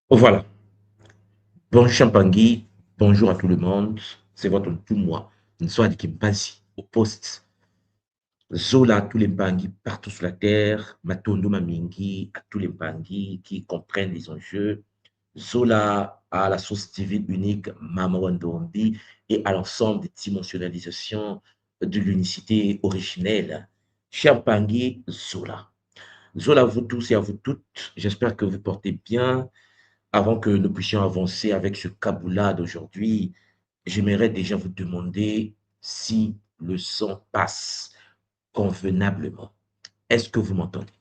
Voilà. Bonjour Champangui, bonjour à tout le monde. C'est votre tout moi, Nswadi Kimpasi, au poste. Zola, tous les Mpangi partout sur la terre, Matondo Mamingi, à tous les Mpangi qui comprennent les enjeux. Zola à la source divine unique, Mamawandombi, et à l'ensemble des dimensionnalisations de l'unicité originelle. Champangui, Zola. Zola à vous tous et à vous toutes. J'espère que vous portez bien. Avant que nous puissions avancer avec ce Kaboula d'aujourd'hui, j'aimerais déjà vous demander si le son passe convenablement. Est-ce que vous m'entendez?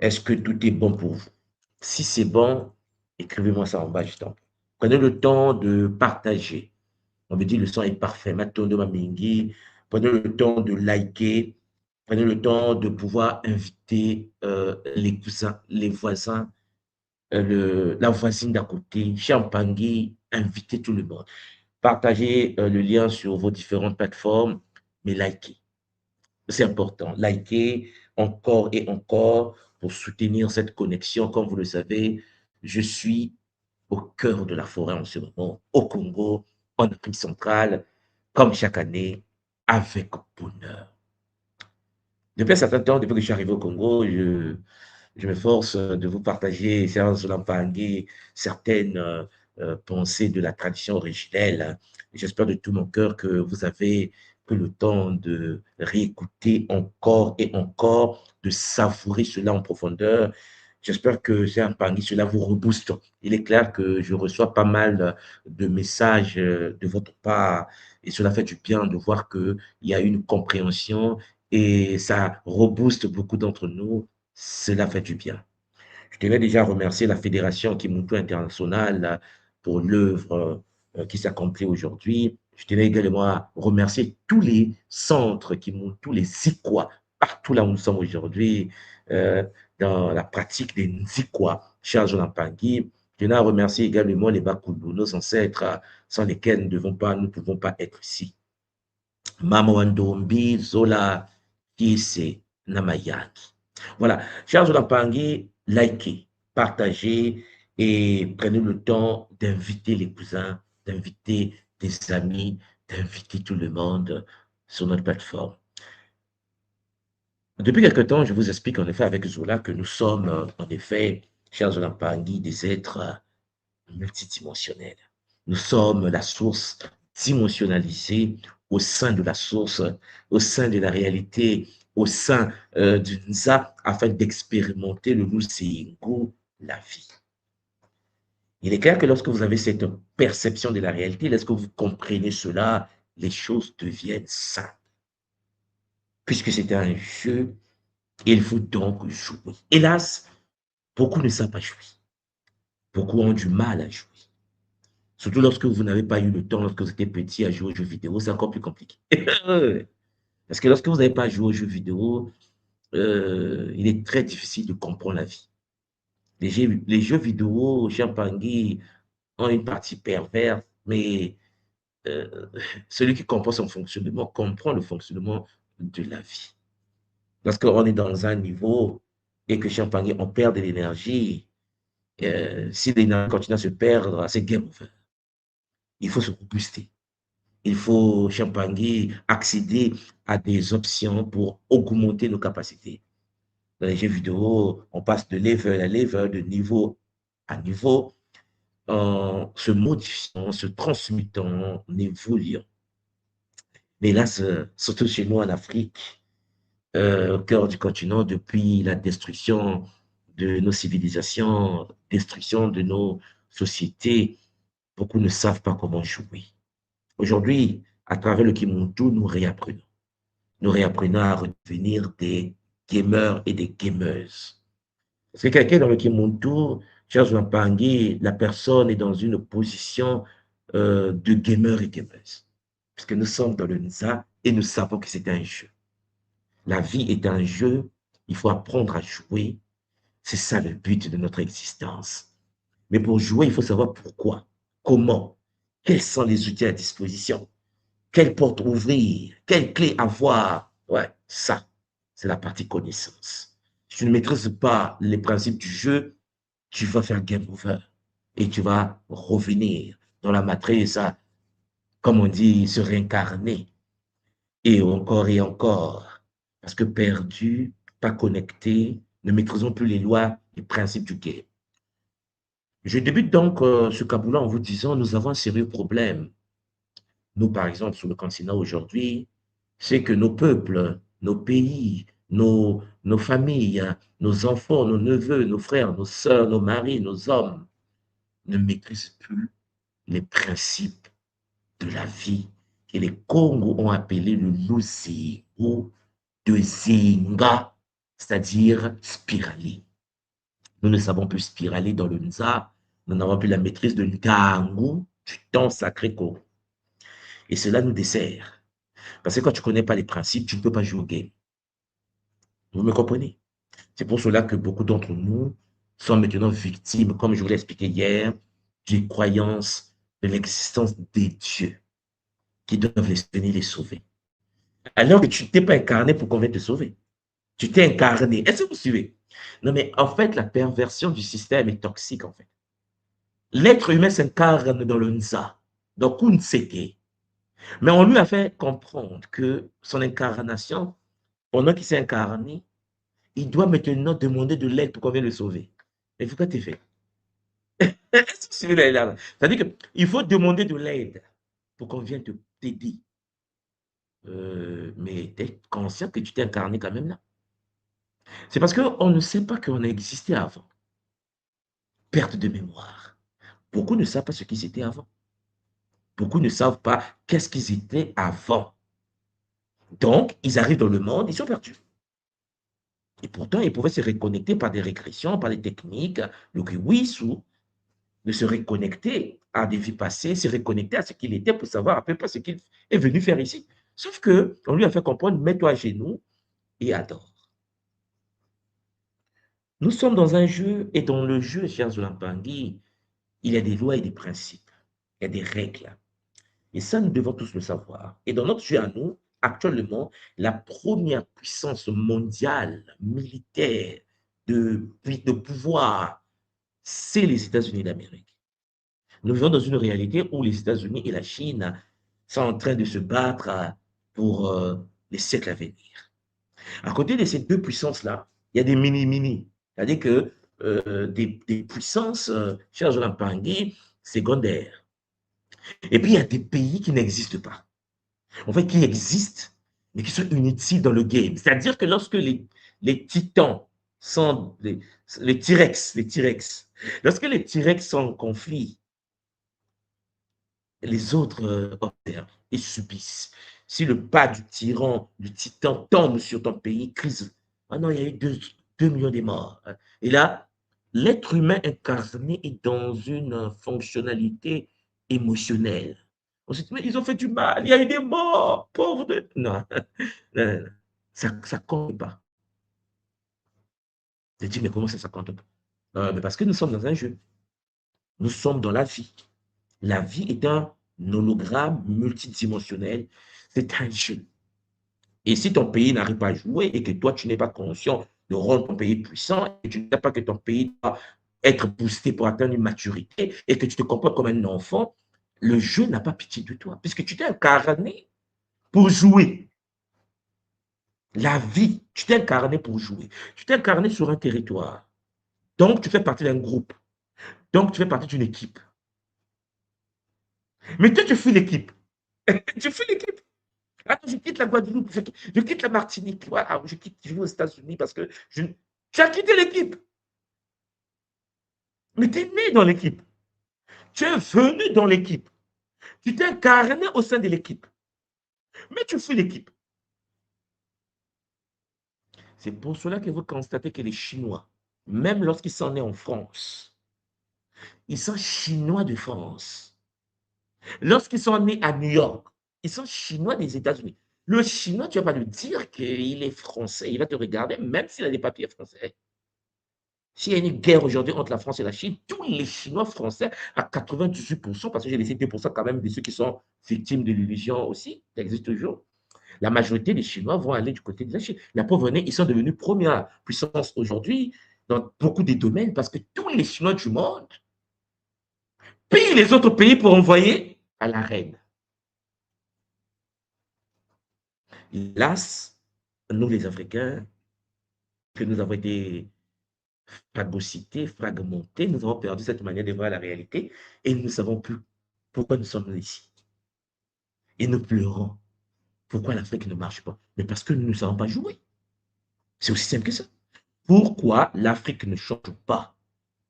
Est-ce que tout est bon pour vous? Si c'est bon, écrivez-moi ça en bas juste en bas. Prenez le temps de partager. On me dit le son est parfait. Matondo Mamingi, prenez le temps de liker. Prenez le temps de pouvoir inviter les cousins, les voisins, la voisine d'à côté, Champangui, invitez tout le monde. Partagez le lien sur vos différentes plateformes, mais likez. C'est important. Likez encore et encore pour soutenir cette connexion. Comme vous le savez, je suis au cœur de la forêt en ce moment, au Congo, en Afrique centrale, comme chaque année, avec bonheur. Depuis un certain temps, depuis que je suis arrivé au Congo, je m'efforce de vous partager, Serge Lampangui, certaines pensées de la tradition originelle. J'espère de tout mon cœur que vous avez pris le temps de réécouter encore et encore, de savourer cela en profondeur. J'espère que Serge Lampangui, cela vous rebooste. Il est clair que je reçois pas mal de messages de votre part et cela fait du bien de voir qu'il y a une compréhension et ça rebooste beaucoup d'entre nous. Cela fait du bien. Je tenais déjà à remercier la Fédération Kimuntu Internationale pour l'œuvre qui s'accomplit aujourd'hui. Je tenais également à remercier tous les centres Kimuntu, les Zikwa, partout là où nous sommes aujourd'hui, euh, dans la pratique des Nzikwa, Charles Lampangui. Je tenais à remercier également les Bakulu, nos ancêtres, sans lesquels nous ne pouvons pas être ici. Mamouandombi, Zola, Kise, Namayaki. Voilà, chers Lampangui, likez, partagez et prenez le temps d'inviter les cousins, d'inviter des amis, d'inviter tout le monde sur notre plateforme. Depuis quelque temps, je vous explique en effet avec Zola que nous sommes en effet, chers Lampangui, des êtres multidimensionnels. Nous sommes la source dimensionnalisée au sein de la source, au sein de la réalité, au sein du Nza, afin d'expérimenter le Lusingu, la vie. Il est clair que lorsque vous avez cette perception de la réalité, lorsque vous comprenez cela, les choses deviennent simples. Puisque c'est un jeu, il faut donc jouer. Hélas, beaucoup ne savent pas jouer. Beaucoup ont du mal à jouer. Surtout lorsque vous n'avez pas eu le temps, lorsque vous étiez petit, à jouer aux jeux vidéo, c'est encore plus compliqué. Parce que lorsque vous n'avez pas joué aux jeux vidéo, il est très difficile de comprendre la vie. Les jeux vidéo, Champangui, ont une partie perverse, mais euh, celui qui comprend son fonctionnement comprend le fonctionnement de la vie. Lorsqu'on est dans un niveau et que Champangui, on perd de l'énergie, si l'énergie continue à se perdre, c'est game over. Il faut se booster. Il faut, Champangui, accéder à des options pour augmenter nos capacités. Dans les jeux vidéo, on passe de level à level, de niveau à niveau, en se modifiant, en se transmutant, en évoluant. Mais là, surtout chez nous en Afrique, au cœur du continent, depuis la destruction de nos civilisations, destruction de nos sociétés, beaucoup ne savent pas comment jouer. Aujourd'hui, à travers le Kimuntu, nous réapprenons. Nous réapprenons à redevenir des gamers et des gameuses. Parce que quelqu'un dans le Kimuntu, Charles Wampangui, la personne est dans une position de gamer et gameuse. Parce que nous sommes dans le Nza et nous savons que c'est un jeu. La vie est un jeu, il faut apprendre à jouer. C'est ça le but de notre existence. Mais pour jouer, il faut savoir pourquoi, comment, quels sont les outils à disposition, quelle porte ouvrir, quelle clé avoir. Ouais, ça, c'est la partie connaissance. Si tu ne maîtrises pas les principes du jeu, tu vas faire game over et tu vas revenir dans la matrice, comme on dit, se réincarner et encore. Parce que perdu, pas connecté, ne maîtrisons plus les lois et principes du game. Je débute donc ce Kaboula en vous disant, nous avons un sérieux problème. Nous, par exemple, sur le continent aujourd'hui, c'est que nos peuples, nos pays, nos familles, nos enfants, nos neveux, nos frères, nos sœurs, nos maris, nos hommes ne maîtrisent plus les principes de la vie que les Congos ont appelé le Luzingo de Zinga, c'est-à-dire spiraler. Nous ne savons plus spiraler dans le Nza, nous n'avons plus la maîtrise de Ngangu, du temps sacré Congo. Et cela nous dessert. Parce que quand tu ne connais pas les principes, tu ne peux pas jouer au game. Vous me comprenez? C'est pour cela que beaucoup d'entre nous sont maintenant victimes, comme je vous l'ai expliqué hier, des croyances de l'existence des dieux qui doivent venir les sauver. Alors que tu ne t'es pas incarné pour qu'on vienne te sauver. Tu t'es incarné. Est-ce que vous suivez? Non, mais en fait, la perversion du système est toxique, en fait. L'être humain s'incarne dans le Nza, dans Kunseke. Mais on lui a fait comprendre que son incarnation, pendant qu'il s'est incarné, il doit maintenant demander de l'aide pour qu'on vienne le sauver. Mais pourquoi tu fait? C'est-à-dire qu'il faut demander de l'aide pour qu'on vienne t'aider. Mais tu es conscient que tu t'es incarné quand même là. C'est parce qu'on ne sait pas qu'on a existé avant. Perte de mémoire. Beaucoup ne savent pas ce qu'ils étaient avant. Beaucoup ne savent pas qu'est-ce qu'ils étaient avant. Donc, ils arrivent dans le monde, ils sont perdus. Et pourtant, ils pouvaient se reconnecter par des régressions, par des techniques, le Kiwisu, de se reconnecter à des vies passées, se reconnecter à ce qu'il était pour savoir à peu près ce qu'il est venu faire ici. Sauf que on lui a fait comprendre, mets-toi à genoux et adore. Nous sommes dans un jeu, et dans le jeu, chers Zulampangui, il y a des lois et des principes, il y a des règles. Et ça, nous devons tous le savoir. Et dans notre jeu à nous, actuellement, la première puissance mondiale militaire de pouvoir, c'est les États-Unis d'Amérique. Nous vivons dans une réalité où les États-Unis et la Chine sont en train de se battre pour les siècles à venir. À côté de ces deux puissances-là, il y a des mini-mini. C'est-à-dire que des puissances, chers Jonathan Pangui, secondaires. Et puis, il y a des pays qui n'existent pas. En fait, qui existent, mais qui sont inutiles dans le game. C'est-à-dire que lorsque les titans sont les T-Rex, lorsque les T-Rex sont en conflit, les autres observent et subissent. Si le pas du tyran, du titan tombe sur ton pays, crise. Ah non, il y a eu 2 millions de morts. Et là, l'être humain incarné est dans une fonctionnalité émotionnelle. On se dit, mais ils ont fait du mal, il y a eu des morts, pauvres. Non, non, non, non. Ça ne compte pas. Je dis, mais comment ça compte pas? Mais parce que nous sommes dans un jeu. Nous sommes dans la vie. La vie est un hologramme multidimensionnel. C'est un jeu. Et si ton pays n'arrive pas à jouer et que toi, tu n'es pas conscient de rendre ton pays puissant et tu ne sais pas que ton pays doit être boosté pour atteindre une maturité et que tu te comportes comme un enfant, le jeu n'a pas pitié de toi puisque tu t'es incarné pour jouer. La vie, tu t'es incarné pour jouer. Tu t'es incarné sur un territoire. Donc, tu fais partie d'un groupe. Donc, tu fais partie d'une équipe. Mais toi, tu fuis l'équipe. Tu fuis l'équipe. Attends, je quitte la Guadeloupe, je quitte la Martinique, voilà, je vais aux États-Unis parce que tu as quitté l'équipe. Mais tu es né dans l'équipe. Tu es venu dans l'équipe. Tu t'es incarné au sein de l'équipe. Mais tu fuis l'équipe. C'est pour cela que vous constatez que les Chinois, même lorsqu'ils sont nés en France, ils sont Chinois de France. Lorsqu'ils sont nés à New York, ils sont Chinois des États-Unis. Le Chinois, tu ne vas pas lui dire qu'il est français. Il va te regarder, même s'il a des papiers français. S'il y a une guerre aujourd'hui entre la France et la Chine, tous les Chinois français, à 98%, parce que j'ai laissé 2% quand même de ceux qui sont victimes de l'illusion aussi, qui existe toujours, la majorité des Chinois vont aller du côté de la Chine. La pauvre, ils sont devenus première puissance aujourd'hui dans beaucoup de domaines parce que tous les Chinois du monde payent les autres pays pour envoyer à la reine. Hélas, nous les Africains, que nous avons été phagocytés, fragmentés, nous avons perdu cette manière de voir la réalité et nous ne savons plus pourquoi nous sommes ici. Et nous pleurons. Pourquoi l'Afrique ne marche pas? Mais parce que nous ne savons pas jouer. C'est aussi simple que ça. Pourquoi l'Afrique ne change pas?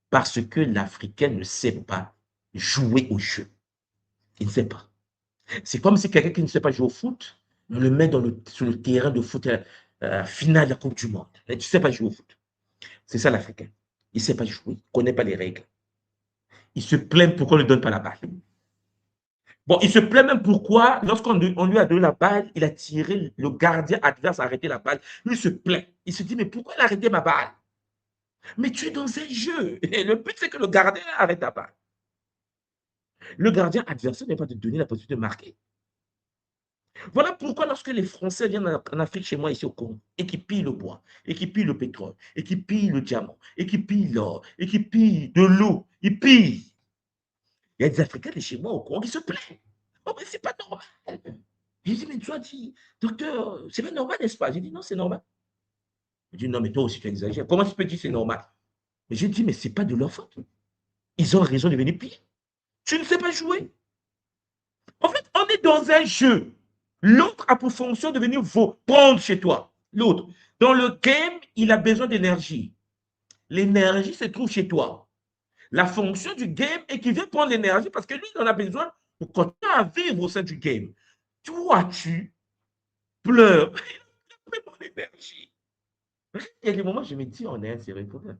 Parce que l'Africain ne sait pas jouer au jeu. Il ne sait pas. C'est comme si quelqu'un qui ne sait pas jouer au foot, on le met sur le terrain de foot finale de la Coupe du Monde. Et tu ne sais pas jouer au foot. C'est ça l'Africain. Il ne sait pas jouer, il ne connaît pas les règles. Il se plaint pourquoi on ne donne pas la balle. Bon, il se plaint même pourquoi, lorsqu'on lui a donné la balle, il a tiré, le gardien adverse a arrêté la balle. Lui, il se plaint. Il se dit, mais pourquoi il a arrêté ma balle? Mais tu es dans un jeu. Et le but, c'est que le gardien arrête ta balle. Le gardien adversaire n'est pas de donner la possibilité de marquer. Voilà pourquoi lorsque les Français viennent en Afrique, chez moi, ici au Congo, et qui pillent le bois, et qui pillent le pétrole, et qui pillent le diamant, et qui pillent l'or, et qui pillent de l'eau, ils pillent. Il y a des Africains de chez moi au Congo qui se plaignent. Oh, mais c'est pas normal. J'ai dit, mais tu as dit, docteur, c'est pas normal, n'est-ce pas? J'ai dit, non, c'est normal. Il dit, non, mais toi aussi, tu exagères. Comment tu peux dire c'est normal? Mais j'ai dit, mais c'est pas de leur faute. Ils ont raison de venir piller. Tu ne sais pas jouer. En fait, on est dans un jeu. L'autre a pour fonction de venir prendre chez toi. L'autre. Dans le game, il a besoin d'énergie. L'énergie se trouve chez toi. La fonction du game est qu'il vient prendre l'énergie parce que lui, il en a besoin pour continuer à vivre au sein du game. Toi, tu pleures. Il a pris mon énergie. Il y a des moments où je me dis, on est un sérieux problème.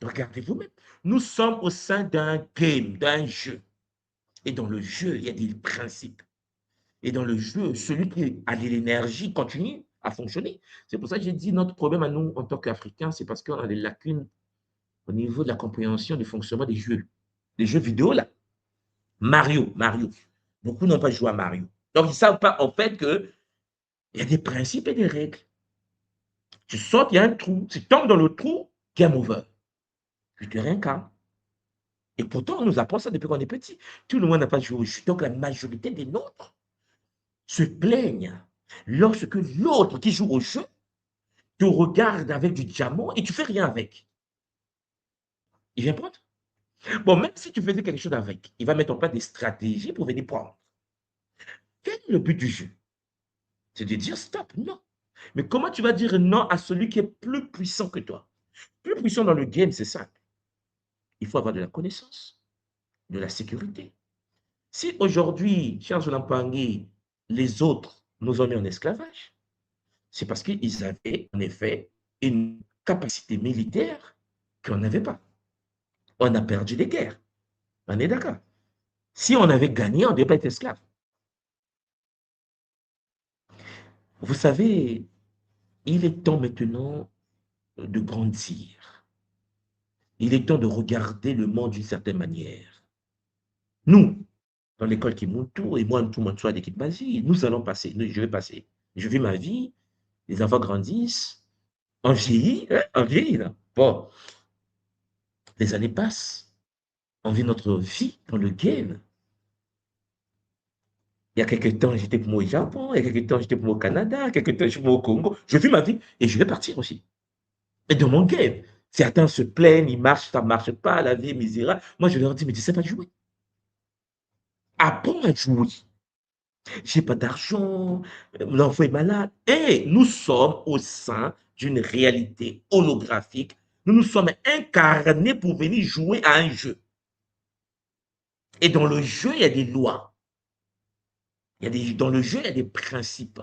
Regardez vous-même. Nous sommes au sein d'un game, d'un jeu. Et dans le jeu, il y a des principes. Et dans le jeu, celui qui a de l'énergie continue à fonctionner. C'est pour ça que j'ai dit notre problème à nous en tant qu'Africains, c'est parce qu'on a des lacunes au niveau de la compréhension du fonctionnement des jeux. Les jeux vidéo, là. Mario. Beaucoup n'ont pas joué à Mario. Donc, ils ne savent pas, en fait, qu'il y a des principes et des règles. Tu sautes, il y a un trou. Tu tombes dans le trou, game over. Tu te réincarnes. Et pourtant, on nous apprend ça depuis qu'on est petit. Tout le monde n'a pas joué au jeu. Donc, la majorité des nôtres se plaignent lorsque l'autre qui joue au jeu te regarde avec du diamant et tu fais rien avec. Il vient prendre. Bon, même si tu faisais quelque chose avec, il va mettre en place des stratégies pour venir prendre. Quel est le but du jeu? C'est de dire stop, non. Mais comment tu vas dire non à celui qui est plus puissant que toi? Plus puissant dans le game, c'est simple. Il faut avoir de la connaissance, de la sécurité. Si aujourd'hui, Charles Lampangi, les autres nous ont mis en esclavage, c'est parce qu'ils avaient en effet une capacité militaire qu'on n'avait pas. On a perdu des guerres. On est d'accord. Si on avait gagné, on ne devait pas être esclave. Vous savez, il est temps maintenant de grandir. Il est temps de regarder le monde d'une certaine manière. Nous, dans l'école Kimuntu, et moi, tout le monde soit d'équipe Basi, nous allons passer, je vais passer. Je vis ma vie, les enfants grandissent, on vieillit, hein, on vieillit. Là. Bon, les années passent, on vit notre vie dans le game. Il y a quelques temps, j'étais pour moi au Japon, il y a quelques temps, j'étais pour moi au Canada, il y a quelques temps, je suis pour moi au Congo. Je vis ma vie et je vais partir aussi. Et dans mon game, certains se plaignent, ils marchent, ça ne marche pas, la vie est misérable. Moi, je leur dis, mais tu ne sais pas jouer. Apprends à jouer. Je n'ai pas d'argent, l'enfant est malade. Et nous sommes au sein d'une réalité holographique. Nous nous sommes incarnés pour venir jouer à un jeu. Et dans le jeu, il y a des lois. Dans le jeu, il y a des principes.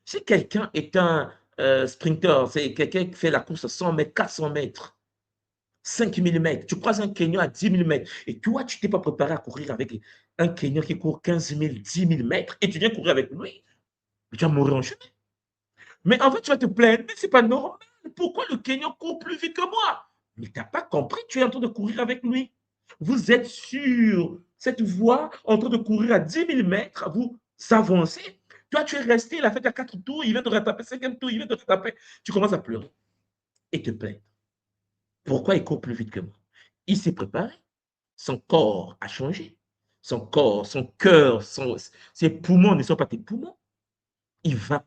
Si quelqu'un est un sprinter, c'est quelqu'un qui fait la course à 100 mètres, 400 mètres, 5000 mètres, tu croises un Kenyan à 10 000 mètres, et toi, tu ne t'es pas préparé à courir avec un Kenyan qui court 15 000, 10 000 mètres, et tu viens courir avec lui, tu vas mourir en chemin. Mais en fait, tu vas te plaindre, mais ce n'est pas normal. Pourquoi le Kenyan court plus vite que moi? Mais tu n'as pas compris, tu es en train de courir avec lui. Vous êtes sur cette voie en train de courir à 10 000 mètres, vous avancez. Toi, tu es resté, il a fait à 4 tours, il vient de rattraper, 5e tour, il vient de rattraper. Tu commences à pleurer. et te plaindre. Pourquoi il court plus vite que moi? Il s'est préparé. Son corps a changé. Son corps, son cœur, ses poumons ne sont pas tes poumons. Il va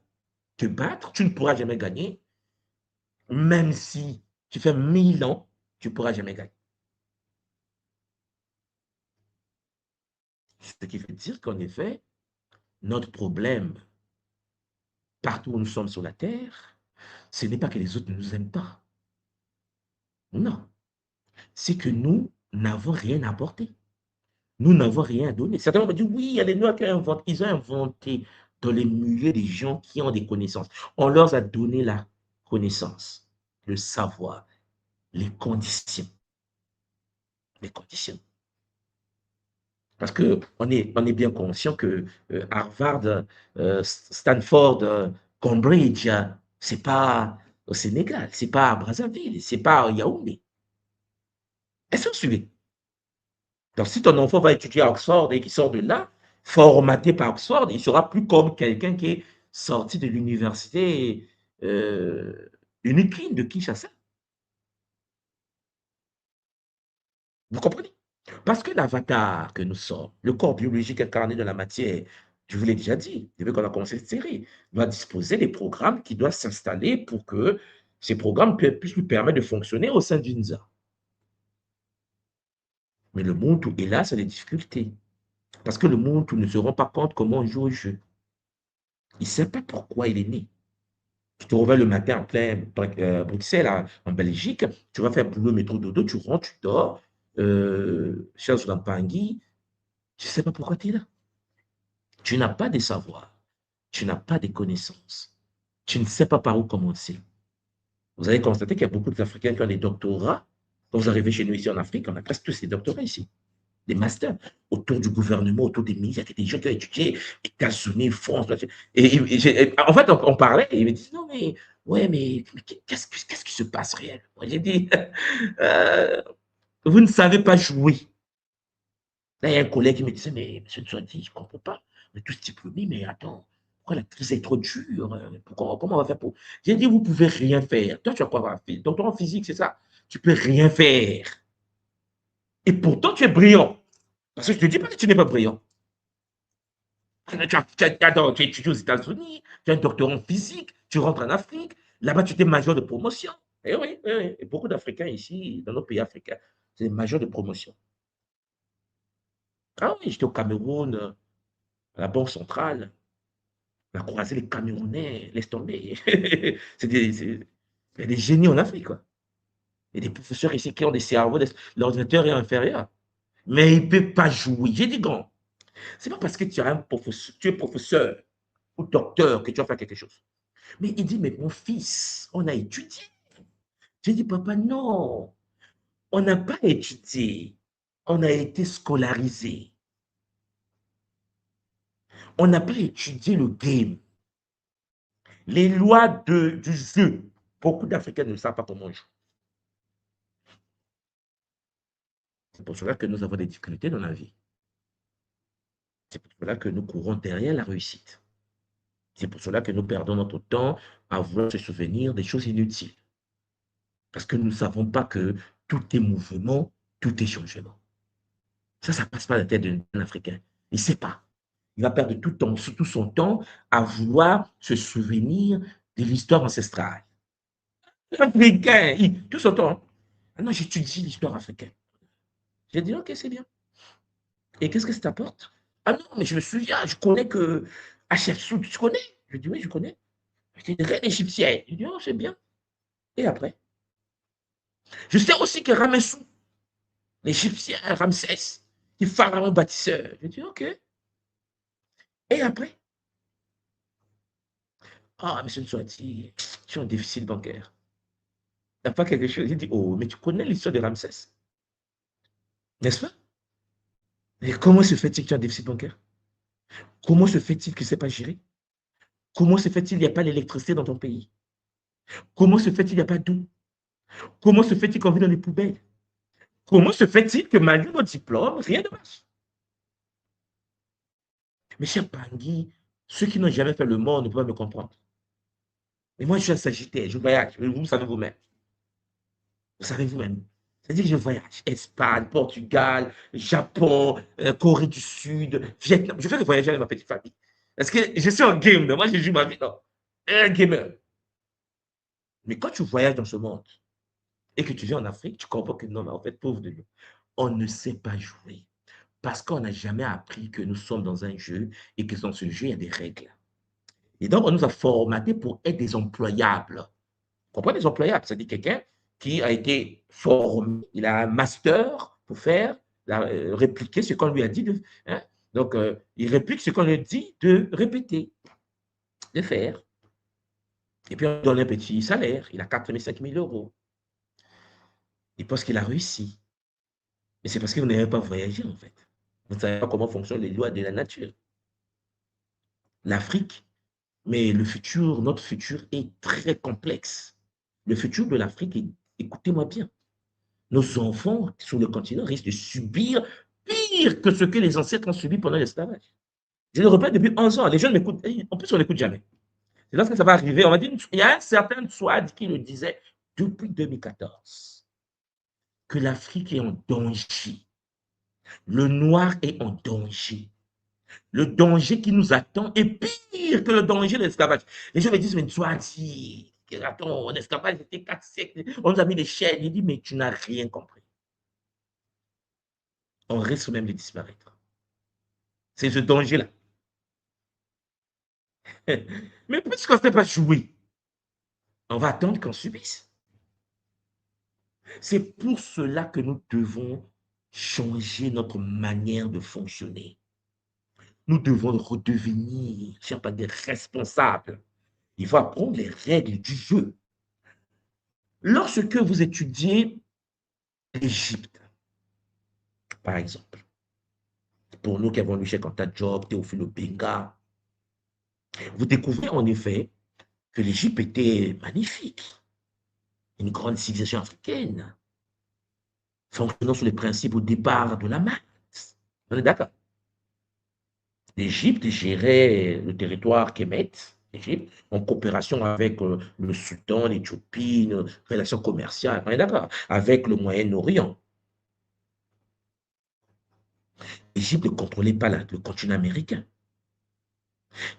te battre. Tu ne pourras jamais gagner. Même si tu fais 1000 ans, tu ne pourras jamais gagner. Ce qui veut dire qu'en effet, notre problème, partout où nous sommes sur la terre, ce n'est pas que les autres ne nous aiment pas. Non. C'est que nous n'avons rien à apporter. Nous n'avons rien à donner. Certains vont dire, oui, il y a les Noirs qui ont inventé. Ils ont inventé dans les milieux des gens qui ont des connaissances. On leur a donné la connaissance, le savoir, les conditions. Les conditions. Parce qu'on est bien conscient que Harvard, Stanford, Cambridge, c'est pas au Sénégal, c'est pas à Brazzaville, c'est pas à Yaoundé. Est-ce que vous suivez? Donc, si ton enfant va étudier à Oxford et qu'il sort de là, formaté par Oxford, il sera plus comme quelqu'un qui est sorti de l'université unique de Kinshasa. Vous comprenez? Parce que l'avatar que nous sommes, le corps biologique incarné de la matière, je vous l'ai déjà dit, depuis qu'on a commencé cette série, doit disposer des programmes qui doivent s'installer pour que ces programmes puissent lui permettre de fonctionner au sein d'une ZA. Mais le monde où est là, c'est des difficultés. Parce que le monde où ne se rend pas compte comment on joue au jeu. Il ne sait pas pourquoi il est né. Tu te réveilles le matin en plein Bruxelles, en Belgique, tu vas faire boulot, métro, dodo, tu rentres, tu dors, cherches dans Pangui, tu ne sais pas pourquoi tu es là. Tu n'as pas de savoir, tu n'as pas de connaissances, tu ne sais pas par où commencer. Vous allez constater qu'il y a beaucoup d'Africains qui ont des doctorats. Quand vous arrivez chez nous ici en Afrique, on a presque tous des doctorats ici, des masters. Autour du gouvernement, autour des ministres, il y a des gens qui ont étudié États-Unis, France. En fait, on parlait et ils me disent non, mais ouais, mais qu'est-ce qui se passe réellement? J'ai dit, euh, vous ne savez pas jouer. Là, il y a un collègue qui me disait, mais monsieur Nsouati, je ne comprends pas. On est tous diplômés, mais attends, pourquoi la crise est trop dure? Comment on va faire pour. J'ai dit, vous ne pouvez rien faire. Toi, tu as quoi? Docteur en physique, c'est ça? Tu ne peux rien faire. Et pourtant, tu es brillant. Parce que je ne te dis pas que tu n'es pas brillant. Tu étudies aux États-Unis, tu as un doctorat en physique, tu rentres en Afrique, là-bas, tu étais major de promotion. Et oui, oui, oui. Et beaucoup d'Africains ici, dans nos pays africains, c'est des majors de promotion. Ah oui, j'étais au Cameroun, à la Banque centrale. On a croisé les Camerounais, laisse tomber. Il y a des génies en Afrique, quoi. Il y a des professeurs ici qui ont des cerveaux, l'ordinateur est inférieur. Mais il ne peut pas jouer. J'ai dit, grand, c'est pas parce que tu es professeur ou docteur que tu vas faire quelque chose. Mais il dit, mais mon fils, on a étudié. J'ai dit, papa, non, on n'a pas étudié. On a été scolarisé. On n'a pas étudié le game. Les lois du jeu. Beaucoup d'Africains ne savent pas comment on joue. C'est pour cela que nous avons des difficultés dans la vie. C'est pour cela que nous courons derrière la réussite. C'est pour cela que nous perdons notre temps à vouloir se souvenir des choses inutiles. Parce que nous ne savons pas que tout est mouvement, tout est changement. Ça passe pas la tête d'un Africain. Il ne sait pas. Il va perdre tout son temps à vouloir se souvenir de l'histoire ancestrale. L'Africain, tout son temps. Ah non, j'étudie l'histoire africaine. J'ai dit, ok, c'est bien. Et qu'est-ce que ça t'apporte? Ah non, mais je me souviens, je connais que Hatshepsut, tu connais? Je dis, oui, je connais. C'est une reine égyptienne. Je dis, oh, c'est bien. Et après? Je sais aussi que Ramessou, l'Égyptien Ramsès, le pharaon bâtisseur. Je dis, ok. Et après? Ah, monsieur Nsouati, tu as un déficit bancaire. Il n'y a pas quelque chose. Il dit, oh, mais tu connais l'histoire de Ramsès, n'est-ce pas? Mais comment se fait-il que tu as un déficit bancaire? Comment se fait-il que ce n'est pas géré? Comment se fait-il qu'il n'y a pas d'électricité dans ton pays? Comment se fait-il qu'il n'y a pas d'eau? Comment se fait-il qu'on vit dans les poubelles? Comment se fait-il que malgré notre diplôme, rien ne marche? Mes chers Bangui, ceux qui n'ont jamais fait le monde ne peuvent pas me comprendre. Et moi, je suis un Sagittaire, je voyage, vous savez vous-même. Vous savez vous-même. C'est-à-dire que je voyage. Espagne, Portugal, Japon, Corée du Sud, Vietnam. Je fais voyager avec ma petite famille. Parce que je suis un gamer. Moi, je joue ma vie. Non. Un gamer. Mais quand tu voyages dans ce monde et que tu viens en Afrique, tu comprends que non, mais en fait, pauvre de nous, on ne sait pas jouer. Parce qu'on n'a jamais appris que nous sommes dans un jeu et que dans ce jeu, il y a des règles. Et donc, on nous a formatés pour être des employables. Vous comprenez, des employables? C'est-à-dire quelqu'un qui a été formé, il a un master pour faire, répliquer ce qu'on lui a dit de hein? Donc, il réplique ce qu'on lui dit de répéter, de faire. Et puis, on donne un petit salaire. Il a 4 000, 5 000 euros. Il pense qu'il a réussi. Mais c'est parce que vous n'avez pas voyagé, en fait. Vous ne savez pas comment fonctionnent les lois de la nature. L'Afrique, mais le futur, notre futur est très complexe. Le futur de l'Afrique est, écoutez-moi bien, nos enfants sur le continent risquent de subir pire que ce que les ancêtres ont subi pendant l'esclavage. Je le répète depuis 11 ans, les jeunes m'écoutent, en plus on n'écoute jamais. C'est lorsque ça va arriver, on va dire, il y a un certain Swad qui le disait depuis 2014, que l'Afrique est en danger. Le noir est en danger. Le danger qui nous attend est pire que le danger de l'esclavage. Les gens me disent, mais toi, attends, l'esclavage était 4 siècles, on nous a mis les chaînes. Il dit, mais tu n'as rien compris. On risque même de disparaître. C'est ce danger-là. Mais puisqu'on ne sait pas jouer, on va attendre qu'on subisse. C'est pour cela que nous devons changer notre manière de fonctionner. Nous devons redevenir, chers pas des responsables. Il faut apprendre les règles du jeu. Lorsque vous étudiez l'Égypte, par exemple, pour nous qui avons lu chez Kanta Job, Théophile Obenga, vous découvrez en effet que l'Égypte était magnifique, une grande civilisation africaine, fonctionnant sur les principes au départ de la maths. On est d'accord? L'Égypte gérait le territoire Kémet, l'Égypte, en coopération avec le Soudan, l'Éthiopie, une relation commerciale, on est d'accord, avec le Moyen-Orient. L'Égypte ne contrôlait pas le continent américain.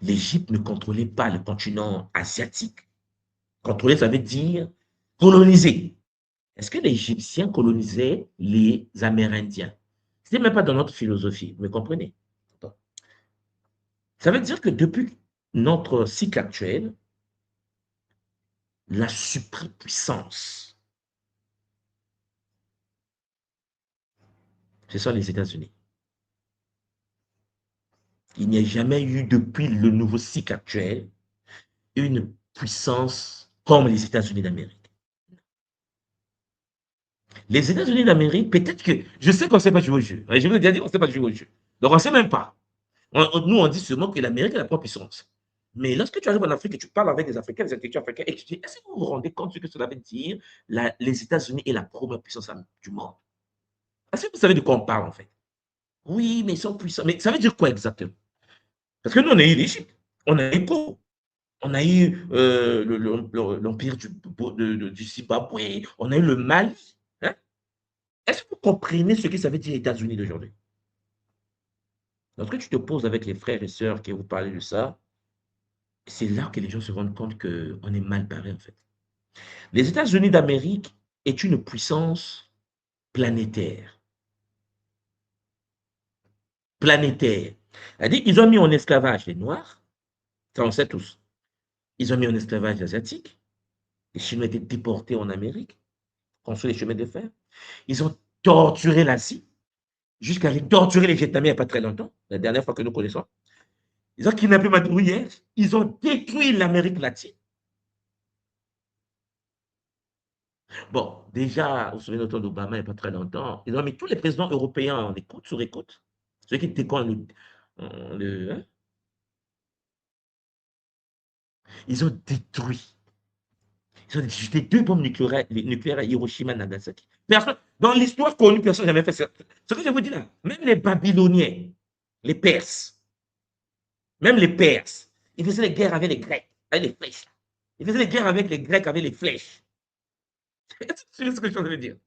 L'Égypte ne contrôlait pas le continent asiatique. Contrôler, ça veut dire coloniser. Est-ce que les Égyptiens colonisaient les Amérindiens? Ce n'est même pas dans notre philosophie, vous me comprenez? Ça veut dire que depuis notre cycle actuel, la superpuissance, ce sont les États-Unis. Il n'y a jamais eu, depuis le nouveau cycle actuel, une puissance comme les États-Unis d'Amérique. Les États-Unis d'Amérique, peut-être que, je sais qu'on ne sait pas jouer au jeu. Je vous ai déjà dit qu'on ne sait pas jouer au jeu. Donc on ne sait même pas. Nous, on dit seulement que l'Amérique est la première puissance. Mais lorsque tu arrives en Afrique et tu parles avec des Africains, des intellectuels africains, et tu dis, est-ce que vous vous rendez compte de ce que cela veut dire? Les États-Unis est la première puissance du monde. Est-ce que vous savez de quoi on parle, en fait? Oui, mais ils sont puissants. Mais ça veut dire quoi exactement? Parce que nous, on a eu l'Égypte, on a eu Congo, on a eu l'Empire du Zimbabwe, on a eu le Mali. Hein? Est-ce que vous comprenez ce que ça veut dire États-Unis d'aujourd'hui? Lorsque tu te poses avec les frères et sœurs qui vous parlent de ça, c'est là que les gens se rendent compte qu'on est mal barré, en fait. Les États-Unis d'Amérique est une puissance planétaire. Planétaire. C'est-à-dire qu'ils ont mis en esclavage les Noirs, ça on sait tous. Ils ont mis en esclavage les Asiatiques. Les Chinois étaient déportés en Amérique, construit les chemins de fer. Ils ont torturé l'Asie, jusqu'à torturer les Vietnamiens il n'y a pas très longtemps, la dernière fois que nous connaissons. Ils ont kidnappé Madouillère, ils ont détruit l'Amérique latine. Bon, déjà, vous vous souvenez de d'Obama il n'y a pas très longtemps, ils ont mis tous les présidents européens en écoute, sur écoute. Ceux qui étaient quand hein? Ils ont détruit. Ils ont jeté 2 bombes nucléaires à Hiroshima et Nagasaki. Personne, dans l'histoire connue, personne n'a jamais fait ça. Ce que je vous dis là, même les Babyloniens, les Perses, même les Perses, ils faisaient les guerres avec les Grecs, avec les flèches. Ils faisaient les guerres avec les Grecs avec les flèches. C'est ce que je suis en train de dire.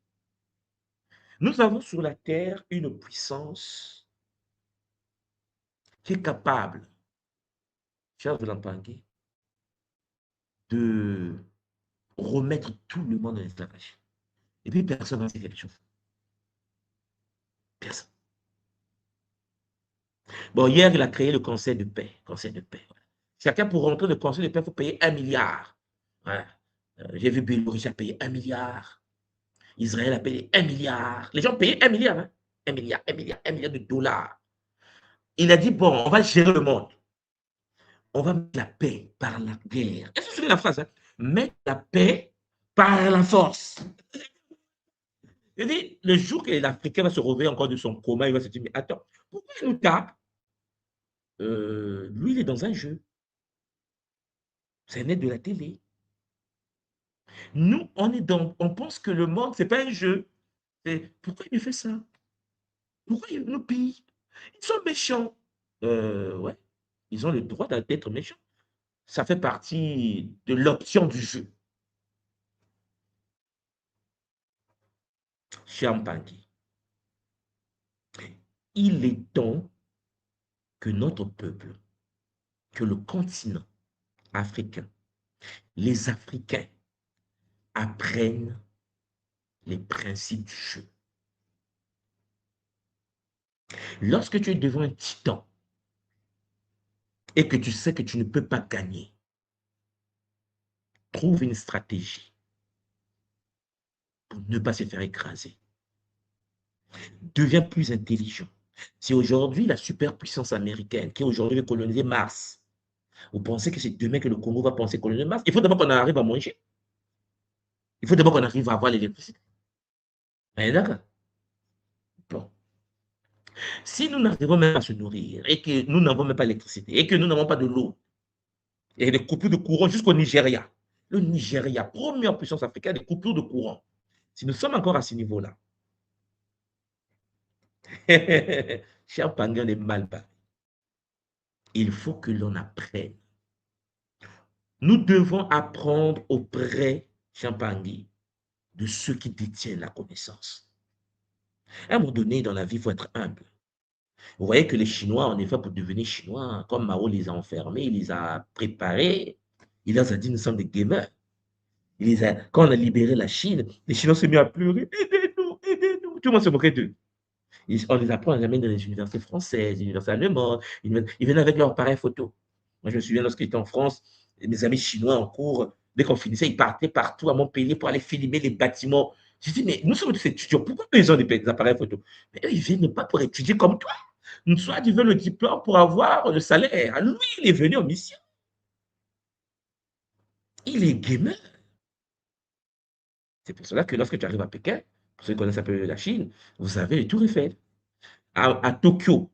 Nous avons sur la terre une puissance qui est capable, cher Vulampangui, de remettre tout le monde en esclavage. Et puis personne n'a fait quelque chose. Personne. Bon, hier, il a créé le conseil de paix. Conseil de paix. Voilà. Chacun pour rentrer le conseil de paix, il faut payer 1 milliard. Voilà. J'ai vu Biélorussie a payé 1 milliard. Israël a payé 1 milliard. Les gens payaient 1 milliard. Hein? 1 milliard, 1 milliard, 1 milliard de dollars. Il a dit, bon, on va gérer le monde. On va mettre la paix par la guerre. Est-ce que vous souvenez la phrase? Hein? Mettre la paix par la force. Il dit, le jour que l'Africain va se réveiller encore de son coma, il va se dire, mais attends, pourquoi il nous tape? Lui, il est dans un jeu. C'est net de la télé. Nous, on pense que le monde, c'est pas un jeu. Pourquoi il fait ça? Pourquoi il nous pille? Ils sont méchants. Ouais, ils ont le droit d'être méchants. Ça fait partie de l'option du jeu. Champagne. Il est temps que notre peuple, que le continent africain, les Africains apprennent les principes du jeu. Lorsque tu es devant un titan et que tu sais que tu ne peux pas gagner, trouve une stratégie pour ne pas se faire écraser. Deviens plus intelligent. Si aujourd'hui la superpuissance américaine qui aujourd'hui veut coloniser Mars, vous pensez que c'est demain que le Congo va penser coloniser Mars? Il faut d'abord qu'on arrive à manger. Il faut d'abord qu'on arrive à avoir l'électricité. D'accord? Bon. Si nous n'arrivons même pas à se nourrir et que nous n'avons même pas l'électricité et que nous n'avons pas de l'eau et des coupures de courant jusqu'au Nigeria, le Nigeria, première puissance africaine, des coupures de courant. Si nous sommes encore à ce niveau-là, cher Pangan est mal barré. Il faut que l'on apprenne. Nous devons apprendre auprès, Champangui, de ceux qui détiennent la connaissance. À un moment donné, dans la vie, il faut être humble. Vous voyez que les Chinois, en effet, pour devenir Chinois, comme Mao les a enfermés, il les a préparés, il leur a dit, nous sommes des gamers. Quand on a libéré la Chine, les Chinois se sont mis à pleurer, aidez-nous, aidez-nous. Tout le monde se moquait d'eux. On les apprend, on les amène dans les universités françaises, les universités allemandes, ils viennent avec leur appareil photo. Moi, je me souviens, lorsque j'étais en France, mes amis chinois en cours, dès qu'on finissait, ils partaient partout à Montpellier pour aller filmer les bâtiments. Je dis, mais nous sommes des étudiants, pourquoi ils ont des appareils photo? Mais eux, ils viennent pas pour étudier comme toi. Soit ils veulent le diplôme pour avoir le salaire. Lui, il est venu en mission. Il est gamer. C'est pour cela que lorsque tu arrives à Pékin, pour ceux qui connaissent un peu la Chine, vous avez les tours Eiffel. À Tokyo,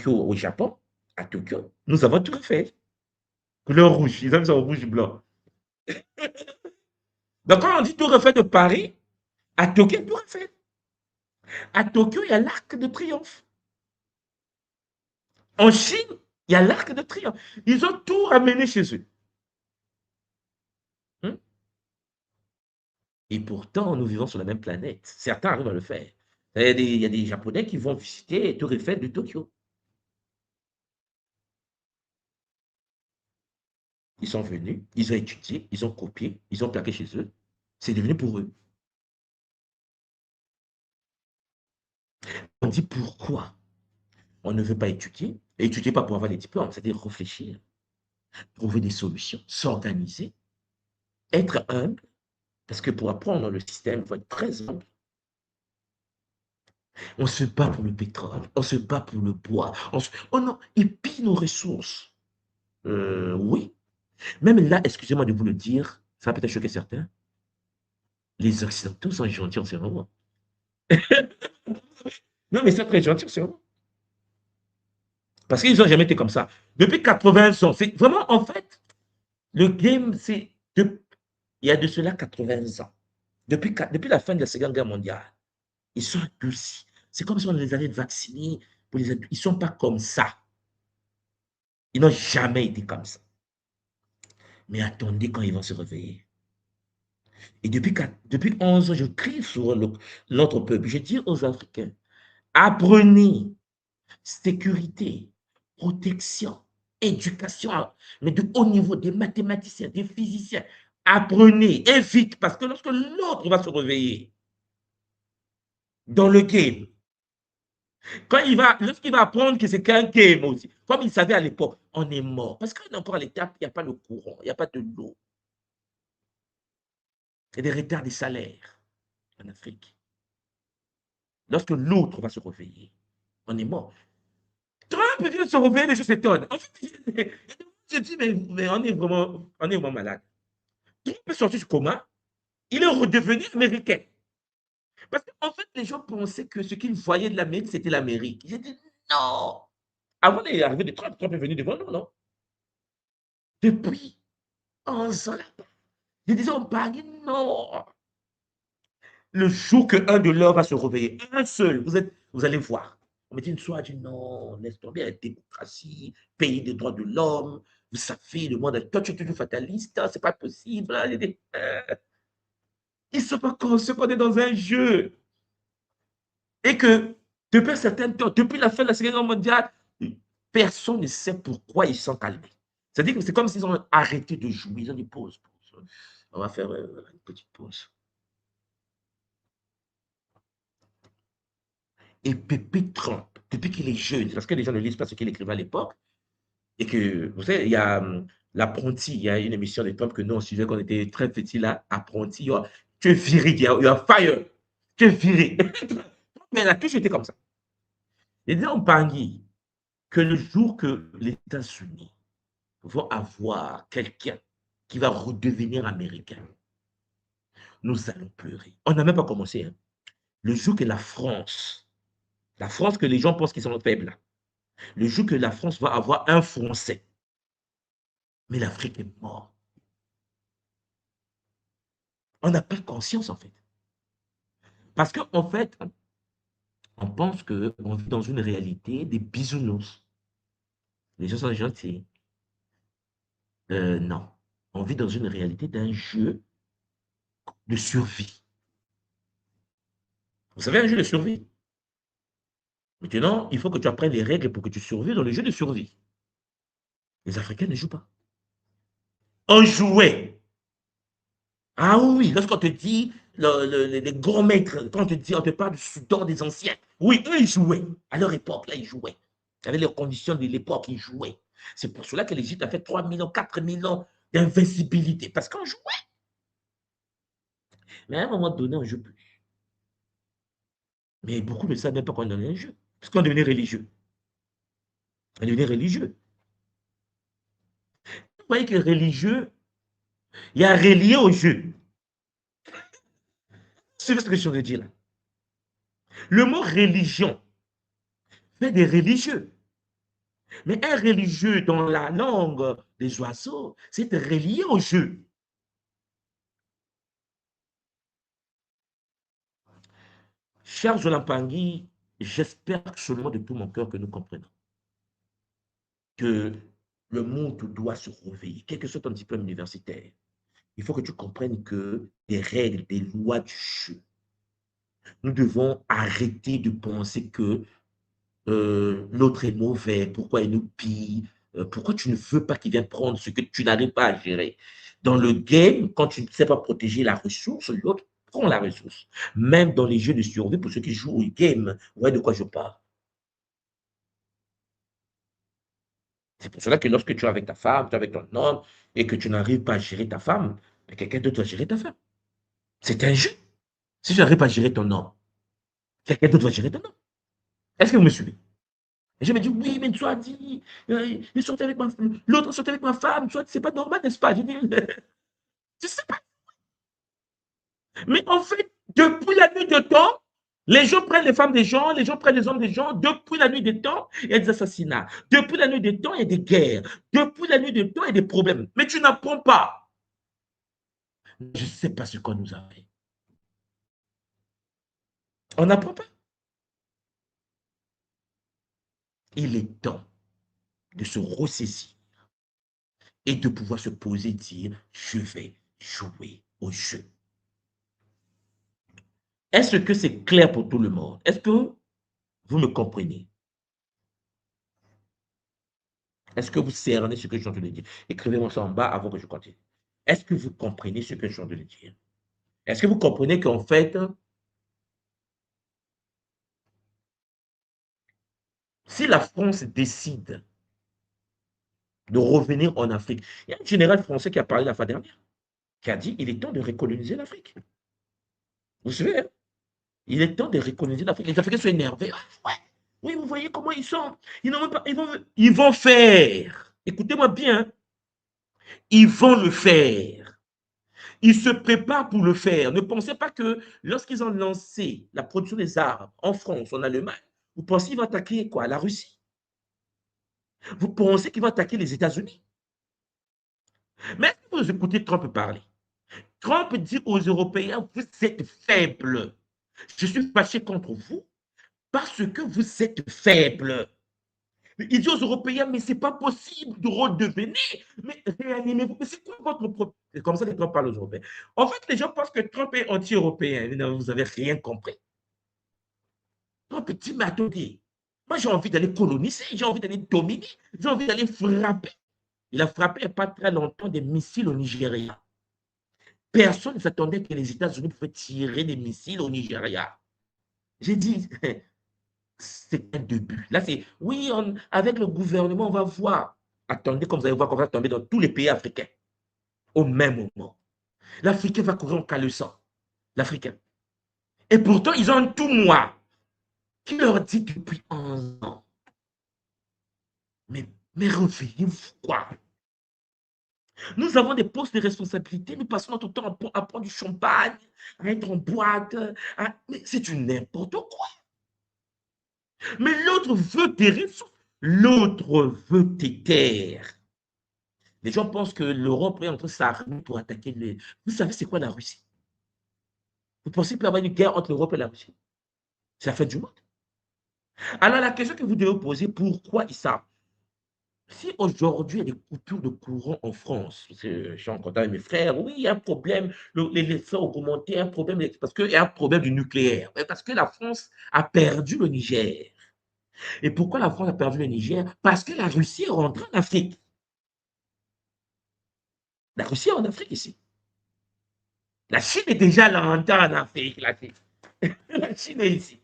au Japon, à Tokyo, nous avons tout fait. Couleur rouge, ils aiment ça au rouge et blanc. Donc, quand on dit tout refait de Paris, à Tokyo, tout refait. À Tokyo, il y a l'Arc de Triomphe. En Chine, il y a l'Arc de Triomphe. Ils ont tout ramené chez eux. Hein? Et pourtant, nous vivons sur la même planète. Certains arrivent à le faire. Il y a des Japonais qui vont visiter Tour Eiffel de Tokyo. Ils sont venus, ils ont étudié, ils ont copié, ils ont plaqué chez eux. C'est devenu pour eux. On dit pourquoi on ne veut pas étudier. Et étudier pas pour avoir les diplômes, c'est-à-dire réfléchir, trouver des solutions, s'organiser, être humble, parce que pour apprendre le système, il faut être très humble. On se bat pour le pétrole, on se bat pour le bois. Oh non, ils pillent nos ressources. Oui. Même là, excusez-moi de vous le dire, ça va peut-être choquer certains, les Occidentaux sont gentils en ce moment. Non, mais c'est très gentil en ce moment. Parce qu'ils n'ont jamais été comme ça. Depuis 80 ans, c'est vraiment, en fait, le game, c'est il y a de cela 80 ans. Depuis la fin de la Seconde Guerre mondiale, ils sont adoucis. C'est comme si on les avait vaccinés. Ils ne sont pas comme ça. Ils n'ont jamais été comme ça. Mais attendez quand ils vont se réveiller. Et depuis 11 ans, je crie sur notre peuple. Je dis aux Africains, apprenez sécurité, protection, éducation, mais de haut niveau, des mathématiciens, des physiciens. Apprenez, et vite, parce que lorsque l'autre va se réveiller dans le game, lorsqu'il va apprendre que c'est qu'un game aussi, comme il savait à l'époque, on est mort. Parce qu'on est encore à l'étape, il n'y a pas le courant, il n'y a pas de l'eau. Il y a des retards des salaires en Afrique. Lorsque l'autre va se réveiller, on est mort. Trump vient de se réveiller, les gens s'étonnent. En fait, je dis, mais on est vraiment malade. Trump est sorti du coma, il est redevenu américain. Parce qu'en fait, les gens pensaient que ce qu'ils voyaient de l'Amérique, c'était l'Amérique. J'ai dit non. Avant l'arrivée de Trump, Trump est venu devant nous, non? Depuis 11 ans, je disais, on parle, non. Le jour qu'un de leurs va se réveiller, un seul, vous allez voir. On me dit une soirée, dit non, laisse tomber la démocratie, pays des droits de l'homme, vous savez, le monde, toi tu es toujours fataliste, c'est pas possible. Ils ne sont pas conscients qu'on est dans un jeu. Et que depuis un certain temps, depuis la fin de la Seconde Guerre mondiale, personne ne sait pourquoi ils sont calmés. C'est-à-dire que c'est comme s'ils ont arrêté de jouer. Ils ont dit pause, pause. On va faire une petite pause. Et Pépé Trump, depuis qu'il est jeune, parce que les gens ne lisent pas ce qu'il écrivait à l'époque, et que, vous savez, il y a l'apprenti, il y a une émission de Trump que nous on suivait quand on était très petits là, apprenti, tu es viré, you are fire, tu es viré. Mais elle a toujours été comme ça. Et là, on parie que le jour que les États-Unis vont avoir quelqu'un qui va redevenir américain, nous allons pleurer. On n'a même pas commencé. Hein. Le jour que la France que les gens pensent qu'ils sont faibles, le jour que la France va avoir un Français, mais l'Afrique est morte. On n'a pas conscience, en fait. Parce qu'en fait, on pense qu'on vit dans une réalité des bisounours. Les gens sont gentils. Non. On vit dans une réalité d'un jeu de survie. Vous savez, un jeu de survie. Maintenant, il faut que tu apprennes les règles pour que tu survives dans le jeu de survie. Les Africains ne jouent pas. On jouait. Ah oui, lorsqu'on te dit, les grands maîtres, quand on te parle du Soudan des anciens, oui, eux, ils jouaient. À leur époque, là, ils jouaient. Avec les conditions de l'époque, ils jouaient. C'est pour cela que l'Égypte a fait 3 000 ans, 4 000 ans d'invincibilité, parce qu'on jouait. Mais à un moment donné, on ne joue plus. Mais beaucoup ne savent même pas qu'on est dans un jeu, parce qu'on devenait religieux. On devenait religieux. Vous voyez que religieux, il y a relié au jeu. C'est ce que je suis en train de dire là. Le mot religion fait des religieux. Mais un religieux dans la langue des oiseaux, c'est relié au jeu. Cher Zolampangi, j'espère seulement de tout mon cœur que nous comprenons que le monde doit se réveiller, quel que soit ton diplôme universitaire. Il faut que tu comprennes que des règles, des lois du jeu. Nous devons arrêter de penser que l'autre est mauvais, pourquoi il nous pille, pourquoi tu ne veux pas qu'il vienne prendre ce que tu n'arrives pas à gérer. Dans le game, quand tu ne sais pas protéger la ressource, l'autre prend la ressource. Même dans les jeux de survie, pour ceux qui jouent au game, vous voyez de quoi je parle. C'est pour cela que lorsque tu es avec ta femme, tu es avec ton homme, et que tu n'arrives pas à gérer ta femme, quelqu'un d'autre va gérer ta femme. C'est un jeu. Si tu n'arrives pas à gérer ton homme, quelqu'un d'autre va gérer ton homme. Est-ce que vous me suivez? Et je me dis, oui, mais toi, dis, l'autre sortait avec ma femme, toi, c'est pas normal, n'est-ce pas? Je dis, je sais pas. Mais en fait, depuis la nuit de temps, les gens prennent les femmes des gens, les gens prennent les hommes des gens. Depuis la nuit des temps, il y a des assassinats. Depuis la nuit des temps, il y a des guerres. Depuis la nuit des temps, il y a des problèmes. Mais tu n'apprends pas. Je ne sais pas ce qu'on nous a fait. On n'apprend pas. Il est temps de se ressaisir et de pouvoir se poser et dire, je vais jouer au jeu. Est-ce que c'est clair pour tout le monde? Est-ce que vous me comprenez? Est-ce que vous cernez ce que je suis en train de dire? Écrivez-moi ça en bas avant que je continue. Est-ce que vous comprenez ce que je suis en train de dire? Est-ce que vous comprenez qu'en fait, si la France décide de revenir en Afrique, il y a un général français qui a parlé la fois dernière, qui a dit il est temps de recoloniser l'Afrique. Vous savez, hein? Il est temps de recoloniser l'Afrique. Les Africains sont énervés. Ah, ouais. Oui, vous voyez comment ils sont. Ils vont faire. Écoutez-moi bien, hein. Ils vont le faire. Ils se préparent pour le faire. Ne pensez pas que lorsqu'ils ont lancé la production des armes en France, en Allemagne, vous pensez qu'ils vont attaquer quoi? La Russie? Vous pensez qu'ils vont attaquer les États-Unis? Mais est-ce que vous écoutez Trump parler? Trump dit aux Européens, vous êtes faibles. Je suis fâché contre vous parce que vous êtes faibles. Il dit aux Européens, mais c'est pas possible de redevenir. Mais réanimez-vous. Mais c'est quoi votre problème? C'est comme ça que Trump parle aux Européens. En fait, les gens pensent que Trump est anti-européen. Vous n'avez rien compris. Trump dit, mais attendez, moi j'ai envie d'aller coloniser, j'ai envie d'aller dominer, j'ai envie d'aller frapper. Il a frappé il n'y a pas très longtemps des missiles au Nigeria. Personne ne s'attendait que les États-Unis pouvaient tirer des missiles au Nigeria. J'ai dit, c'est un début. Là, c'est, oui, avec le gouvernement, on va voir. Attendez, comme vous allez voir qu'on va tomber dans tous les pays africains au même moment. L'Africain va courir en caleçon. L'Africain. Et pourtant, ils ont un tout moi qui leur dit depuis 11 ans, mais réveillez-vous quoi? Nous avons des postes de responsabilité, nous passons notre temps à prendre du champagne, à être en boîte. Mais c'est du n'importe quoi. Mais l'autre veut tes ressources. L'autre veut tes terres. Les gens pensent que l'Europe est en train de s'armer pour attaquer les. Vous savez, c'est quoi la Russie? Vous pensez qu'il peut y avoir une guerre entre l'Europe et la Russie? C'est la fin du monde. Alors, la question que vous devez vous poser, pourquoi ils savent? Si aujourd'hui, il y a des coupures de courant en France, je suis en contact avec mes frères, oui, il y a un problème, les feux ont augmenté, un problème, parce qu'il y a un problème du nucléaire, parce que la France a perdu le Niger. Et pourquoi la France a perdu le Niger? Parce que la Russie est rentrée en Afrique. La Russie est en Afrique ici. La Chine est déjà là en Afrique. La Chine est ici.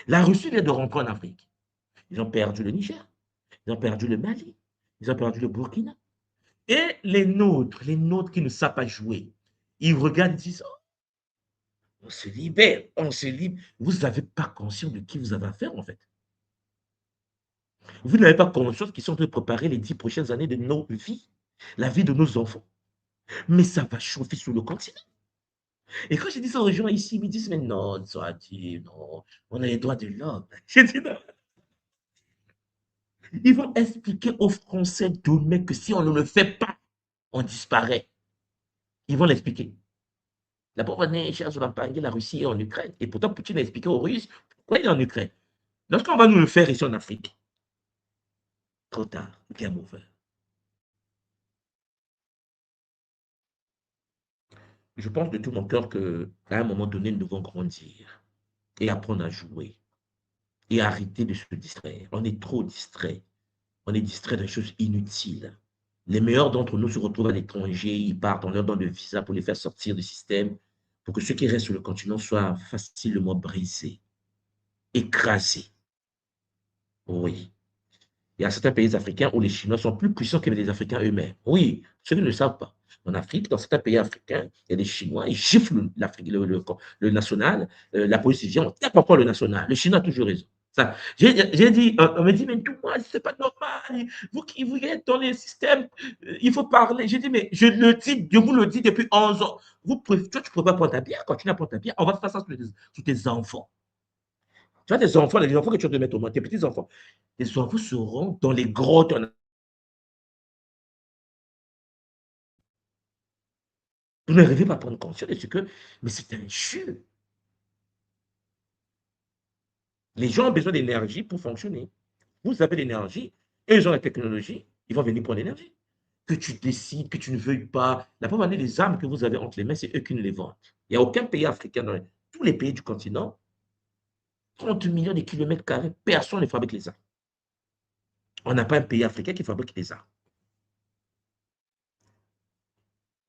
La Russie vient de rentrer en Afrique. Ils ont perdu le Niger, ils ont perdu le Mali, ils ont perdu le Burkina. Et les nôtres qui ne savent pas jouer, ils regardent et disent, oh, on se libère, on se libère. Vous n'avez pas conscience de qui vous avez affaire, en fait. Vous n'avez pas conscience qu'ils sont en train de préparer les 10 prochaines années de nos vies, la vie de nos enfants. Mais ça va chauffer sur le continent. Et quand je dis ça aux gens ici, ils me disent, mais non, non, on a les droits de l'homme. Je dis non. Ils vont expliquer aux Français demain que si on ne le fait pas, on disparaît. Ils vont l'expliquer. La pauvre année, cherche la Russie est en Ukraine. Et pourtant, Poutine a expliqué aux Russes pourquoi il est en Ukraine. Lorsqu'on va nous le faire ici en Afrique, trop tard, game over. Je pense de tout mon cœur qu'à un moment donné, nous devons grandir et apprendre à jouer et arrêter de se distraire. On est trop distrait. On est distrait de choses inutiles. Les meilleurs d'entre nous se retrouvent à l'étranger, ils partent, on leur donne le visa pour les faire sortir du système, pour que ceux qui restent sur le continent soient facilement brisés, écrasés. Oui. Il y a certains pays africains où les Chinois sont plus puissants que les Africains eux-mêmes. Oui, ceux qui ne le savent pas. En Afrique, dans certains pays africains, il y a des Chinois, ils giflent le national. La police dit, on tape encore le national. Le Chinois a toujours raison. J'ai dit, on me dit, mais tout moi, c'est pas normal. Vous qui vous êtes dans les systèmes, il faut parler. J'ai dit, mais je vous le dis depuis 11 ans. Toi, tu ne peux pas prendre ta bière. Quand tu n'as pas ta bière, on va faire ça sur tes enfants. Tu vois, tes enfants, les enfants que tu vas te mettre au monde, tes petits-enfants, les enfants seront dans les grottes. Vous n'arrivez pas à prendre conscience de ce que, mais c'est un jeu. Les gens ont besoin d'énergie pour fonctionner. Vous avez l'énergie, et ils ont la technologie, ils vont venir prendre l'énergie. Que tu décides, que tu ne veuilles pas. La première année, les armes que vous avez entre les mains, c'est eux qui nous les vendent. Il n'y a aucun pays africain, tous les pays du continent, 30 millions de kilomètres carrés, personne ne fabrique les armes. On n'a pas un pays africain qui fabrique des armes.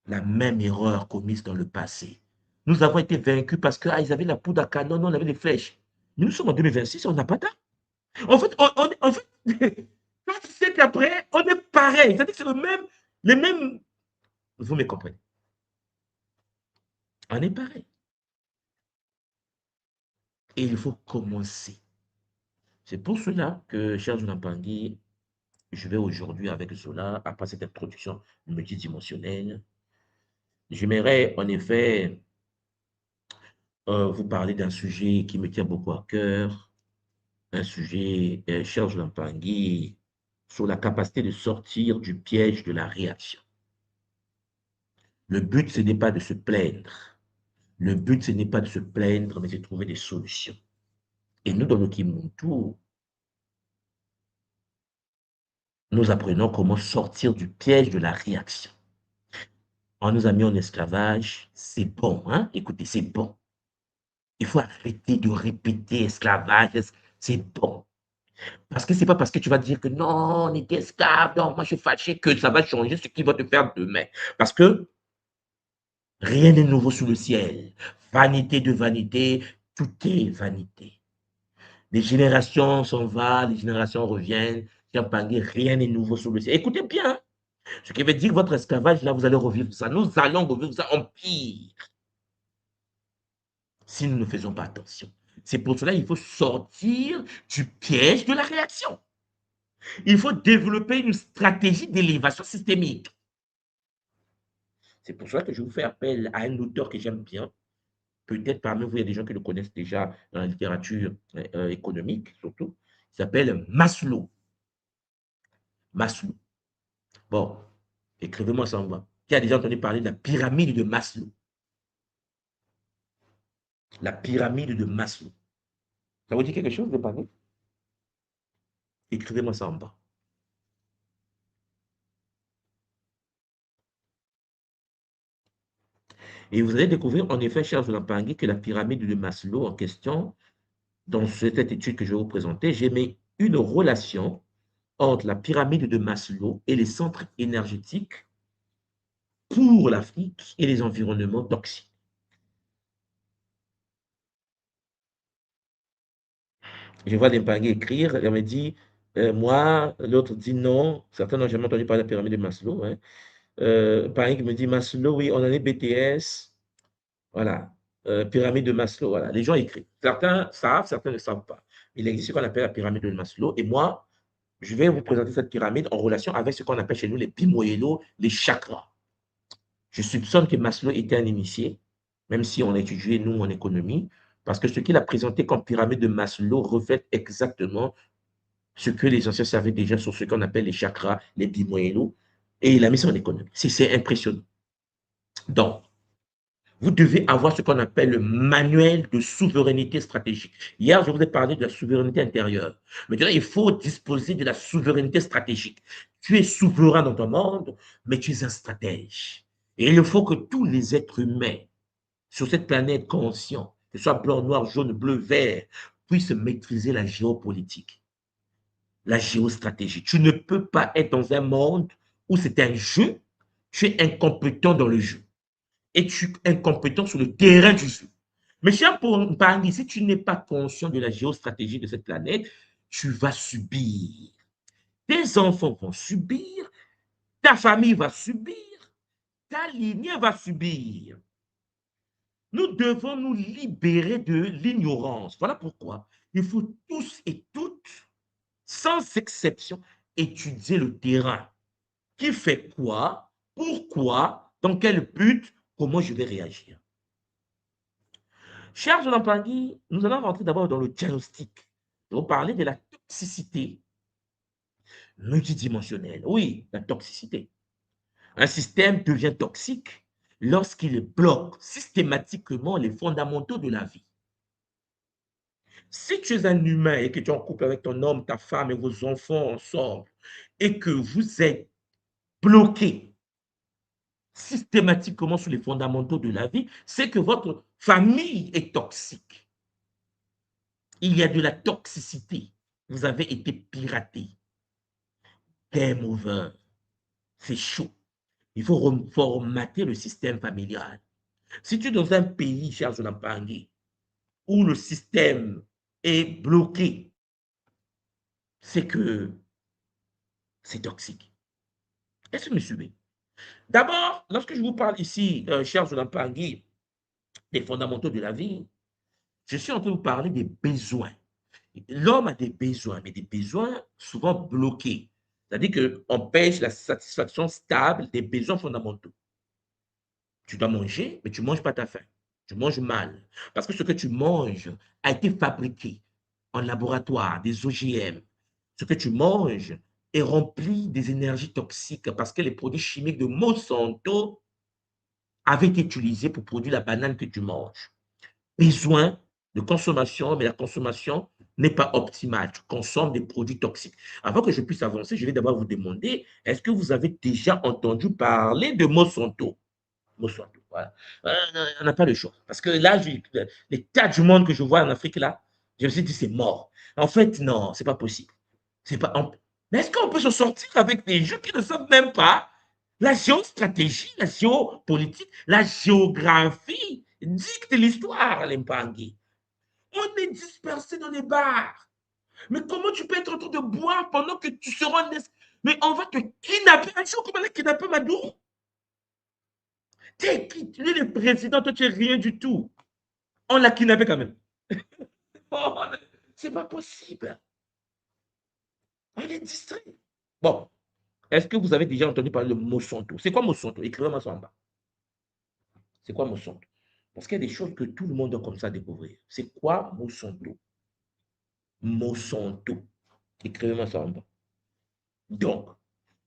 La même erreur commise dans le passé. Nous avons été vaincus parce qu'ils avaient la poudre à canon, nous on avait des flèches. Nous sommes en 2026, on n'a pas d'armes. En fait, en fait 4 siècles après, on est pareil. C'est-à-dire que c'est les mêmes. Vous me comprenez. On est pareil. Et il faut commencer. C'est pour cela que, cher Jonathan Pangui, je vais aujourd'hui avec cela, après cette introduction multidimensionnelle, j'aimerais en effet vous parler d'un sujet qui me tient beaucoup à cœur, un sujet, cher Jonathan Pangui, sur la capacité de sortir du piège de la réaction. Le but, ce n'est pas de se plaindre. Le but, ce n'est pas de se plaindre, mais de trouver des solutions. Et nous, dans le Kimuntu, nous apprenons comment sortir du piège de la réaction. On nous a mis en esclavage, c'est bon, hein? Écoutez, c'est bon. Il faut arrêter de répéter esclavage, c'est bon. Parce que c'est pas parce que tu vas dire que non, on est esclave, non, moi je suis fâché que ça va changer ce qui va te faire demain. Parce que rien n'est nouveau sous le ciel. Vanité de vanité, tout est vanité. Les générations s'en vont, les générations reviennent. Rien n'est nouveau sous le ciel. Écoutez bien, ce qui veut dire que votre esclavage, là, vous allez revivre ça. Nous allons revivre ça en pire si nous ne faisons pas attention. C'est pour cela qu'il faut sortir du piège de la réaction. Il faut développer une stratégie d'élévation systémique. C'est pour cela que je vous fais appel à un auteur que j'aime bien. Peut-être parmi vous, il y a des gens qui le connaissent déjà dans la littérature économique, surtout. Il s'appelle Maslow. Maslow. Bon, écrivez-moi ça en bas. Qui a déjà entendu parler de la pyramide de Maslow? La pyramide de Maslow. Ça vous dit quelque chose de parler? Écrivez-moi ça en bas. Et vous allez découvrir, en effet, cher Jonathan Pangui, que la pyramide de Maslow en question, dans cette étude que je vais vous présenter, j'ai mis une relation entre la pyramide de Maslow et les centres énergétiques pour l'Afrique et les environnements toxiques. Je vois Dempangui écrire, elle me dit, moi, l'autre dit non, certains n'ont jamais entendu parler de la pyramide de Maslow. Hein. Pangui me dit Maslow, oui, on en est BTS, voilà, pyramide de Maslow, voilà. Les gens écrivent. Certains savent, certains ne savent pas. Il existe ce qu'on appelle la pyramide de Maslow, et moi, je vais vous présenter cette pyramide en relation avec ce qu'on appelle chez nous les bimoyelo, les chakras. Je soupçonne que Maslow était un initié, même si on a étudié, nous, en économie, parce que ce qu'il a présenté comme pyramide de Maslow reflète exactement ce que les anciens savaient déjà sur ce qu'on appelle les chakras, les bimoyelo, et il a mis ça en économie. C'est impressionnant. Donc, vous devez avoir ce qu'on appelle le manuel de souveraineté stratégique. Hier, je vous ai parlé de la souveraineté intérieure. Maintenant, il faut disposer de la souveraineté stratégique. Tu es souverain dans ton monde, mais tu es un stratège. Et il faut que tous les êtres humains sur cette planète conscients, que ce soit blanc, noir, jaune, bleu, vert, puissent maîtriser la géopolitique, la géostratégie. Tu ne peux pas être dans un monde où c'est un jeu, tu es incompétent dans le jeu et tu es incompétent sur le terrain du jeu. Mais cher Pangui, si tu n'es pas conscient de la géostratégie de cette planète, tu vas subir. Tes enfants vont subir, ta famille va subir, ta lignée va subir. Nous devons nous libérer de l'ignorance. Voilà pourquoi il faut tous et toutes, sans exception, étudier le terrain. Qui fait quoi? Pourquoi? Dans quel but? Comment je vais réagir? Cher Jonathan Pangui, nous allons rentrer d'abord dans le diagnostic. Je vais vous parler de la toxicité multidimensionnelle. Oui, la toxicité. Un système devient toxique lorsqu'il bloque systématiquement les fondamentaux de la vie. Si tu es un humain et que tu es en couple avec ton homme, ta femme et vos enfants ensemble, et que vous êtes bloqué systématiquement sur les fondamentaux de la vie, c'est que votre famille est toxique. Il y a de la toxicité. Vous avez été piraté. Game over. C'est chaud. Il faut reformater le système familial. Si tu es dans un pays, cher Zonampangui, où le système est bloqué, c'est que c'est toxique. Est-ce que vous me suivez? D'abord, lorsque je vous parle ici, cher Zonampangui, des fondamentaux de la vie, je suis en train de vous parler des besoins. L'homme a des besoins, mais des besoins souvent bloqués. C'est-à-dire qu'on pêche la satisfaction stable des besoins fondamentaux. Tu dois manger, mais tu ne manges pas ta faim. Tu manges mal. Parce que ce que tu manges a été fabriqué en laboratoire, des OGM. Ce que tu manges est rempli des énergies toxiques parce que les produits chimiques de Monsanto avaient été utilisés pour produire la banane que tu manges. Besoin de consommation, mais la consommation n'est pas optimale. Tu consommes des produits toxiques. Avant que je puisse avancer, je vais d'abord vous demander, est-ce que vous avez déjà entendu parler de Monsanto? Monsanto, voilà. On n'a pas le choix. Parce que là, les tas du monde que je vois en Afrique, là, je me suis dit, c'est mort. En fait, non, c'est pas possible. C'est pas, mais est-ce qu'on peut se sortir avec des gens qui ne savent même pas la géostratégie, la géopolitique, la géographie dicte l'histoire, l'Empangui. On est dispersé dans les bars. Mais comment tu peux être en train de boire pendant que tu seras... Mais on va te kidnapper un jour, comme on a kidnappé Maduro. T'es qui? Tu es le président, toi tu es rien du tout. On l'a kidnappé quand même. Oh, c'est pas possible. On est distrait. Bon, est-ce que vous avez déjà entendu parler de Monsanto? C'est quoi Monsanto? Écrivez-moi ça en bas. C'est quoi Monsanto? Parce qu'il y a des choses que tout le monde doit comme ça découvrir. C'est quoi Monsanto? Monsanto. Écrivez-moi ça en bas. Donc,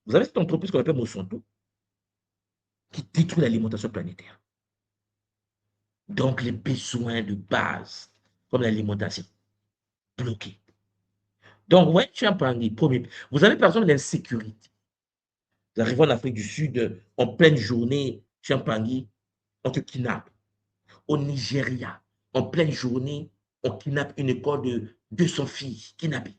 vous avez cette entreprise qu'on appelle Monsanto qui détruit l'alimentation planétaire. Donc, les besoins de base, comme l'alimentation, bloqués. Donc, ouais, tu as parlé, premier. Vous avez par exemple l'insécurité. Vous arrivez en Afrique du Sud, en pleine journée, Champagny, on te kidnappe. Au Nigeria, en pleine journée, on kidnappe une école de 200 filles kidnappées.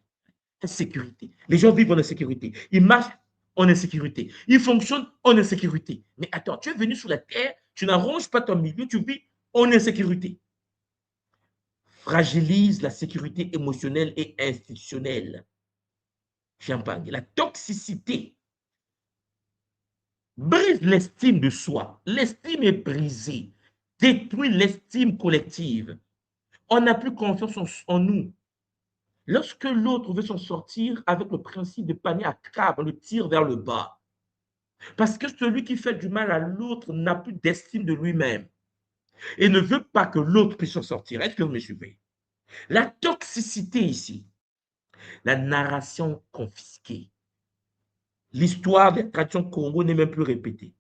Insécurité. Les gens vivent en insécurité. Ils marchent en insécurité. Ils fonctionnent en insécurité. Mais attends, tu es venu sur la terre, tu n'arranges pas ton milieu, tu vis en insécurité. Fragilise la sécurité émotionnelle et institutionnelle. Champagne. La toxicité brise l'estime de soi. L'estime est brisée. Détruit l'estime collective. On n'a plus confiance en nous. Lorsque l'autre veut s'en sortir avec le principe de panier à crabe, on le tire vers le bas. Parce que celui qui fait du mal à l'autre n'a plus d'estime de lui-même et ne veut pas que l'autre puisse s'en sortir. Est-ce que vous me suivez? La toxicité ici, la narration confisquée. L'histoire des traditions Congo n'est même plus répétée.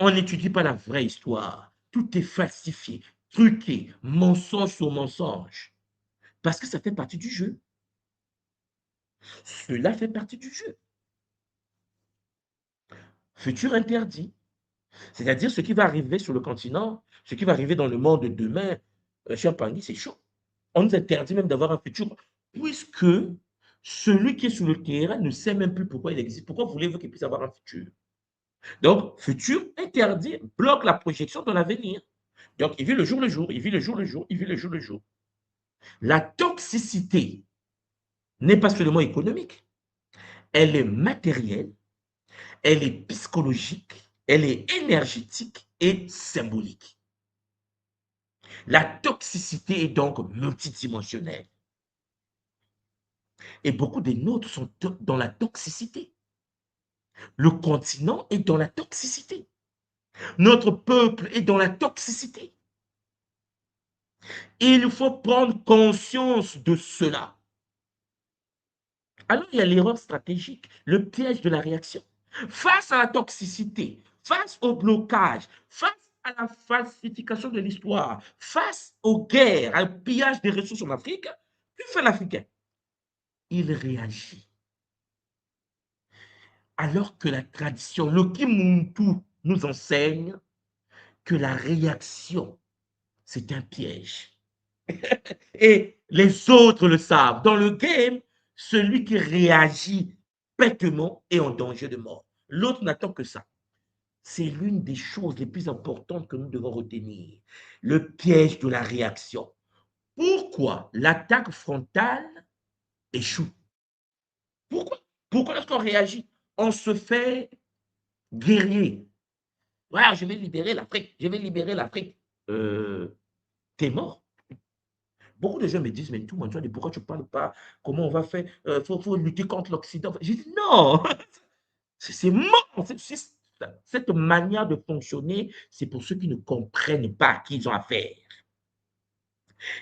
On n'étudie pas la vraie histoire. Tout est falsifié, truqué, mensonge sur mensonge. Parce que ça fait partie du jeu. Cela fait partie du jeu. Futur interdit. C'est-à-dire ce qui va arriver sur le continent, ce qui va arriver dans le monde de demain, cher Pangui, c'est chaud. On nous interdit même d'avoir un futur, puisque celui qui est sur le terrain ne sait même plus pourquoi il existe. Pourquoi voulez-vous qu'il puisse avoir un futur? Donc, futur interdit bloque la projection de l'avenir. Donc, il vit le jour le jour, il vit le jour le jour, il vit le jour le jour. La toxicité n'est pas seulement économique, elle est matérielle, elle est psychologique, elle est énergétique et symbolique. La toxicité est donc multidimensionnelle. Et beaucoup des nôtres sont dans la toxicité. Le continent est dans la toxicité. Notre peuple est dans la toxicité. Et il faut prendre conscience de cela. Alors, il y a l'erreur stratégique, le piège de la réaction. Face à la toxicité, face au blocage, face à la falsification de l'histoire, face aux guerres, au pillage des ressources en Afrique, que fait l'Africain? Il réagit. Alors que la tradition, le Kimuntu, nous enseigne que la réaction, c'est un piège. Et les autres le savent. Dans le game, celui qui réagit bêtement est en danger de mort. L'autre n'attend que ça. C'est l'une des choses les plus importantes que nous devons retenir. Le piège de la réaction. Pourquoi l'attaque frontale échoue? Pourquoi? Pourquoi lorsqu'on réagit, on se fait guerrier? Voilà, je vais libérer l'Afrique, je vais libérer l'Afrique. T'es mort. Beaucoup de gens me disent, mais tout, moi, pourquoi tu ne parles pas? Comment on va faire? Faut lutter contre l'Occident. Je dis, non, c'est mort. Cette manière de fonctionner, c'est pour ceux qui ne comprennent pas à qui ils ont affaire.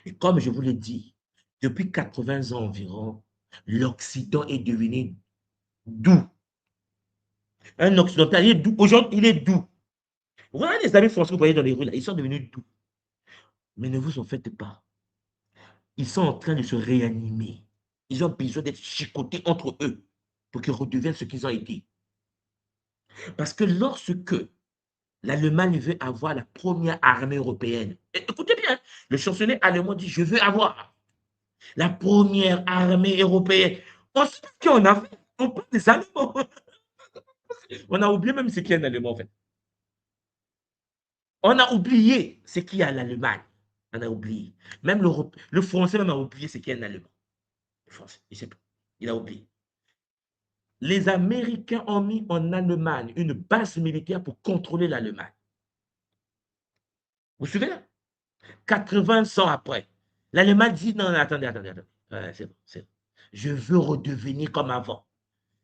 Et comme je vous l'ai dit, depuis 80 ans environ, l'Occident est devenu doux. Un Occidental, il est doux. Aujourd'hui, il est doux. Voilà les amis français que vous voyez dans les rues, là, ils sont devenus doux. Mais ne vous en faites pas. Ils sont en train de se réanimer. Ils ont besoin d'être chicotés entre eux pour qu'ils redeviennent ce qu'ils ont été. Parce que lorsque l'Allemagne veut avoir la première armée européenne, écoutez bien, le chancelier allemand dit, je veux avoir la première armée européenne. On sait pas qui on a fait. On parle des Allemands. On a oublié même ce qu'il y a en Allemand, en fait. On a oublié ce qu'il y a en Allemagne. On a oublié. Même le français même a oublié ce qu'il y a en Allemand. Le français, il sait pas. Il a oublié. Les Américains ont mis en Allemagne une base militaire pour contrôler l'Allemagne. Vous vous souvenez? 80 ans après. L'Allemagne dit non, attendez, attendez, attendez. C'est bon, c'est bon. Je veux redevenir comme avant.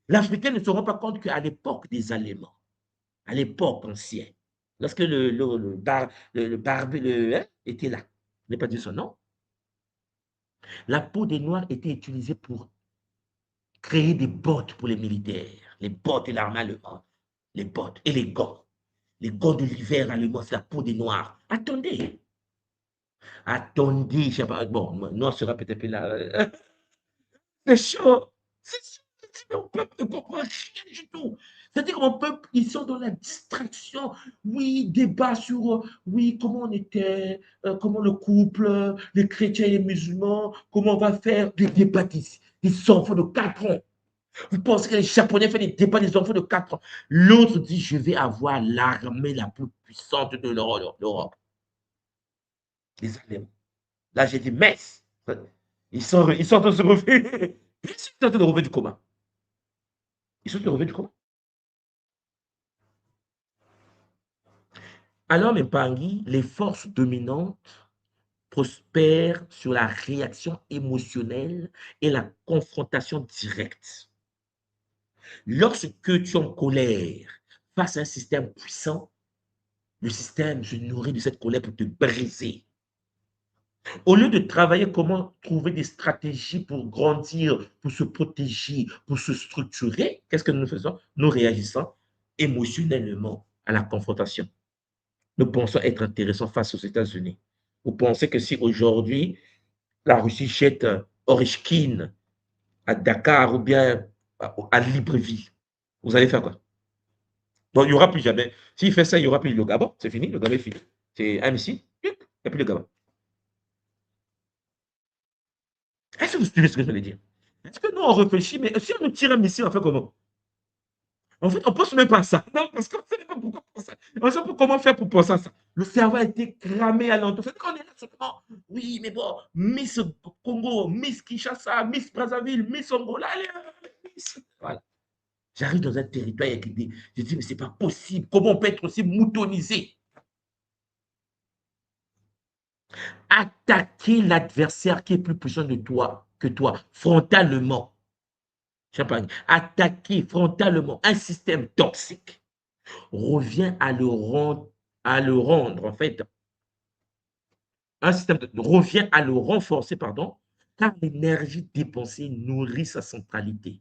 L'Africain ne se rend pas compte qu'à l'époque des Allemands, à l'époque ancienne, lorsque le barbu était là, je n'ai pas dit son nom, la peau des Noirs était utilisée pour créer des bottes pour les militaires, les bottes et l'armée allemande, les bottes et les gants. Les gants de l'hiver allemand, c'est la peau des Noirs. Attendez, attendez, je sais pas, bon, Noir sera peut-être plus là. C'est chaud, c'est chaud. Mon peuple ne comprend rien du tout. C'est-à-dire que mon peuple, ils sont dans la distraction. Oui, débat sur, oui, comment on était, comment le couple, les chrétiens et les musulmans, comment on va faire des débats ici. Des enfants de 4 ans. Vous pensez que les Japonais font des débats des enfants de 4 ans. L'autre dit, je vais avoir l'armée la plus puissante de l'Europe. Les Allemands. Là, j'ai dit, Metz. Ils sont en train de se revenir. Ils sont en train de revenir du coma. Ils sont en train de revenir du coma. Alors, mes Pangui, les forces dominantes prospèrent sur la réaction émotionnelle et la confrontation directe. Lorsque tu es en colère face à un système puissant, le système se nourrit de cette colère pour te briser. Au lieu de travailler comment trouver des stratégies pour grandir, pour se protéger, pour se structurer, qu'est-ce que nous faisons? Nous réagissons émotionnellement à la confrontation. Nous pensons être intéressants face aux États-Unis. Vous pensez que si aujourd'hui, la Russie jette Orishkin à Dakar ou bien à Libreville, vous allez faire quoi? Donc, il n'y aura plus jamais. S'il fait ça, il n'y aura plus le Gabon. C'est fini, le Gabon est fini. C'est un missile, il n'y a plus le Gabon. Est-ce que vous suivez ce que je veux dire? Est-ce que nous, on réfléchit, mais si on nous tire un missile, on fait comment? En fait, on ne pense même pas à ça. Non, parce qu'on ne sait pas pourquoi penser. On ne sait pas comment faire pour penser à ça. Le cerveau a été cramé à l'entour. C'est qu'on est là seulement. Oui, mais bon, Miss Congo, Miss Kinshasa, Miss Brazzaville, Miss Angola, allez, Miss. Voilà. J'arrive dans un territoire avec des. Je dis, mais c'est pas possible. Comment on peut être aussi moutonisé? Attaquer l'adversaire qui est plus puissant de toi que toi, frontalement. Champagne. Attaquer frontalement un système toxique revient à le rendre, en fait, un système revient à le renforcer, pardon, car l'énergie dépensée nourrit sa centralité.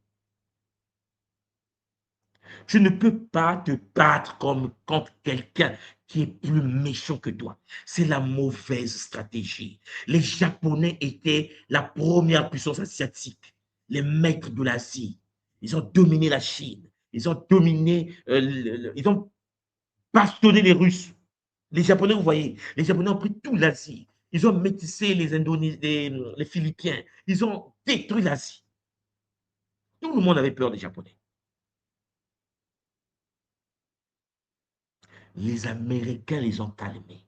Tu ne peux pas te battre comme contre quelqu'un qui est plus méchant que toi. C'est la mauvaise stratégie. Les Japonais étaient la première puissance asiatique, les maîtres de l'Asie. Ils ont dominé la Chine. Ils ont dominé, ils ont bastonné les Russes. Les Japonais, vous voyez, les Japonais ont pris toute l'Asie. Ils ont métissé les Indonésiens, les Philippins. Ils ont détruit l'Asie. Tout le monde avait peur des Japonais. Les Américains les ont calmés.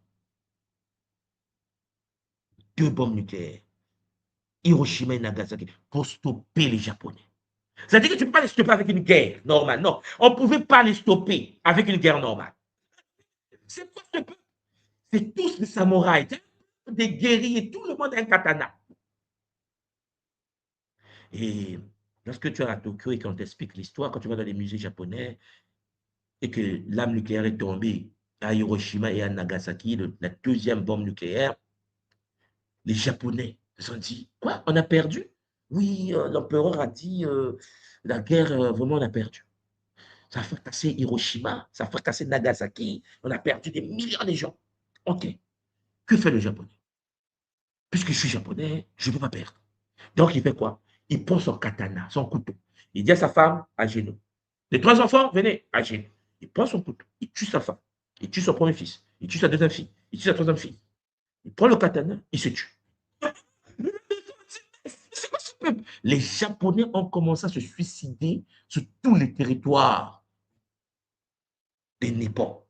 2 bombes nucléaires, Hiroshima et Nagasaki, pour stopper les Japonais. C'est-à-dire que tu ne peux pas les stopper avec une guerre normale. Non, on ne pouvait pas les stopper avec une guerre normale. C'est quoi ce peuple? C'est tous des samouraïs, des guerriers, tout le monde a un katana. Et lorsque tu es à Tokyo et qu'on t'explique l'histoire, quand tu vas dans les musées japonais et que l'arme nucléaire est tombée à Hiroshima et à Nagasaki, la deuxième bombe nucléaire, les Japonais se sont dit, quoi, on a perdu? Oui, l'empereur a dit, la guerre, vraiment, on a perdu. Ça a fracassé Hiroshima, ça a fracassé Nagasaki, on a perdu des millions de gens. Ok, que fait le Japonais? Puisque je suis japonais, je ne peux pas perdre. Donc, il fait quoi? Il prend son katana, son couteau. Il dit à sa femme, à genoux. Les 3 enfants, venez, à genoux. Il prend son couteau, il tue sa femme, il tue son premier fils, il tue sa deuxième fille, il tue sa troisième fille. Il prend le katana, il se tue. C'est quoi ce peuple? Les Japonais ont commencé à se suicider sur tous les territoires des Nippons.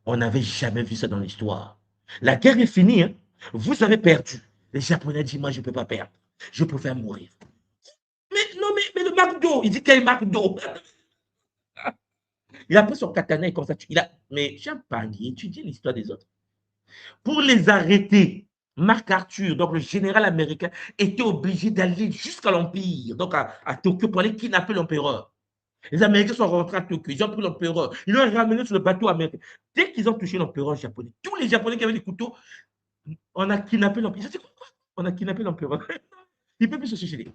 On n'avait jamais vu ça dans l'histoire. La guerre est finie, hein? Vous avez perdu. Les Japonais disent, moi, je ne peux pas perdre. Je préfère mourir. Mais non, mais le McDo, il dit quel McDo? Il a pris son katana et comme ça, mais Champagne, il étudie l'histoire des autres. Pour les arrêter, Marc Arthur, donc le général américain, était obligé d'aller jusqu'à l'Empire, donc à Tokyo, pour aller kidnapper l'empereur. Les Américains sont rentrés à Tokyo, ils ont pris l'empereur, ils l'ont ramené sur le bateau américain. Dès qu'ils ont touché l'empereur japonais, tous les Japonais qui avaient des couteaux, on a kidnappé l'empereur. Ils ont dit, quoi? On a kidnappé l'empereur. Il ne peut plus se suicider.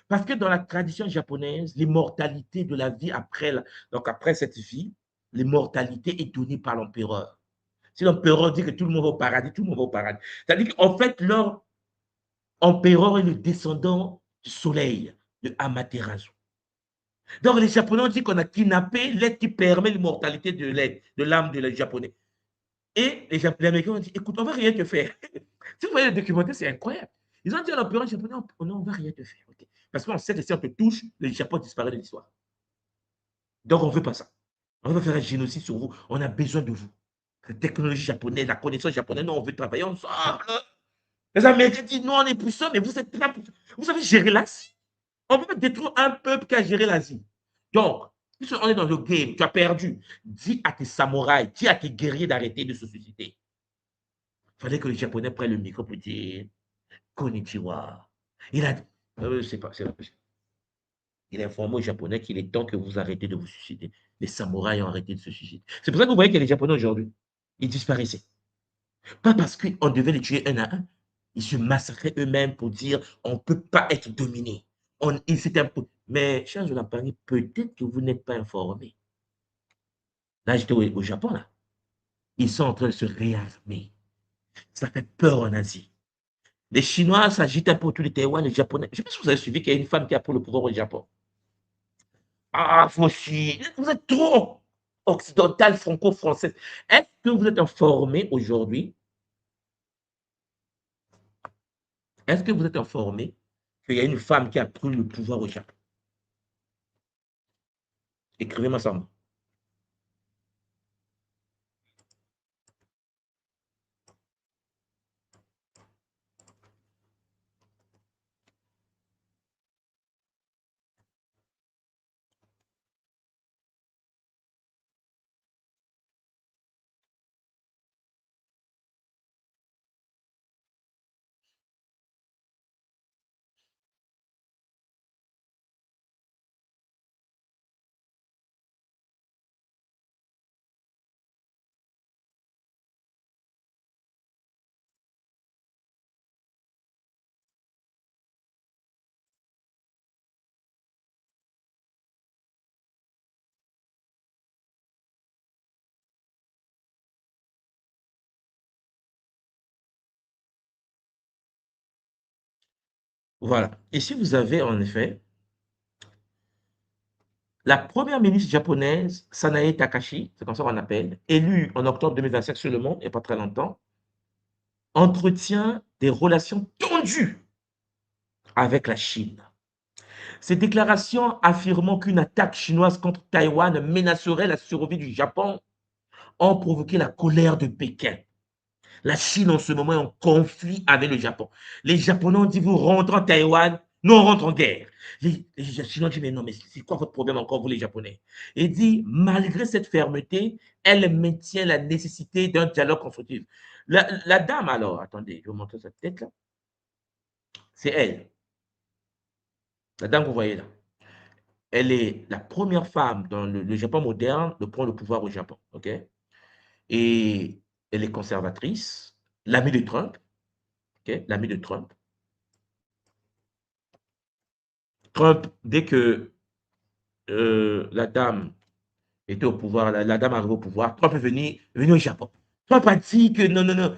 Parce que dans la tradition japonaise, l'immortalité de la vie donc après cette vie, l'immortalité est donnée par l'empereur. Si l'empereur dit que tout le monde va au paradis, tout le monde va au paradis. C'est-à-dire qu'en fait, leur empereur est le descendant du soleil, de Amaterasu. Donc les Japonais ont dit qu'on a kidnappé l'être qui permet l'immortalité de l'âme des Japonais. Et les Américains ont dit, écoute, on ne va rien te faire. Si vous voyez le documentaire, c'est incroyable. Ils ont dit à l'empereur japonais, non, on ne va rien te faire. Okay. Parce qu'on sait que si on te touche, le Japon disparaît de l'histoire. Donc on ne veut pas ça. On veut faire un génocide sur vous. On a besoin de vous. La technologie japonaise, la connaissance japonaise, non, on veut travailler ensemble. Les Américains disent, non, on est puissants, mais vous êtes pas puissants. Vous savez gérer l'Asie. On peut détruire un peuple qui a géré l'Asie. Donc, si on est dans le game, tu as perdu. Dis à tes samouraïs, dis à tes guerriers d'arrêter de se susciter. Il fallait que les Japonais prennent le micro pour dire Konnichiwa. Il a dit, c'est pas, il a informé aux Japonais qu'il est temps que vous arrêtez de vous suicider. Les samouraïs ont arrêté de se suicider. C'est pour ça que vous voyez que les Japonais aujourd'hui, ils disparaissaient. Pas parce qu'on devait les tuer un à un. Ils se massacraient eux-mêmes pour dire on ne peut pas être dominé. Mais, chers Jonathan, peut-être que vous n'êtes pas informés. Là, j'étais au Japon, là. Ils sont en train de se réarmer. Ça fait peur en Asie. Les Chinois s'agitent un peu autour de Taïwan, les Japonais. Je ne sais pas si vous avez suivi qu'il y a une femme qui a pris le pouvoir au Japon. Ah, vous aussi, vous êtes trop occidental, franco-français. Est-ce que vous êtes informé aujourd'hui? Est-ce que vous êtes informé qu'il y a une femme qui a pris le pouvoir au Japon? Écrivez-moi ça. Voilà. Et si vous avez en effet La première ministre japonaise, Sanae Takashi, c'est comme ça qu'on appelle, élue en octobre 2025 sur le monde, il n'y a pas très longtemps, entretient des relations tendues avec la Chine. Ces déclarations affirmant qu'une attaque chinoise contre Taïwan menacerait la survie du Japon ont provoqué la colère de Pékin. La Chine, en ce moment, est en conflit avec le Japon. Les Japonais ont dit, vous rentrez en Taïwan, nous, on rentre en guerre. Les Chinois ont dit, mais non, mais c'est quoi votre problème encore, vous, les Japonais? Et dit, malgré cette fermeté, elle maintient la nécessité d'un dialogue constructif. La dame, alors, attendez, je vais vous montrer sa tête, là. C'est elle, la dame que vous voyez là. Elle est la première femme dans le Japon moderne de prendre le pouvoir au Japon, ok? Et elle est conservatrice, l'amie de Trump, ok? L'amie de Trump. Trump, dès que la dame était au pouvoir, la dame arrive au pouvoir, Trump est venu au Japon. Trump a dit que non, non, non,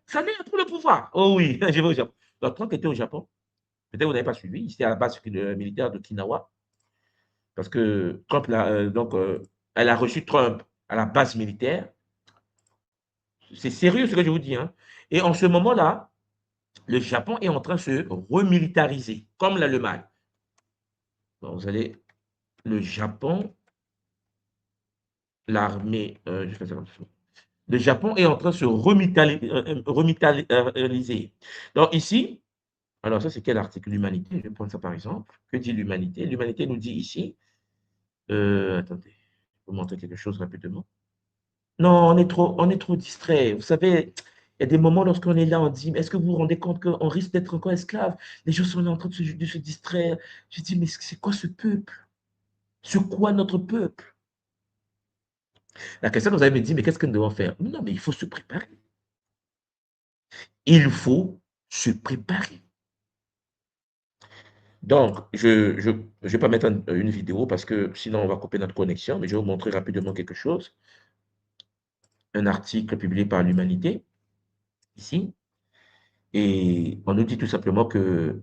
ça n'est pour le pouvoir. Oh oui, je vais au Japon. Donc Trump était au Japon. Peut-être que vous n'avez pas suivi. Ici à la base militaire de Kinawa. Parce que Trump, elle a reçu Trump à la base militaire. C'est sérieux ce que je vous dis. Hein. Et en ce moment-là, le Japon est en train de se remilitariser, comme l'Allemagne. Bon, vous allez, le Japon, l'armée, je fais ça comme ça. Le Japon est en train de se remilitariser. Donc ici, alors ça c'est quel article? L'humanité, je vais prendre ça par exemple. Que dit l'humanité? L'humanité nous dit ici, attendez, je vais vous montrer quelque chose rapidement. Non, on est trop distrait. Vous savez, il y a des moments lorsqu'on est là, on dit, est-ce que vous vous rendez compte qu'on risque d'être encore esclave? Les gens sont là en train de se distraire. Je dis, mais c'est quoi ce peuple? Sur quoi notre peuple? La question que vous avez me dit, mais qu'est-ce que nous devons faire? Non, mais il faut se préparer. Il faut se préparer. Donc, je vais pas mettre une vidéo parce que sinon on va couper notre connexion, mais je vais vous montrer rapidement quelque chose. Un article publié par l'Humanité, ici. Et on nous dit tout simplement que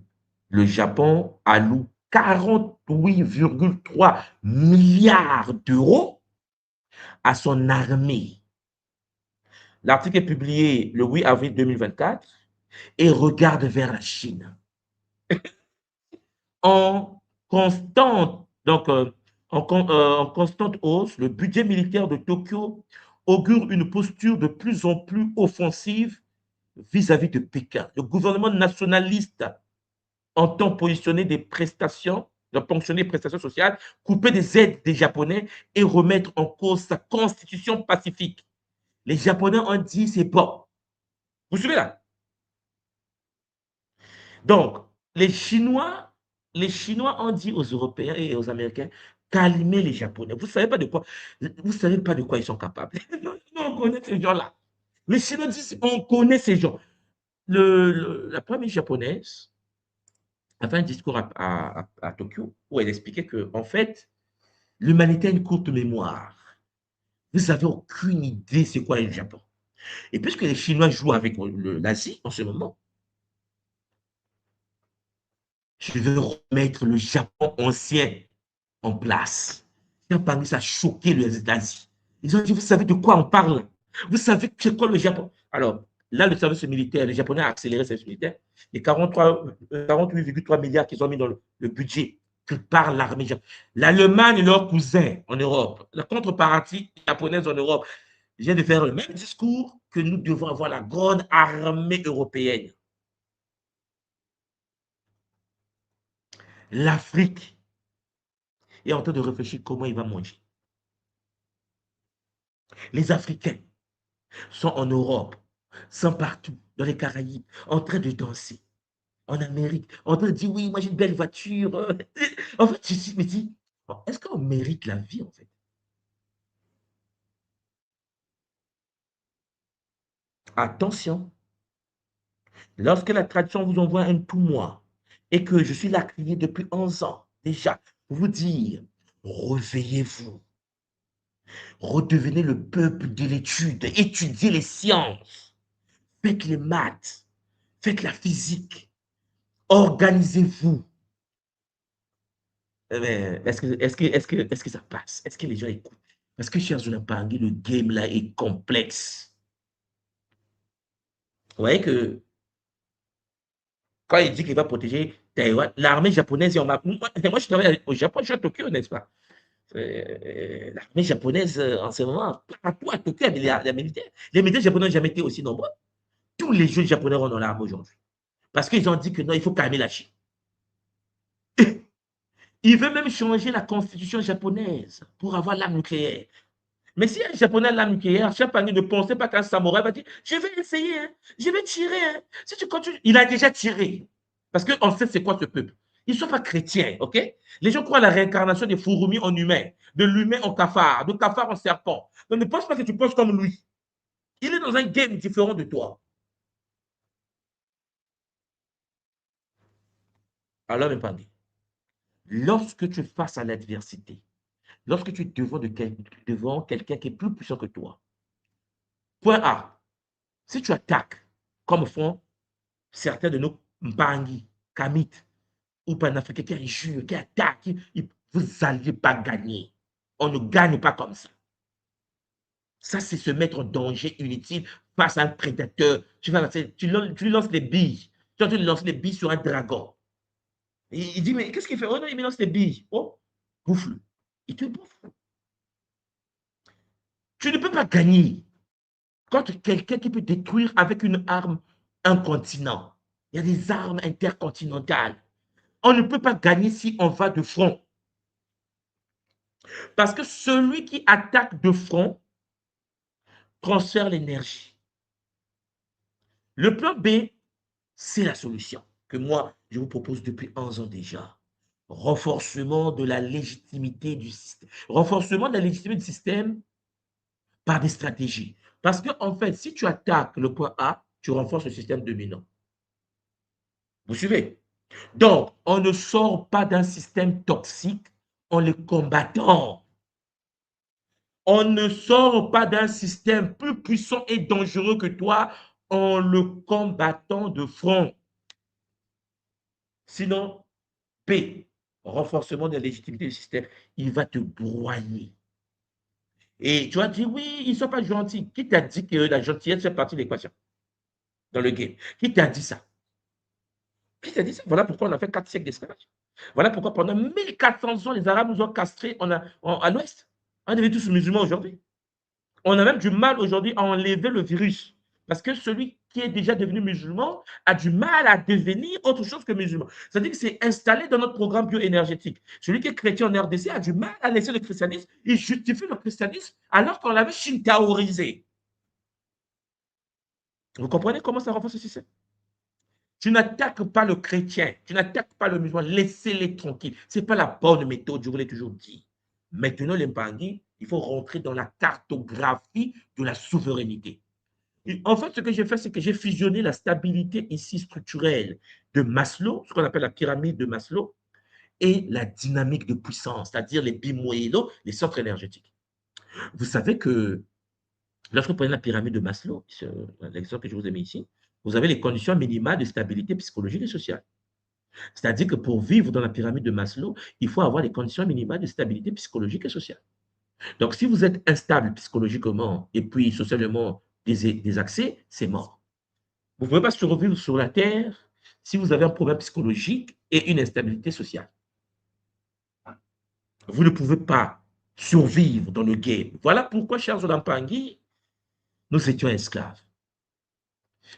le Japon alloue 48,3 milliards d'euros à son armée. L'article est publié le 8 avril 2024 et regarde vers la Chine. En constante, donc, en constante hausse, le budget militaire de Tokyo augure une posture de plus en plus offensive vis-à-vis de Pékin. Le gouvernement nationaliste entend positionner des prestations, de ponctionner des prestations sociales, couper des aides des Japonais et remettre en cause sa constitution pacifique. Les Japonais ont dit c'est bon. Vous suivez là? Donc, les Chinois ont dit aux Européens et aux Américains, calmez les Japonais. Vous savez pas de quoi ils sont capables. Nous, on connaît ces gens-là. Les Chinois disent, on connaît ces gens. La première japonaise a fait un discours à Tokyo où elle expliquait que, en fait, l'humanité a une courte mémoire. Vous n'avez aucune idée c'est quoi le Japon. Et puisque les Chinois jouent avec l'Asie en ce moment, je veux remettre le Japon ancien en place. Ça a choqué les Asies. Ils ont dit, vous savez de quoi on parle? Vous savez c'est quoi le Japon? Alors, là, le service militaire, les Japonais ont accéléré le service militaire. Les 48,3 milliards qu'ils ont mis dans le budget par l'armée japonaise. L'Allemagne est leur cousin en Europe. La contrepartie japonaise en Europe vient de faire le même discours que nous devons avoir la grande armée européenne. L'Afrique est en train de réfléchir comment il va manger. Les Africains sont en Europe, sont partout, dans les Caraïbes, en train de danser. En Amérique, en train de dire oui, moi j'ai une belle voiture. En fait, je me dis, est-ce qu'on mérite la vie en fait? Attention, lorsque la tradition vous envoie un tout moi et que je suis là crié depuis 11 ans déjà, pour vous dire, réveillez-vous, redevenez le peuple de l'étude, étudiez les sciences, faites les maths, faites la physique, organisez-vous. Mais est-ce que ça passe? Est-ce que les gens écoutent? Parce que chez Zoulapangui, le game là est complexe. Vous voyez que quand il dit qu'il va protéger Taïwan, l'armée japonaise, moi je travaille au Japon, je suis à Tokyo, n'est-ce pas? L'armée japonaise, en ce moment, partout à Tokyo, il y a des militaires. Les militaires japonais n'ont jamais été aussi nombreux. Tous les jeunes japonais rentrent dans l'armée aujourd'hui. Parce qu'ils ont dit que non, il faut calmer la Chine. Il veut même changer la constitution japonaise pour avoir l'arme nucléaire. Mais si un japonais a l'arme nucléaire, Chapani ne pensait pas qu'un samouraï va dire je vais essayer, hein, je vais tirer. Hein. Si tu continues, il a déjà tiré. Parce qu'on sait c'est quoi ce peuple. Ils ne sont pas chrétiens, ok? Les gens croient à la réincarnation des fourmis en humain, de l'humain en cafard, de cafard en serpent. Donc ne pense pas que tu penses comme lui. Il est dans un game différent de toi. Alors, mes parents, lorsque tu es face à l'adversité, lorsque tu es devant quelqu'un qui est plus puissant que toi, point A, si tu attaques, comme font certains de nos Mbangi, Kamit ou panafricains qui injurent, qui attaquent, vous n'allez pas gagner. On ne gagne pas comme ça. Ça, c'est se mettre en danger inutile face à un prédateur. Tu lui lances les billes. Tu lui lances les billes sur un dragon. Il dit, mais qu'est-ce qu'il fait? Oh non, il me lance les billes. Oh, bouffe-le. Il te bouffe. Tu ne peux pas gagner contre quelqu'un qui peut détruire avec une arme un continent. Il y a des armes intercontinentales. On ne peut pas gagner si on va de front. Parce que celui qui attaque de front transfère l'énergie. Le plan B, c'est la solution que moi, je vous propose depuis 11 ans déjà. Renforcement de la légitimité du système. Renforcement de la légitimité du système par des stratégies. Parce que, en fait, si tu attaques le point A, tu renforces le système dominant. Vous suivez? Donc, on ne sort pas d'un système toxique en le combattant. On ne sort pas d'un système plus puissant et dangereux que toi en le combattant de front. Sinon, P, renforcement de la légitimité du système, il va te broyer. Et tu vas dire, oui, ils ne sont pas gentils. Qui t'a dit que la gentillesse fait partie de l'équation dans le game? Qui t'a dit ça? Qui t'a dit ça? Voilà pourquoi on a fait 4 siècles d'esclavage. Voilà pourquoi pendant 1400 ans, les Arabes nous ont castrés à l'Ouest. On est devenus tous musulmans aujourd'hui. On a même du mal aujourd'hui à enlever le virus. Parce que celui qui est déjà devenu musulman a du mal à devenir autre chose que musulman. C'est-à-dire que c'est installé dans notre programme bioénergétique. Celui qui est chrétien en RDC a du mal à laisser le christianisme. Il justifie le christianisme alors qu'on l'avait shintaorisé. Vous comprenez comment ça renforce ce système? Tu n'attaques pas le chrétien, tu n'attaques pas le musulman, laissez-les tranquilles. Ce n'est pas la bonne méthode, je vous l'ai toujours dit. Maintenant, les Mbangui, il faut rentrer dans la cartographie de la souveraineté. En fait, ce que j'ai fait, c'est que j'ai fusionné la stabilité ici structurelle de Maslow, ce qu'on appelle la pyramide de Maslow, et la dynamique de puissance, c'est-à-dire les bimoyélos, les centres énergétiques. Vous savez que lorsque vous prenez la pyramide de Maslow, l'exemple que je vous ai mis ici, vous avez les conditions minimales de stabilité psychologique et sociale. C'est-à-dire que pour vivre dans la pyramide de Maslow, il faut avoir les conditions minimales de stabilité psychologique et sociale. Donc, si vous êtes instable psychologiquement et puis socialement désaxé, c'est mort. Vous ne pouvez pas survivre sur la Terre si vous avez un problème psychologique et une instabilité sociale. Vous ne pouvez pas survivre dans le game. Voilà pourquoi, chers Olampangui, nous étions esclaves.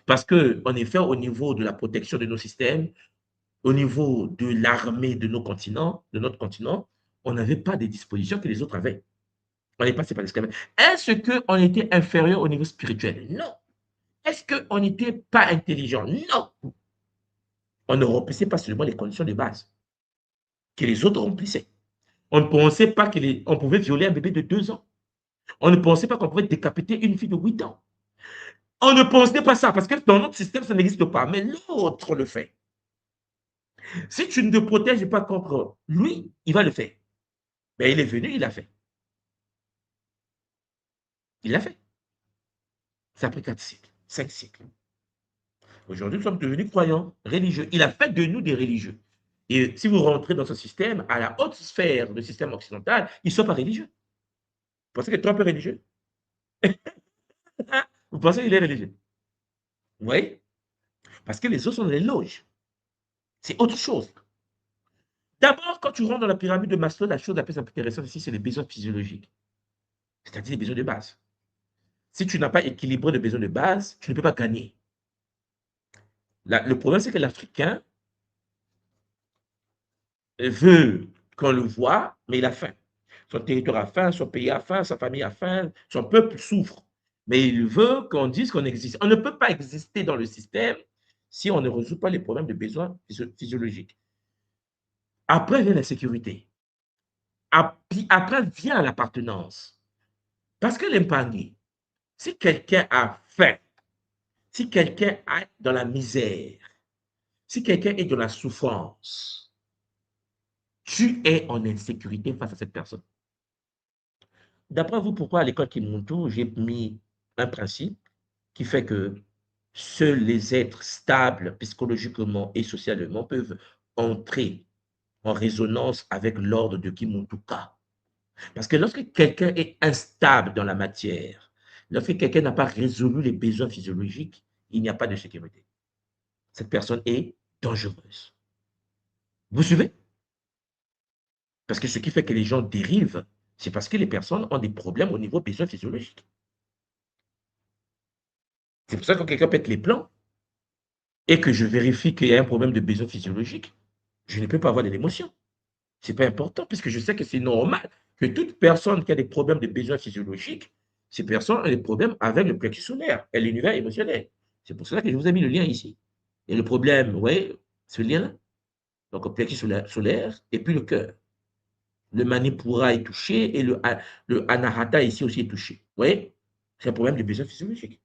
Parce que, en effet, au niveau de la protection de nos systèmes, au niveau de l'armée de nos continents, de notre continent, on n'avait pas des dispositions que les autres avaient. On n'est passé par l'esclavage. Est-ce qu'on était inférieur au niveau spirituel? Non. Est-ce qu'on n'était pas intelligent? Non. On ne remplissait pas seulement les conditions de base que les autres remplissaient. On ne pensait pas qu'on pouvait violer un bébé de 2 ans. On ne pensait pas qu'on pouvait décapiter une fille de 8 ans. On ne pensait pas ça parce que dans notre système, ça n'existe pas. Mais l'autre le fait. Si tu ne te protèges pas contre lui, il va le faire. Mais il est venu, il l'a fait. Il l'a fait. Ça a pris 4 siècles, 5 siècles. Aujourd'hui, nous sommes devenus croyants, religieux. Il a fait de nous des religieux. Et si vous rentrez dans ce système, à la haute sphère du système occidental, ils ne sont pas religieux. Vous pensez que Trump est religieux? Vous pensez qu'il est religieux? Oui, parce que les autres sont dans les loges. C'est autre chose. D'abord, quand tu rentres dans la pyramide de Maslow, la chose la plus intéressante ici, c'est les besoins physiologiques, c'est-à-dire les besoins de base. Si tu n'as pas équilibré les besoins de base, tu ne peux pas gagner. Le problème, c'est que l'Africain veut qu'on le voit, mais il a faim. Son territoire a faim, son pays a faim, sa famille a faim, son peuple souffre. Mais il veut qu'on dise qu'on existe. On ne peut pas exister dans le système si on ne résout pas les problèmes de besoins physiologiques. Après vient la sécurité. Après vient l'appartenance. Parce que l'Impangui, si quelqu'un a faim, si quelqu'un est dans la misère, si quelqu'un est dans la souffrance, tu es en insécurité face à cette personne. D'après vous, pourquoi à l'école Kimuntu, j'ai mis un principe qui fait que seuls les êtres stables psychologiquement et socialement peuvent entrer en résonance avec l'ordre de Kimuntuka. Parce que lorsque quelqu'un est instable dans la matière, lorsque quelqu'un n'a pas résolu les besoins physiologiques, il n'y a pas de sécurité. Cette personne est dangereuse. Vous suivez? Parce que ce qui fait que les gens dérivent, c'est parce que les personnes ont des problèmes au niveau des besoins physiologiques. C'est pour ça que quand quelqu'un pète les plans et que je vérifie qu'il y a un problème de besoin physiologique, je ne peux pas avoir de l'émotion. Ce n'est pas important, puisque je sais que c'est normal que toute personne qui a des problèmes de besoins physiologiques, ces personnes ont des problèmes avec le plexus solaire et l'univers émotionnel. C'est pour cela que je vous ai mis le lien ici. Et le problème, vous voyez, ce lien-là, donc le plexus solaire et puis le cœur. Le manipura est touché et le anahata ici aussi est touché. Vous voyez, c'est un problème de besoins physiologiques.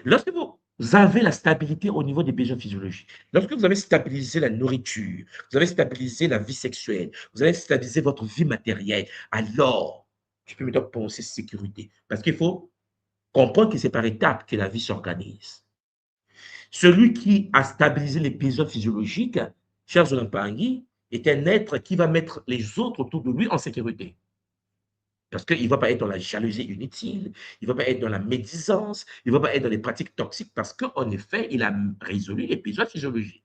Lorsque vous avez la stabilité au niveau des besoins physiologiques, lorsque vous avez stabilisé la nourriture, vous avez stabilisé la vie sexuelle, vous avez stabilisé votre vie matérielle, alors tu peux maintenant penser sécurité. Parce qu'il faut comprendre que c'est par étapes que la vie s'organise. Celui qui a stabilisé les besoins physiologiques, cher Zolampangi, est un être qui va mettre les autres autour de lui en sécurité. Parce qu'il ne va pas être dans la jalousie inutile, il ne va pas être dans la médisance, il ne va pas être dans les pratiques toxiques parce qu'en effet, il a résolu les besoins physiologiques.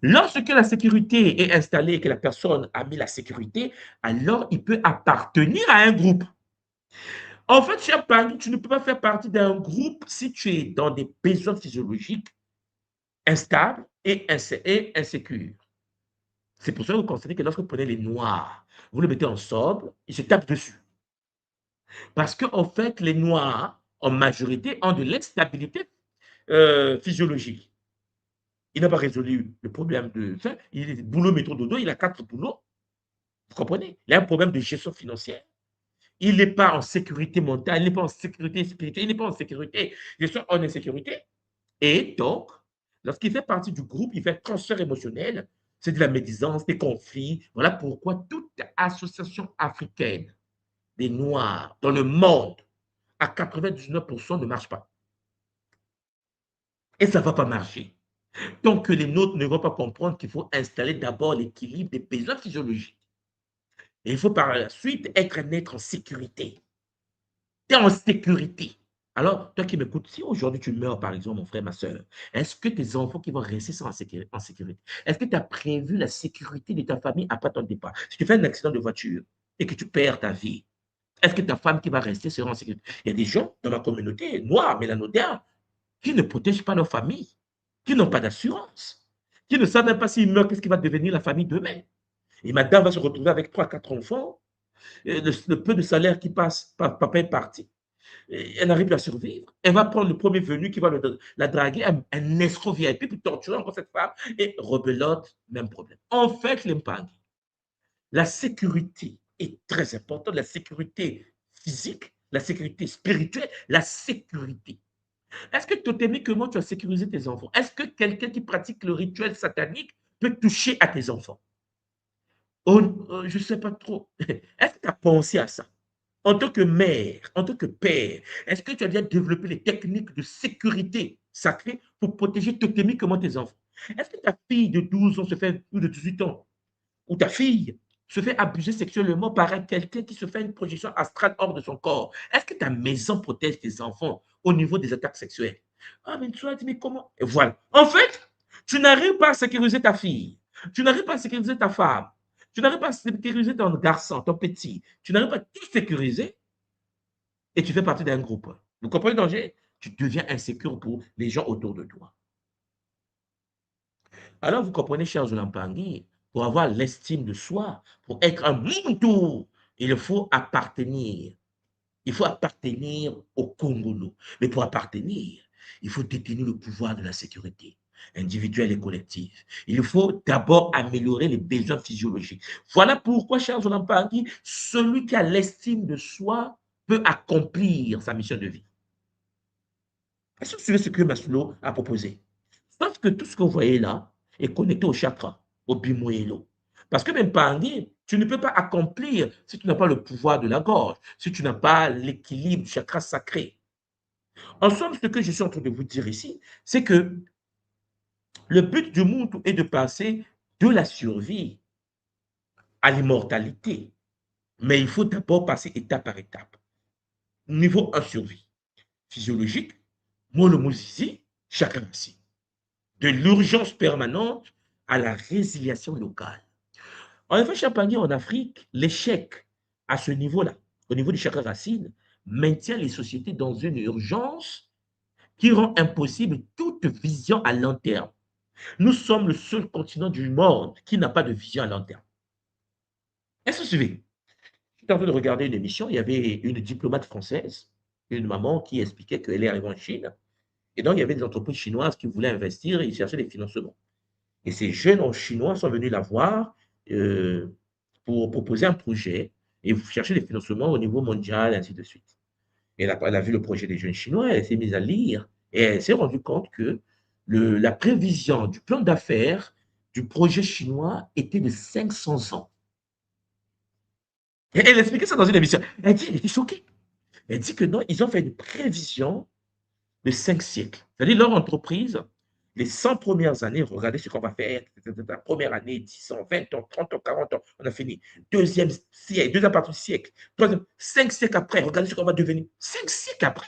Lorsque la sécurité est installée et que la personne a mis la sécurité, alors il peut appartenir à un groupe. En fait, cher Pangui, tu ne peux pas faire partie d'un groupe si tu es dans des besoins physiologiques instables et insécures. C'est pour ça que vous constatez que lorsque vous prenez les noirs, vous le mettez en sobre, ils se tapent dessus. Parce qu'en fait, les noirs, en majorité, ont de l'instabilité physiologique. Il n'a pas résolu le problème de ça. Il est boulot, métro, dodo, il a 4 boulots. Vous comprenez? Il a un problème de gestion financière. Il n'est pas en sécurité mentale, il n'est pas en sécurité spirituelle, il n'est pas en sécurité. Il est en insécurité. Et donc, lorsqu'il fait partie du groupe, il fait transfert émotionnel, c'est de la médisance, des conflits. Voilà pourquoi toute association africaine des Noirs dans le monde, à 99% ne marche pas. Et ça ne va pas marcher. Tant que les nôtres ne vont pas comprendre qu'il faut installer d'abord l'équilibre des besoins physiologiques. Et il faut par la suite être un être en sécurité. Tu es en sécurité. Alors, toi qui m'écoutes, si aujourd'hui tu meurs, par exemple, mon frère, ma soeur, est-ce que tes enfants qui vont rester sont en sécurité? Est-ce que tu as prévu la sécurité de ta famille après ton départ? Si tu fais un accident de voiture et que tu perds ta vie, est-ce que ta femme qui va rester sera en sécurité? Il y a des gens dans ma communauté, noirs, mélanotaires, qui ne protègent pas leur famille, qui n'ont pas d'assurance, qui ne savent même pas s'ils meurent, qu'est-ce qui va devenir la famille demain. Et madame va se retrouver avec 3, 4 enfants, et le peu de salaire qui passe, papa est parti, elle n'arrive plus à survivre. Elle va prendre le premier venu qui va la draguer, un escroc VIP, puis torturer encore cette femme, et rebelote, même problème. En fait, l'impact, la sécurité est très importante, la sécurité physique, la sécurité spirituelle, la sécurité. Est-ce que totémiquement, tu as sécurisé tes enfants? Est-ce que quelqu'un qui pratique le rituel satanique peut toucher à tes enfants? Oh, je ne sais pas trop. Est-ce que tu as pensé à ça? En tant que mère, en tant que père, est-ce que tu as déjà développé les techniques de sécurité sacrée pour protéger totémiquement tes enfants? Est-ce que ta fille de 12 ans se fait, ou de 18 ans, ou ta fille se fait abuser sexuellement par quelqu'un qui se fait une projection astrale hors de son corps? Est-ce que ta maison protège tes enfants au niveau des attaques sexuelles? Ah, mais tu as dit, mais comment? Et voilà. En fait, tu n'arrives pas à sécuriser ta fille. Tu n'arrives pas à sécuriser ta femme. Tu n'arrives pas à sécuriser ton garçon, ton petit. Tu n'arrives pas à tout sécuriser et tu fais partie d'un groupe. Vous comprenez le danger? Tu deviens insécure pour les gens autour de toi. Alors, vous comprenez, cher Zolampangui, pour avoir l'estime de soi, pour être un Muntu, il faut appartenir. Il faut appartenir au Congolo. Mais pour appartenir, il faut détenir le pouvoir de la sécurité individuelle et collective. Il faut d'abord améliorer les besoins physiologiques. Voilà pourquoi, cher Zolampangui, celui qui a l'estime de soi peut accomplir sa mission de vie. Est-ce que vous suivez ce que Maslow a proposé? Sauf que tout ce que vous voyez là est connecté au chakra, au bimoyelo. Parce que même Pangé, tu ne peux pas accomplir si tu n'as pas le pouvoir de la gorge, si tu n'as pas l'équilibre du chakra sacré. En somme, ce que je suis en train de vous dire ici, c'est que le but du monde est de passer de la survie à l'immortalité. Mais il faut d'abord passer étape par étape. Niveau 1, survie. Physiologique, monomozizi, chakra racine. De l'urgence permanente à la résiliation locale. En effet, Champagny, en Afrique, l'échec à ce niveau-là, au niveau du chakra racine, maintient les sociétés dans une urgence qui rend impossible toute vision à long terme. Nous sommes le seul continent du monde qui n'a pas de vision à long terme. Est-ce que vous suivez? J'étais en train de regarder une émission, il y avait une diplomate française, une maman qui expliquait qu'elle est arrivée en Chine, et donc il y avait des entreprises chinoises qui voulaient investir et ils cherchaient des financements. Et ces jeunes Chinois sont venus la voir euh, pour proposer un projet et chercher des financements au niveau mondial, et ainsi de suite. Et elle a vu le projet des jeunes Chinois, elle s'est mise à lire et elle s'est rendue compte que la prévision du plan d'affaires du projet chinois était de 500 ans. Et elle expliquait ça dans une émission. Elle dit, elle était choquée. Elle dit que non, ils ont fait une prévision de 5 siècles. C'est-à-dire leur entreprise, les 100 premières années, regardez ce qu'on va faire. La première année, 10 ans, 20 ans, 30 ans, 40 ans, on a fini. Deuxième siècle, deuxième partie du siècle. Troisième, 5 siècles après, regardez ce qu'on va devenir. 5 siècles après.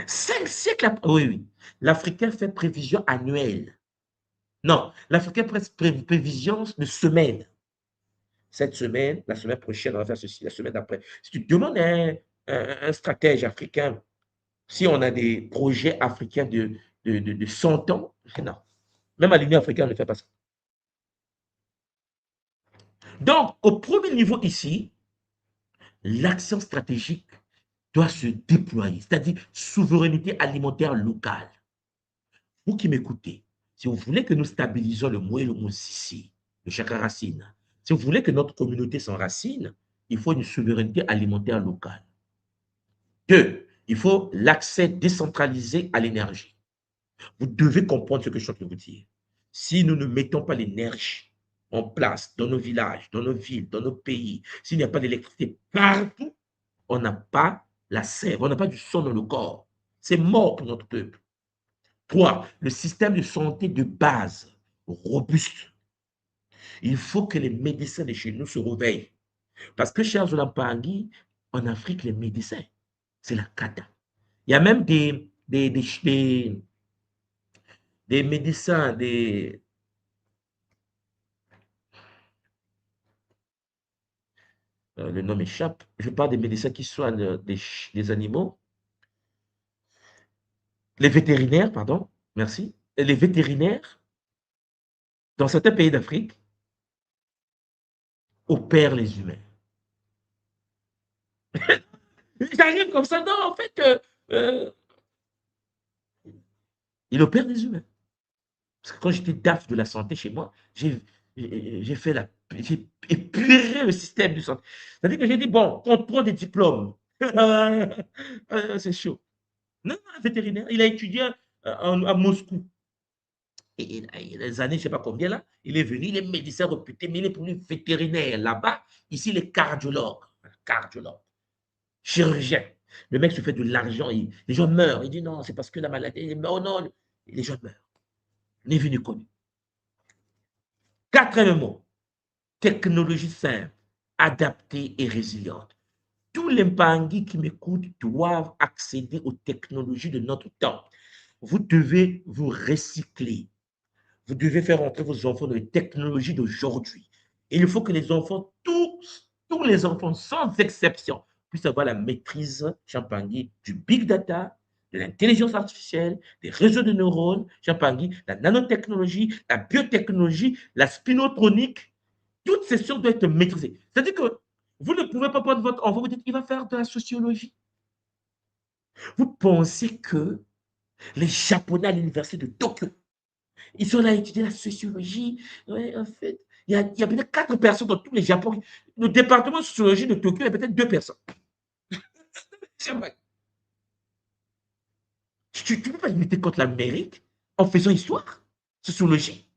5 siècles après. Oui, oui. L'Africain fait prévision annuelle. Non, l'Africain fait prévision de semaine. Cette semaine, la semaine prochaine, on va faire ceci, la semaine d'après. Si tu demandes à un stratège africain si on a des projets africains de 100 ans, non. Même à l'Union africaine, on ne fait pas ça. Donc, au premier niveau ici, l'action stratégique doit se déployer, c'est-à-dire souveraineté alimentaire locale. Vous qui m'écoutez, si vous voulez que nous stabilisons le mot et le mot ici, le chakra racine, si vous voulez que notre communauté s'enracine, il faut une souveraineté alimentaire locale. Deux, il faut l'accès décentralisé à l'énergie. Vous devez comprendre ce que je suis en train de vous dire. Si nous ne mettons pas l'énergie en place dans nos villages, dans nos villes, dans nos pays, s'il n'y a pas d'électricité partout, on n'a pas la sève, on n'a pas du sang dans le corps. C'est mort pour notre peuple. Trois, le système de santé de base, robuste. Il faut que les médecins de chez nous se réveillent. Parce que, chers Olampangui, en Afrique, les médecins, c'est la cata. Il y a même des médecins, le nom m'échappe, je parle des médecins qui soignent des animaux, les vétérinaires, pardon, merci, et les vétérinaires, dans certains pays d'Afrique, opèrent les humains. J'arrive comme ça, non, en fait, il opère des humains. Parce que quand j'étais DAF de la santé chez moi, j'ai épuré le système de santé. C'est-à-dire que j'ai dit, bon, on prend des diplômes. C'est chaud. Non, un vétérinaire, il a étudié à Moscou. Et les années, je ne sais pas combien là, il est venu, il est médecin réputé, mais il est devenu vétérinaire là-bas. Ici, il est cardiologue. Cardiologue. Chirurgien. Le mec se fait de l'argent, les gens meurent. Il dit non, c'est parce que la maladie, oh non, les gens meurent. ni vu ni connu. Quatrième mot, technologie simple, adaptée et résiliente. Tous les Mpangi qui m'écoutent doivent accéder aux technologies de notre temps. Vous devez vous recycler. Vous devez faire entrer vos enfants dans les technologies d'aujourd'hui. Il faut que les enfants, tous les enfants, sans exception, puissent avoir la maîtrise, Champangui, du big data, de l'intelligence artificielle, des réseaux de neurones, Champangui, la nanotechnologie, la biotechnologie, la spinotronique. Toutes ces choses doivent être maîtrisées. C'est-à-dire que vous ne pouvez pas prendre votre enfant, vous dites, il va faire de la sociologie. Vous pensez que les Japonais à l'université de Tokyo, ils sont là à étudier la sociologie. Ouais, en fait, il y a peut-être 4 personnes dans tous les Japon. Le département de sociologie de Tokyo, il y a peut-être 2 personnes. Tu ne peux pas lutter contre l'Amérique en faisant histoire, sociologie.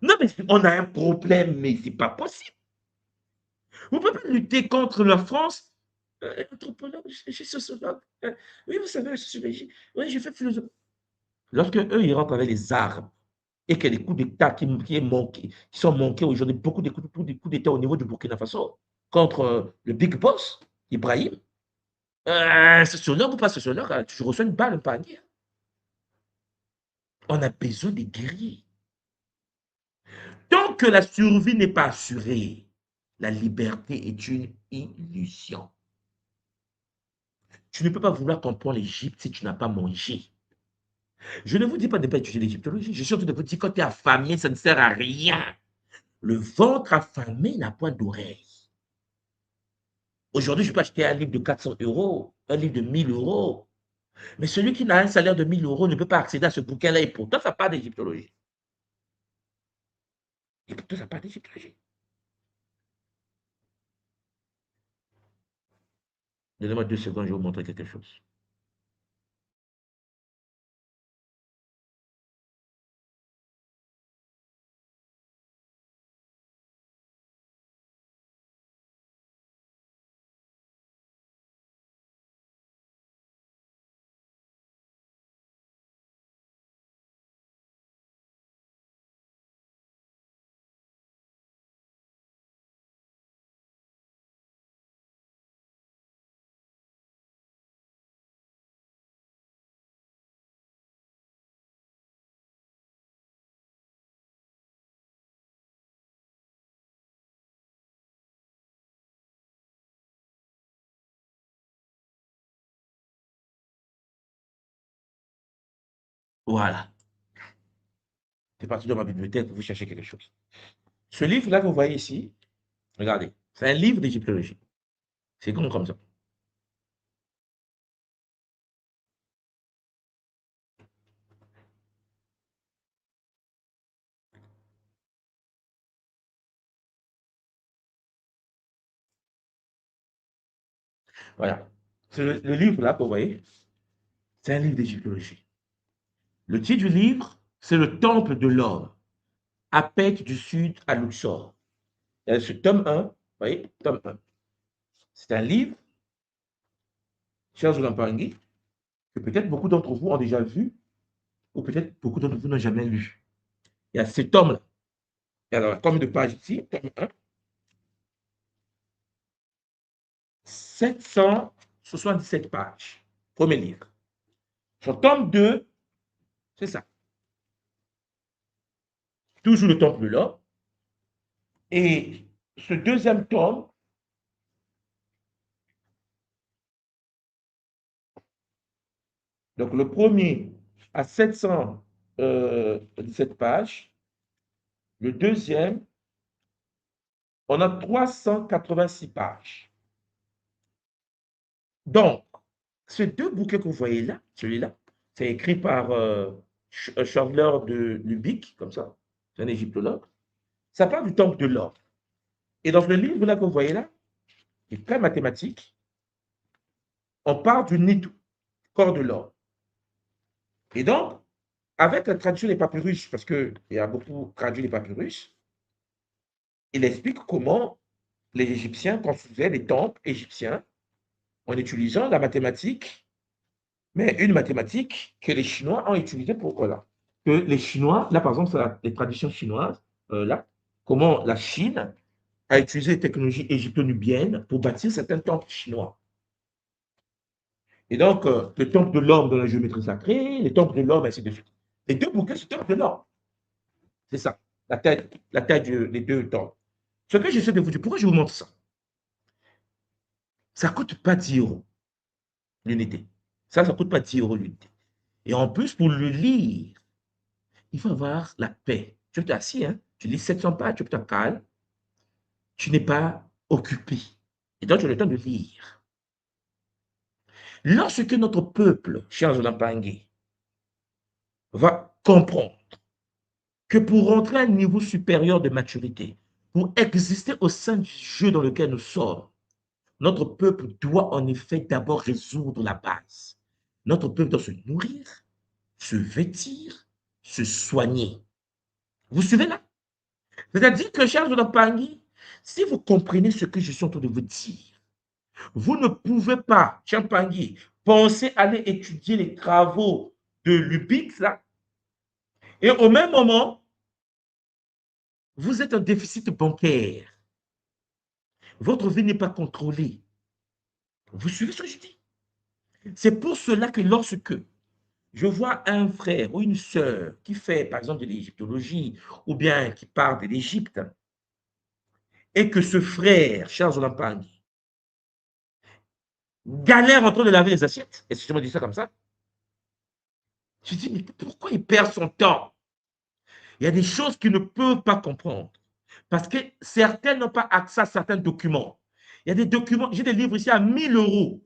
Non, mais on a un problème, mais ce n'est pas possible. Vous ne pouvez pas lutter contre la France. Anthropologue, je suis sociologue. Oui, vous savez, la sociologie. Oui, j'ai fait philosophie. Lorsque eux, ils rentrent avec les armes et que les coups d'État qui sont manqués aujourd'hui, beaucoup de coups d'État au niveau du Burkina Faso contre le Big Boss, Ibrahim, sociologue ou pas sociologue, tu reçois une balle, un panier. On a besoin des guerriers. Tant que la survie n'est pas assurée, la liberté est une illusion. Tu ne peux pas vouloir comprendre l'Égypte si tu n'as pas mangé. Je ne vous dis pas de ne pas étudier l'égyptologie. Je suis en train de vous dire, quand tu es affamé, ça ne sert à rien. Le ventre affamé n'a point d'oreille. Aujourd'hui, je peux acheter un livre de 400 euros, un livre de 1000 euros. Mais celui qui n'a un salaire de 1000 euros ne peut pas accéder à ce bouquin-là. Et pourtant, ça parle d'égyptologie. Et pourtant, ça parle d'égyptologie. Donnez-moi 2 secondes, je vais vous montrer quelque chose. Voilà. C'est parti de ma bibliothèque pour vous chercher quelque chose. Ce livre-là que vous voyez ici, regardez, c'est un livre d'égyptologie. C'est grand comme ça. Voilà. Le livre-là que vous voyez, c'est un livre d'égyptologie. Le titre du livre, c'est Le Temple de l'Homme, APEC du Sud à Luxor. Il y a ce tome 1, vous voyez, tome 1. C'est un livre, chers Zulampangui, que peut-être beaucoup d'entre vous ont déjà vu, ou peut-être beaucoup d'entre vous n'ont jamais lu. Il y a ce tome-là. Et alors, combien de pages ici? Tome 1. 777 pages. Premier livre. Sur tome 2, c'est ça. Toujours le temple de l'homme. Et ce deuxième tome, donc le premier à 717 pages, le deuxième, on a 386 pages. Donc, ces deux bouquins que vous voyez là, celui-là, c'est écrit par Chandler de Lubick, comme ça, c'est un égyptologue. Ça parle du temple de l'or. Et dans le livre là que vous voyez là, qui est très mathématique, on parle du Nitu, corps de l'or. Et donc, avec la traduction des papyrus, parce qu'il y a beaucoup traduit les papyrus, il explique comment les Égyptiens construisaient les temples égyptiens en utilisant la mathématique, mais une mathématique que les Chinois ont utilisée pour, voilà, que les Chinois, là par exemple, c'est les traditions chinoises, là, comment la Chine a utilisé les technologies égypto-nubiennes pour bâtir certains temples chinois. Et donc, le temple de l'homme dans la géométrie sacrée, le temple de l'homme, ainsi de suite. Les deux bouquets, c'est le temple de l'homme. C'est ça, la taille des deux temples. Ce que j'essaie de vous dire, pourquoi je vous montre ça? Ça ne coûte pas 10 euros l'unité. Ça ne coûte pas 10 euros l'unité. Et en plus, pour le lire, il faut avoir la paix. Tu es assis, hein? Tu lis 700 pages, tu te calmes, tu n'es pas occupé. Et donc, tu as le temps de lire. Lorsque notre peuple, chers Olampangé, va comprendre que pour rentrer à un niveau supérieur de maturité, pour exister au sein du jeu dans lequel nous sommes, notre peuple doit en effet d'abord résoudre la base. Notre peuple doit se nourrir, se vêtir, se soigner. Vous suivez là? C'est-à-dire que, chers Olampangé, si vous comprenez ce que je suis en train de vous dire, vous ne pouvez pas, Champangui, penser aller étudier les travaux de l'UPIX, là, et au même moment, vous êtes en déficit bancaire. Votre vie n'est pas contrôlée. Vous suivez ce que je dis? C'est pour cela que lorsque je vois un frère ou une sœur qui fait, par exemple, de l'égyptologie ou bien qui part de l'Égypte et que ce frère, Charles Olampangui, galère en train de laver les assiettes, excusez-moi de dire ça comme ça, je dis, mais pourquoi il perd son temps? Il y a des choses qu'ils ne peuvent pas comprendre parce que certains n'ont pas accès à certains documents. Il y a des documents, j'ai des livres ici à 1000 euros.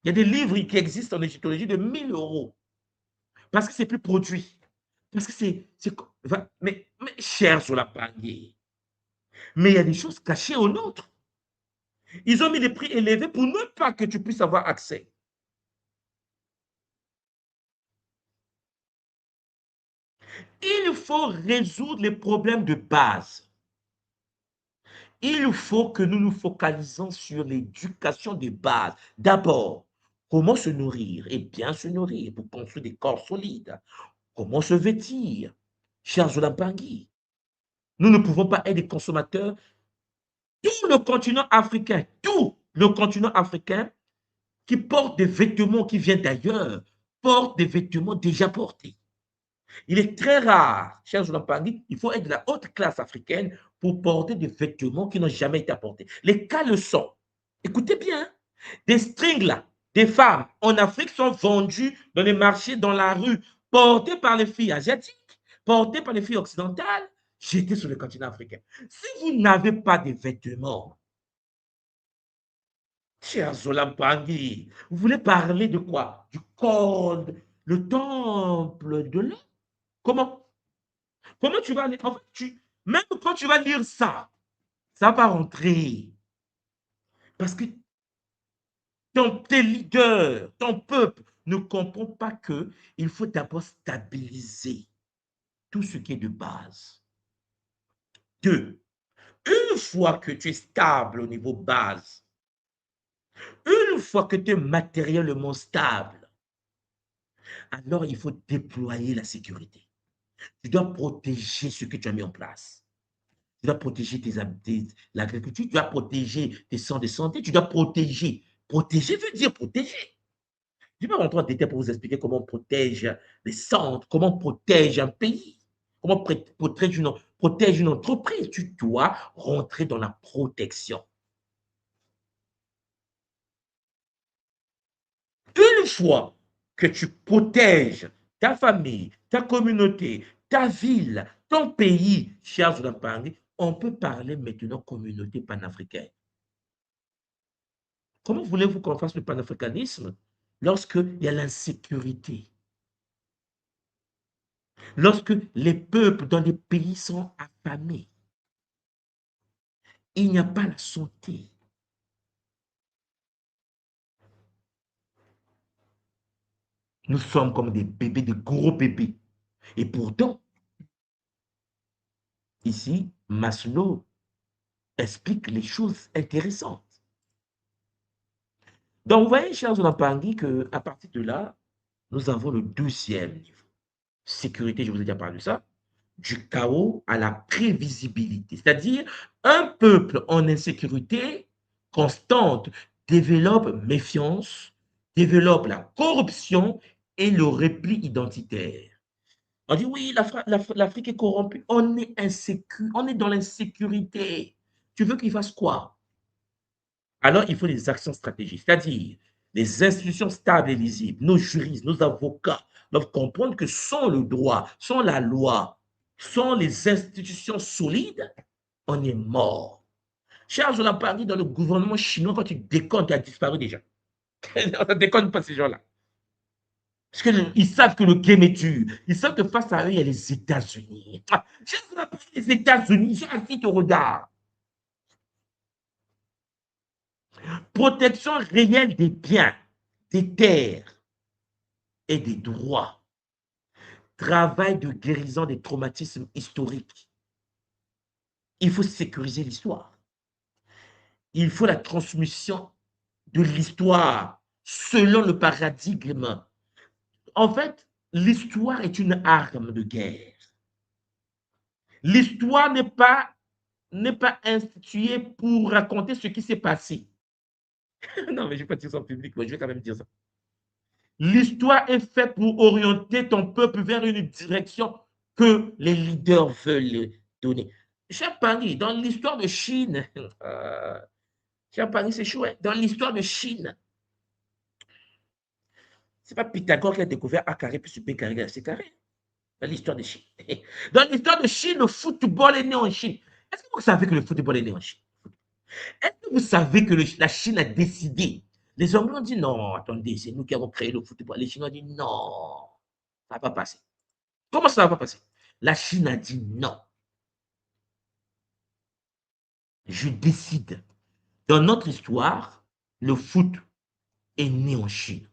Il y a des livres qui existent en égyptologie de 1000 euros parce que c'est plus produit. Parce que mais cher sur la panier. Mais il y a des choses cachées aux nôtres. Ils ont mis des prix élevés pour ne pas que tu puisses avoir accès. Il faut résoudre les problèmes de base. Il faut que nous nous focalisons sur l'éducation de base. D'abord, comment se nourrir et bien se nourrir pour construire des corps solides. Comment se vêtir, chers Olampangui. Nous ne pouvons pas être des consommateurs. Tout le continent africain qui porte des vêtements qui viennent d'ailleurs, porte des vêtements déjà portés. Il est très rare, chers Olampangui, il faut être de la haute classe africaine pour porter des vêtements qui n'ont jamais été apportés. Les cas le sont. Écoutez bien, des strings là, des femmes en Afrique sont vendus dans les marchés, dans la rue, portés par les filles asiatiques, portés par les filles occidentales, jetés sur le continent africain. Si vous n'avez pas de vêtements, chers Olampangui, vous voulez parler de quoi? Du corps, le temple de l'homme? Comment? Comment tu vas aller? En fait, même quand tu vas lire ça, ça va rentrer. Parce que tes leaders, ton peuple ne comprend pas qu'il faut d'abord stabiliser tout ce qui est de base. Deux, une fois que tu es stable au niveau base, une fois que tu es matériellement stable, alors il faut déployer la sécurité. Tu dois protéger ce que tu as mis en place. Tu dois protéger l'agriculture, tu dois protéger tes centres de santé, tu dois protéger. Protéger veut dire protéger. Je ne vais pas rentrer en détail pour vous expliquer comment on protège les centres, comment on protège un pays, comment on protège une entreprise. Tu dois rentrer dans la protection. Une fois que tu protèges ta famille, ta communauté, ta ville, ton pays, chers Olampangui, on peut parler maintenant communauté panafricaine. Comment voulez-vous qu'on fasse le panafricanisme lorsqu'il y a l'insécurité, lorsque les peuples dans les pays sont affamés, il n'y a pas la santé. Nous sommes comme des bébés, des gros bébés. Et pourtant, ici, Maslow explique les choses intéressantes. Donc, vous voyez, chers Olampangui, qu'à partir de là, nous avons le deuxième niveau. sécurité, je vous ai déjà parlé de ça, du chaos à la prévisibilité. C'est-à-dire, un peuple en insécurité constante développe méfiance, développe la corruption et le repli identitaire. On dit oui, l'Afrique est corrompue, on est insécure, on est dans l'insécurité. Tu veux qu'il fasse quoi? Alors, il faut des actions stratégiques, c'est-à-dire les institutions stables et lisibles, nos juristes, nos avocats doivent comprendre que sans le droit, sans la loi, sans les institutions solides, on est mort. Charles, on a parlé dans le gouvernement chinois, quand tu déconnes, tu as disparu déjà. On ne déconne pas ces gens-là. Parce qu'ils savent que le game est dur. Ils savent que face à eux, il y a les États-Unis. Charles, on a parlé des États-Unis, j'ai assis te regarde. Protection réelle des biens, des terres et des droits. Travail de guérison des traumatismes historiques. Il faut sécuriser l'histoire. Il faut la transmission de l'histoire selon le paradigme. En fait, l'histoire est une arme de guerre. L'histoire n'est pas instituée pour raconter ce qui s'est passé. Non, mais je ne vais pas dire ça en public, mais je vais quand même dire ça. L'histoire est faite pour orienter ton peuple vers une direction que les leaders veulent donner. Cher Paris, dans l'histoire de Chine, cher Paris, c'est chouette. Dans l'histoire de Chine, c'est pas Pythagore qui a découvert A carré plus B carré, c'est carré. Dans l'histoire de Chine. Dans l'histoire de Chine, le football est né en Chine. Est-ce que vous savez que le football est né en Chine? Est-ce que vous savez que la Chine a décidé? Les Anglais ont dit non, attendez, c'est nous qui avons créé le football. Les Chinois ont dit non, ça ne va pas passer. Comment ça ne va pas passer? La Chine a dit non. Je décide. Dans notre histoire, le foot est né en Chine.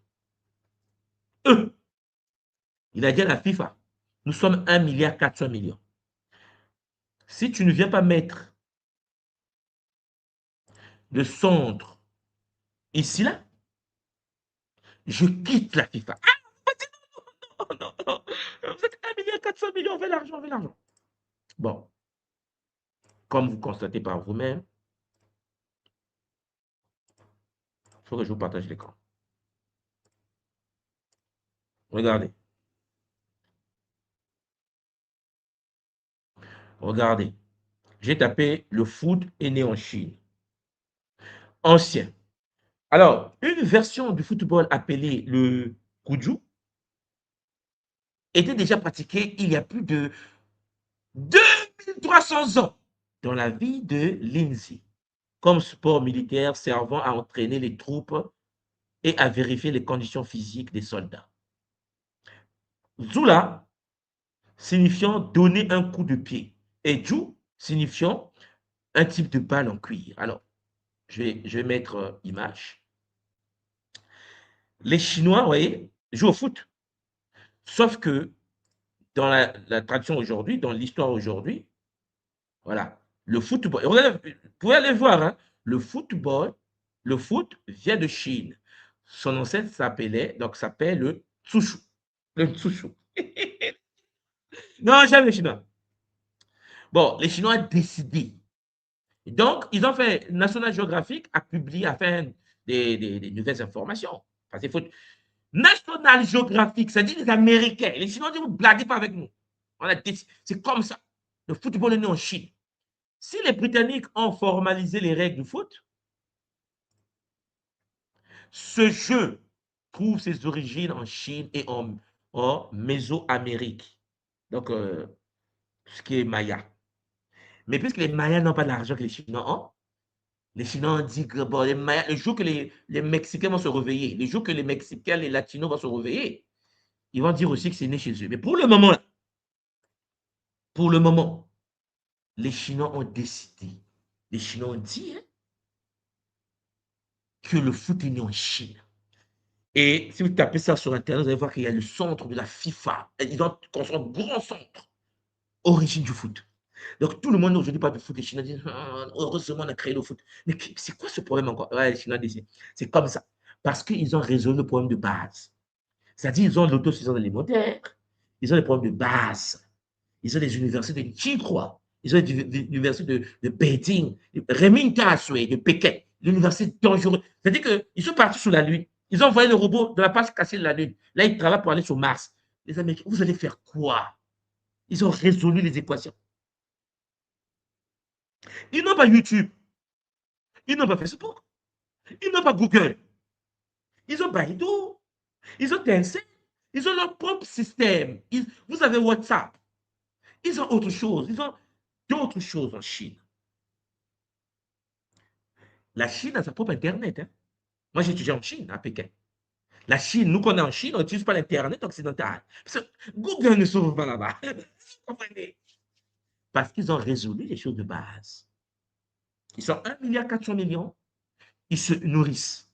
Il a dit à la FIFA, nous sommes 1,4 milliard. Si tu ne viens pas mettre le centre ici, là, je quitte la FIFA. Ah, non, non, non. Vous êtes 1,4 milliard, on veut l'argent, on veut l'argent. Bon, comme vous constatez par vous-même, il faut que je vous partage l'écran. Regardez. Regardez. J'ai tapé le foot est né en Chine. Ancien. Alors, une version du football appelée le Kuju était déjà pratiquée il y a plus de 2300 ans dans la vie de Lindsay, comme sport militaire servant à entraîner les troupes et à vérifier les conditions physiques des soldats. Zula signifiant donner un coup de pied et Ju signifiant un type de balle en cuir. Alors, je vais mettre image. Les Chinois, vous voyez, jouent au foot. Sauf que dans la tradition aujourd'hui, dans l'histoire aujourd'hui, voilà, le football, regardez, vous pouvez aller voir, hein, le football, le foot vient de Chine. Son ancêtre s'appelle le Tsushu. Le Tsushu. Non, j'aime les Chinois. Bon, les Chinois ont décidé. Donc, ils ont fait, National Geographic a publié, a fait des nouvelles informations. Parce qu'il faut, National Geographic, ça dit les Américains. Les Chinois disent, vous ne blaguez pas avec nous. C'est comme ça. Le football est né en Chine. Si les Britanniques ont formalisé les règles du foot, ce jeu trouve ses origines en Chine et en Mésoamérique. Donc, ce qui est Maya. Mais puisque les Mayas n'ont pas d'argent que les Chinois ont, les Chinois ont dit que bon, les Mayas, le jour que les Mexicains vont se réveiller, le jour que les Mexicains, les Latinos vont se réveiller, ils vont dire aussi que c'est né chez eux. Mais pour le moment, les Chinois ont décidé, les Chinois ont dit hein, que le foot est né en Chine. Et si vous tapez ça sur Internet, vous allez voir qu'il y a le centre de la FIFA. Ils ont construit un grand centre, origine du foot. Donc tout le monde aujourd'hui parle de foot. Les Chinois disent, heureusement on a créé le foot. Mais c'est quoi ce problème encore? Ouais, les Chinois disent, c'est comme ça. Parce qu'ils ont résolu le problème de base. C'est-à-dire, ils ont l'autosuffisance alimentaire, Ils ont des problèmes de base. Ils ont des universités de Tchikroa. Ils ont des universités de Beijing, de Remington de Pékin. L'université dangereuse. C'est-à-dire qu'ils sont partis sur la Lune. Ils ont envoyé le robot de la face cachée de la Lune. Là, ils travaillent pour aller sur Mars. Les Américains, vous allez faire quoi? Ils ont résolu les équations. Ils n'ont pas YouTube. Ils n'ont pas Facebook. Ils n'ont pas Google. Ils ont Baidu. Ils ont Tencent. Ils ont leur propre système. Vous avez WhatsApp. Ils ont autre chose. Ils ont d'autres choses en Chine. La Chine a sa propre Internet. Hein. Moi, j'ai étudié en Chine, à Pékin. La Chine, nous qu'on est en Chine, on n'utilise pas l'Internet occidental. Parce que Google ne s'ouvre pas là-bas. Vous comprenez? Parce qu'ils ont résolu les choses de base. Ils sont 1,4 milliard. Ils se nourrissent.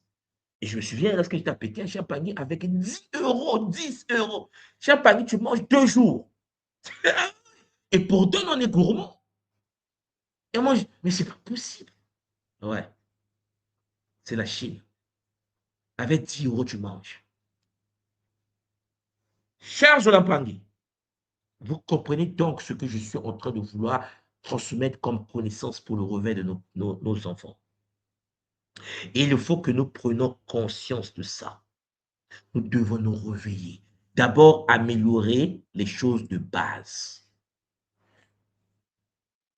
Et je me souviens, lorsque j'étais à Pékin, champagne avec 10 euros, 10 euros. Champagne, tu manges 2 jours. Et pourtant, on est gourmand. Et moi, mais c'est pas possible. Ouais, c'est la Chine. Avec 10 euros, tu manges. Cher Zolampangi, vous comprenez donc ce que je suis en train de vouloir transmettre comme connaissance pour le réveil de nos enfants. Et il faut que nous prenions conscience de ça. Nous devons nous réveiller. D'abord, améliorer les choses de base.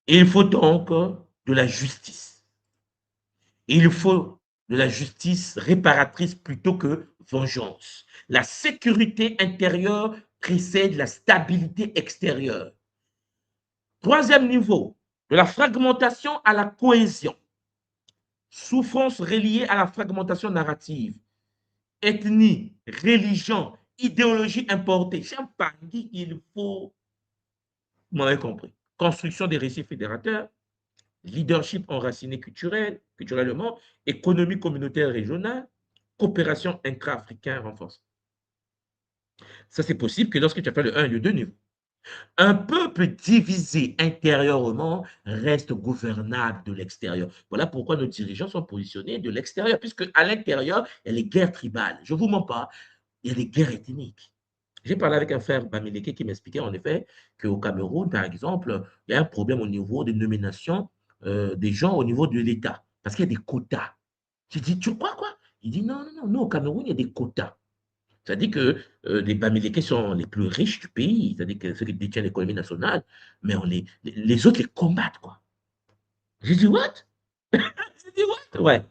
Et il faut donc de la justice. Et il faut de la justice réparatrice plutôt que vengeance. La sécurité intérieure précède la stabilité extérieure. Troisième niveau, de la fragmentation à la cohésion. Souffrance reliée à la fragmentation narrative. Ethnie, religion, idéologie importée. Champagne, il faut, vous m'avez compris, construction des récits fédérateurs, leadership enraciné culturellement, économie communautaire régionale, coopération intra-africaine renforcée. Ça, c'est possible que lorsque tu as fait le 1 et le 2 niveaux. Un peuple divisé intérieurement reste gouvernable de l'extérieur. Voilà pourquoi nos dirigeants sont positionnés de l'extérieur, puisque à l'intérieur, il y a les guerres tribales. Je ne vous mens pas, il y a les guerres ethniques. J'ai parlé avec un frère Bamileke qui m'expliquait en effet qu'au Cameroun, par exemple, il y a un problème au niveau de nomination des gens au niveau de l'État, parce qu'il y a des quotas. J'ai dit, tu crois quoi? Il dit, non, non, non, nous au Cameroun, il y a des quotas. C'est-à-dire que les Bamileke sont les plus riches du pays, c'est-à-dire que ceux qui détiennent l'économie nationale, mais les autres les combattent, quoi. J'ai dit, what? J'ai dit, what? Ouais.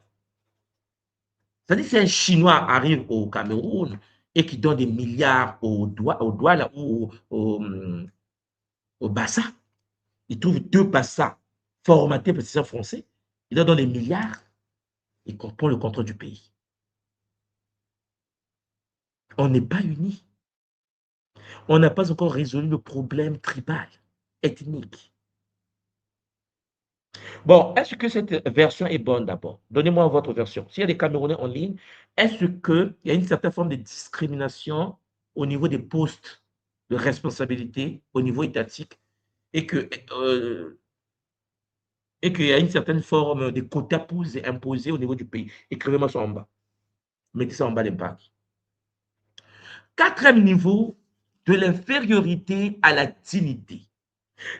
C'est-à-dire que si un Chinois arrive au Cameroun et qui donne des milliards au Douala ou au Bassa, il trouve 2 Bassa formatés par ces Français, il leur donne des milliards et prend le contrôle du pays. On n'est pas unis. On n'a pas encore résolu le problème tribal, ethnique. Bon, est-ce que cette version est bonne d'abord? Donnez-moi votre version. S'il y a des Camerounais en ligne, est-ce qu'il y a une certaine forme de discrimination au niveau des postes de responsabilité au niveau étatique et que et qu'il y a une certaine forme de quotas imposés au niveau du pays? Écrivez-moi ça en bas. Mettez ça en bas des pages. Quatrième niveau, de l'infériorité à la dignité.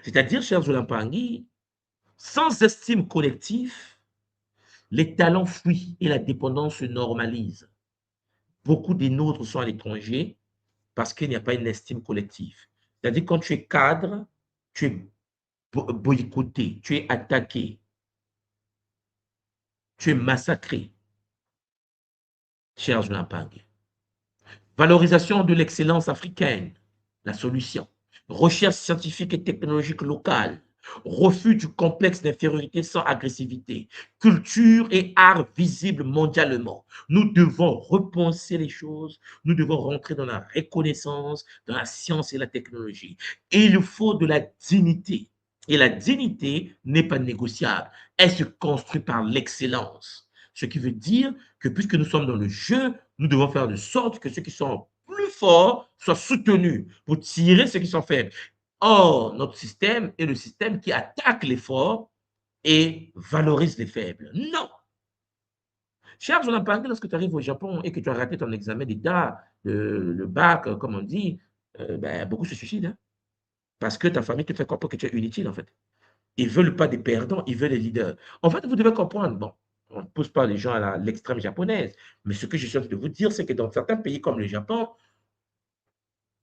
C'est-à-dire, chers Zolampangui, sans estime collective, les talents fuient et la dépendance se normalise. Beaucoup des nôtres sont à l'étranger parce qu'il n'y a pas une estime collective. C'est-à-dire, quand tu es cadre, tu es boycotté, tu es attaqué, tu es massacré, cher Zolampangui. Valorisation de l'excellence africaine, la solution. Recherche scientifique et technologique locale. Refus du complexe d'infériorité sans agressivité. Culture et art visibles mondialement. Nous devons repenser les choses. Nous devons rentrer dans la reconnaissance, dans la science et la technologie. Et il faut de la dignité. Et la dignité n'est pas négociable. Elle se construit par l'excellence. Ce qui veut dire que puisque nous sommes dans le jeu, nous devons faire de sorte que ceux qui sont plus forts soient soutenus pour tirer ceux qui sont faibles. Or, notre système est le système qui attaque les forts et valorise les faibles. Non. Charles, on a parlé lorsque tu arrives au Japon et que tu as raté ton examen d'État, le bac, comme on dit, ben, beaucoup se suicident, hein, parce que ta famille te fait comprendre que tu es inutile, en fait. Ils ne veulent pas des perdants, ils veulent des leaders. En fait, vous devez comprendre, bon, on ne pousse pas les gens à l'extrême japonaise, mais ce que je suis en train de vous dire, c'est que dans certains pays comme le Japon,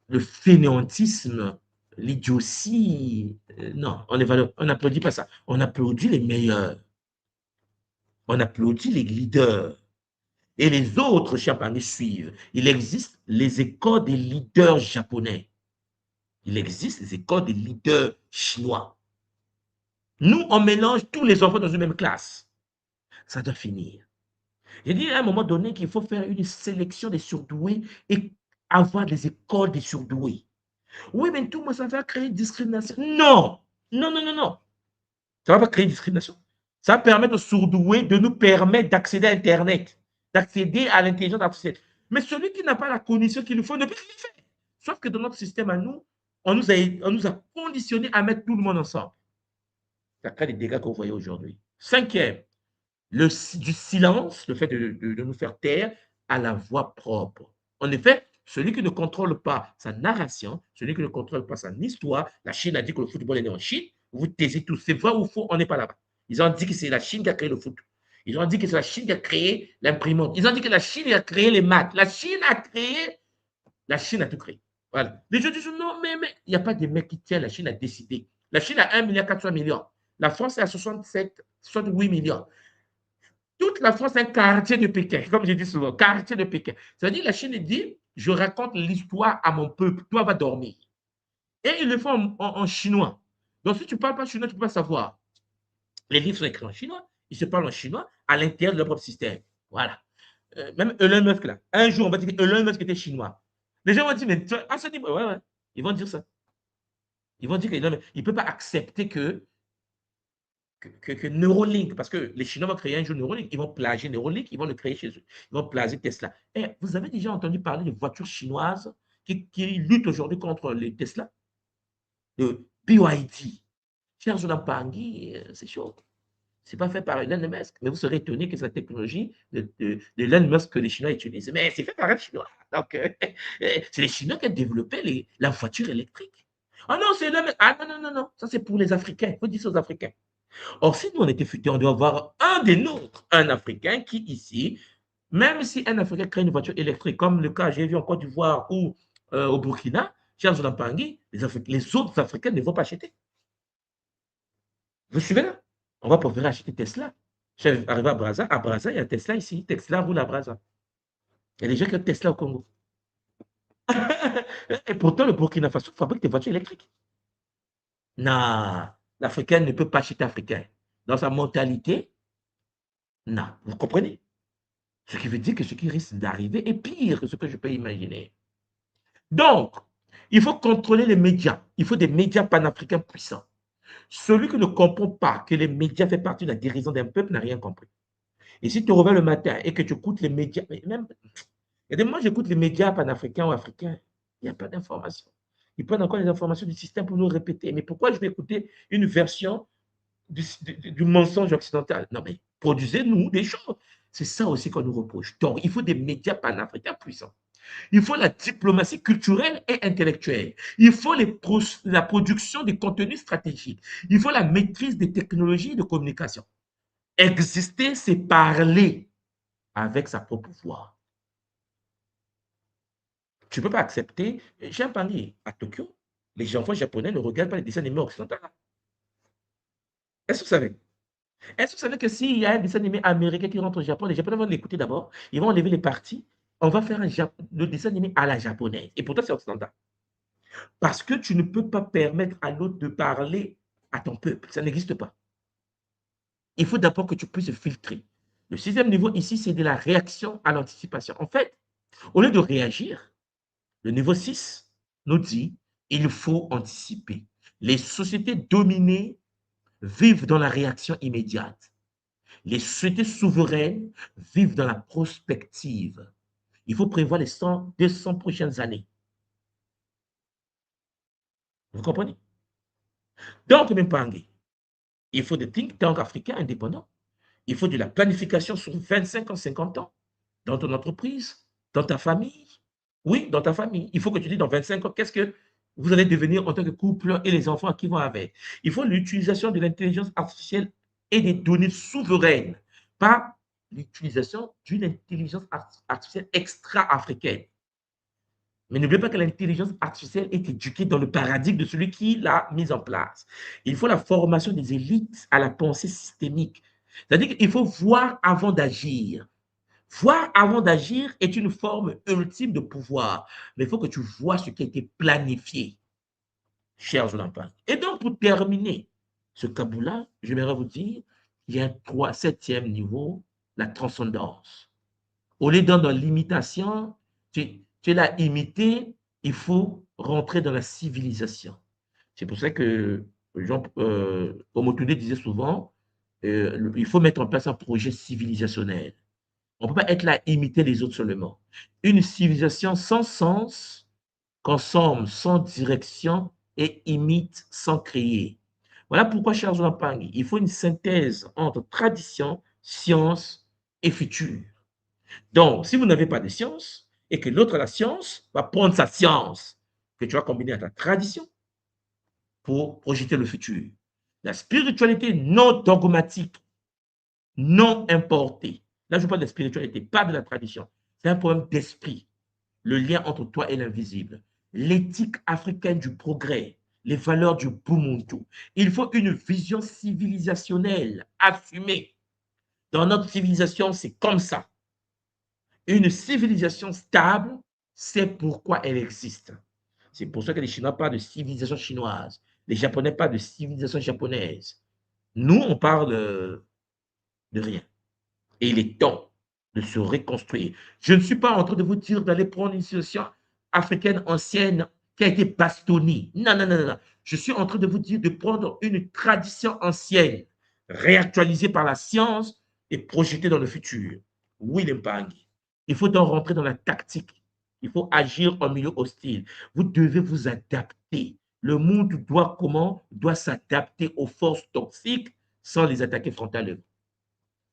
le fainéantisme, l'idiotie, non, on n'applaudit pas ça. On applaudit les meilleurs. On applaudit les leaders. Et les autres Japonais suivent. Il existe les écoles des leaders japonais. Il existe les écoles des leaders chinois. Nous, on mélange tous les enfants dans une même classe. Ça doit finir. J'ai dit à un moment donné qu'il faut faire une sélection des surdoués et avoir des écoles des surdoués. Oui, mais tout moi, ça va créer une discrimination. Non, non, non, non, non. Ça ne va pas créer une discrimination. Ça va permettre aux surdoués de nous permettre d'accéder à Internet, d'accéder à l'intelligence artificielle. Mais celui qui n'a pas la condition qu'il nous faut ne peut rien faire. Sauf que dans notre système à nous, on nous a conditionné à mettre tout le monde ensemble. Ça crée des dégâts que vous voyez aujourd'hui. Cinquième, du silence, le fait de nous faire taire à la voix propre. En effet, celui qui ne contrôle pas sa narration, celui qui ne contrôle pas son histoire, la Chine a dit que le football est né en Chine, vous taisez tous, c'est vrai ou faux, on n'est pas là-bas. Ils ont dit que c'est la Chine qui a créé le foot. Ils ont dit que c'est la Chine qui a créé l'imprimante. Ils ont dit que la Chine a créé les maths. La Chine a tout créé. Voilà. Les gens disent non, mais il n'y a pas de mec qui tient, la Chine a décidé. La Chine a 1,4 milliard. La France est à 67, 68 millions. Toute la France est un quartier de Pékin, comme je dis souvent, quartier de Pékin. C'est-à-dire, la Chine dit, je raconte l'histoire à mon peuple, toi va dormir. Et ils le font en chinois. Donc, si tu ne parles pas chinois, tu ne peux pas savoir. Les livres sont écrits en chinois, ils se parlent en chinois à l'intérieur de leur propre système. Voilà. Même Elon Musk, là, un jour, on va dire que Elon Musk était chinois. Les gens vont dire, mais ah, ça dit, ouais, ouais. Ils vont dire ça. Ils vont dire qu'il ne peut pas accepter que Neuralink, parce que les Chinois vont créer un jour Neuralink, ils vont plagier Neuralink, ils vont le créer chez eux, ils vont plagier Tesla. Et vous avez déjà entendu parler de voitures chinoises qui luttent aujourd'hui contre les Tesla, de BYD. Cher Jonathan Pangui, c'est chaud. Ce n'est pas fait par Elon Musk, mais vous serez étonné que c'est la technologie de Elon Musk que les Chinois utilisent. Mais c'est fait par un Chinois. Donc, c'est les Chinois qui ont développé la voiture électrique. Ah non, c'est Elon Musk. Ah non, non, non, non. Ça, c'est pour les Africains. Il faut dire ça aux Africains. Or, si nous, on était futés, on doit avoir un des nôtres, un Africain qui, ici, même si un Africain crée une voiture électrique, comme le cas, j'ai vu en Côte d'Ivoire ou au Burkina, cher Zolan Pangui, les autres Africains ne vont pas acheter. Vous suivez là? On va préférer acheter Tesla. Je suis arrivé à Brazza, il y a Tesla ici. Tesla roule à Brazza. Il y a des gens qui ont Tesla au Congo. Et pourtant, le Burkina Faso fabrique des voitures électriques. Non, l'Africain ne peut pas acheter africain. Dans sa mentalité, non. Vous comprenez? Ce qui veut dire que ce qui risque d'arriver est pire que ce que je peux imaginer. Donc, il faut contrôler les médias. Il faut des médias panafricains puissants. Celui qui ne comprend pas que les médias font partie de la guérison d'un peuple n'a rien compris. Et si tu te réveilles le matin et que tu écoutes les médias, même, moi j'écoute les médias panafricains ou africains, il n'y a pas d'information. Ils prennent encore les informations du système pour nous répéter. Mais pourquoi je vais écouter une version du mensonge occidental? Non, mais produisez-nous des choses. C'est ça aussi qu'on nous reproche. Donc, il faut des médias panafricains puissants. Il faut la diplomatie culturelle et intellectuelle. Il faut la production des contenus stratégiques. Il faut la maîtrise des technologies de communication. Exister, c'est parler avec sa propre voix. Tu ne peux pas accepter. J'ai entendu à Tokyo, les enfants japonais ne regardent pas les dessins animés occidentaux. Est-ce que vous savez? Est-ce que vous savez que s'il y a un dessin animé américain qui rentre au Japon, les Japonais vont l'écouter d'abord, ils vont enlever les parties, on va faire le dessin animé à la japonaise. Et pourtant, c'est occidental. Parce que tu ne peux pas permettre à l'autre de parler à ton peuple. Ça n'existe pas. Il faut d'abord que tu puisses filtrer. Le sixième niveau ici, c'est de la réaction à l'anticipation. En fait, au lieu de réagir, le niveau 6 nous dit il faut anticiper. Les sociétés dominées vivent dans la réaction immédiate. Les sociétés souveraines vivent dans la prospective. Il faut prévoir les 100, 200 prochaines années. Vous comprenez? Donc, même pas il faut des think tanks africains indépendants. Il faut de la planification sur 25 ans, 50 ans, dans ton entreprise, dans ta famille, Oui, dans ta famille. Il faut que tu dises dans 25 ans, qu'est-ce que vous allez devenir en tant que couple et les enfants qui vont avec. Il faut l'utilisation de l'intelligence artificielle et des données souveraines, pas l'utilisation d'une intelligence artificielle extra-africaine. Mais n'oubliez pas que l'intelligence artificielle est éduquée dans le paradigme de celui qui l'a mise en place. Il faut la formation des élites à la pensée systémique. C'est-à-dire qu'il faut voir avant d'agir. Voir avant d'agir est une forme ultime de pouvoir. Mais il faut que tu vois ce qui a été planifié, chers Olympiens. Et donc, pour terminer ce Kaboula, j'aimerais vous dire qu'il y a un septième niveau, la transcendance. Au lieu d'être dans l'imitation, tu l'as imité, il faut rentrer dans la civilisation. C'est pour ça que Jean, Omotunde disait souvent, il faut mettre en place un projet civilisationnel. On ne peut pas être là, imiter les autres seulement. Une civilisation sans sens consomme sans direction et imite sans créer. Voilà pourquoi, chers enfants, il faut une synthèse entre tradition, science et futur. Donc, si vous n'avez pas de science et que l'autre a la science, va prendre sa science que tu vas combiner à ta tradition pour projeter le futur. La spiritualité non dogmatique, non importée. Là, je parle de la spiritualité, pas de la tradition. C'est un problème d'esprit. Le lien entre toi et l'invisible. L'éthique africaine du progrès. Les valeurs du Bumuntu. Il faut une vision civilisationnelle assumée. Dans notre civilisation, c'est comme ça. Une civilisation stable, c'est pourquoi elle existe. C'est pour ça que les Chinois parlent de civilisation chinoise. Les Japonais parlent de civilisation japonaise. Nous, on parle de rien. Et il est temps de se reconstruire. Je ne suis pas en train de vous dire d'aller prendre une civilisation africaine ancienne qui a été bastonnée. Non, non, non, non. Je suis en train de vous dire de prendre une tradition ancienne, réactualisée par la science et projetée dans le futur. William Pangui. Il faut donc rentrer dans la tactique. Il faut agir en milieu hostile. Vous devez vous adapter. Le monde doit comment? Doit s'adapter aux forces toxiques sans les attaquer frontalement.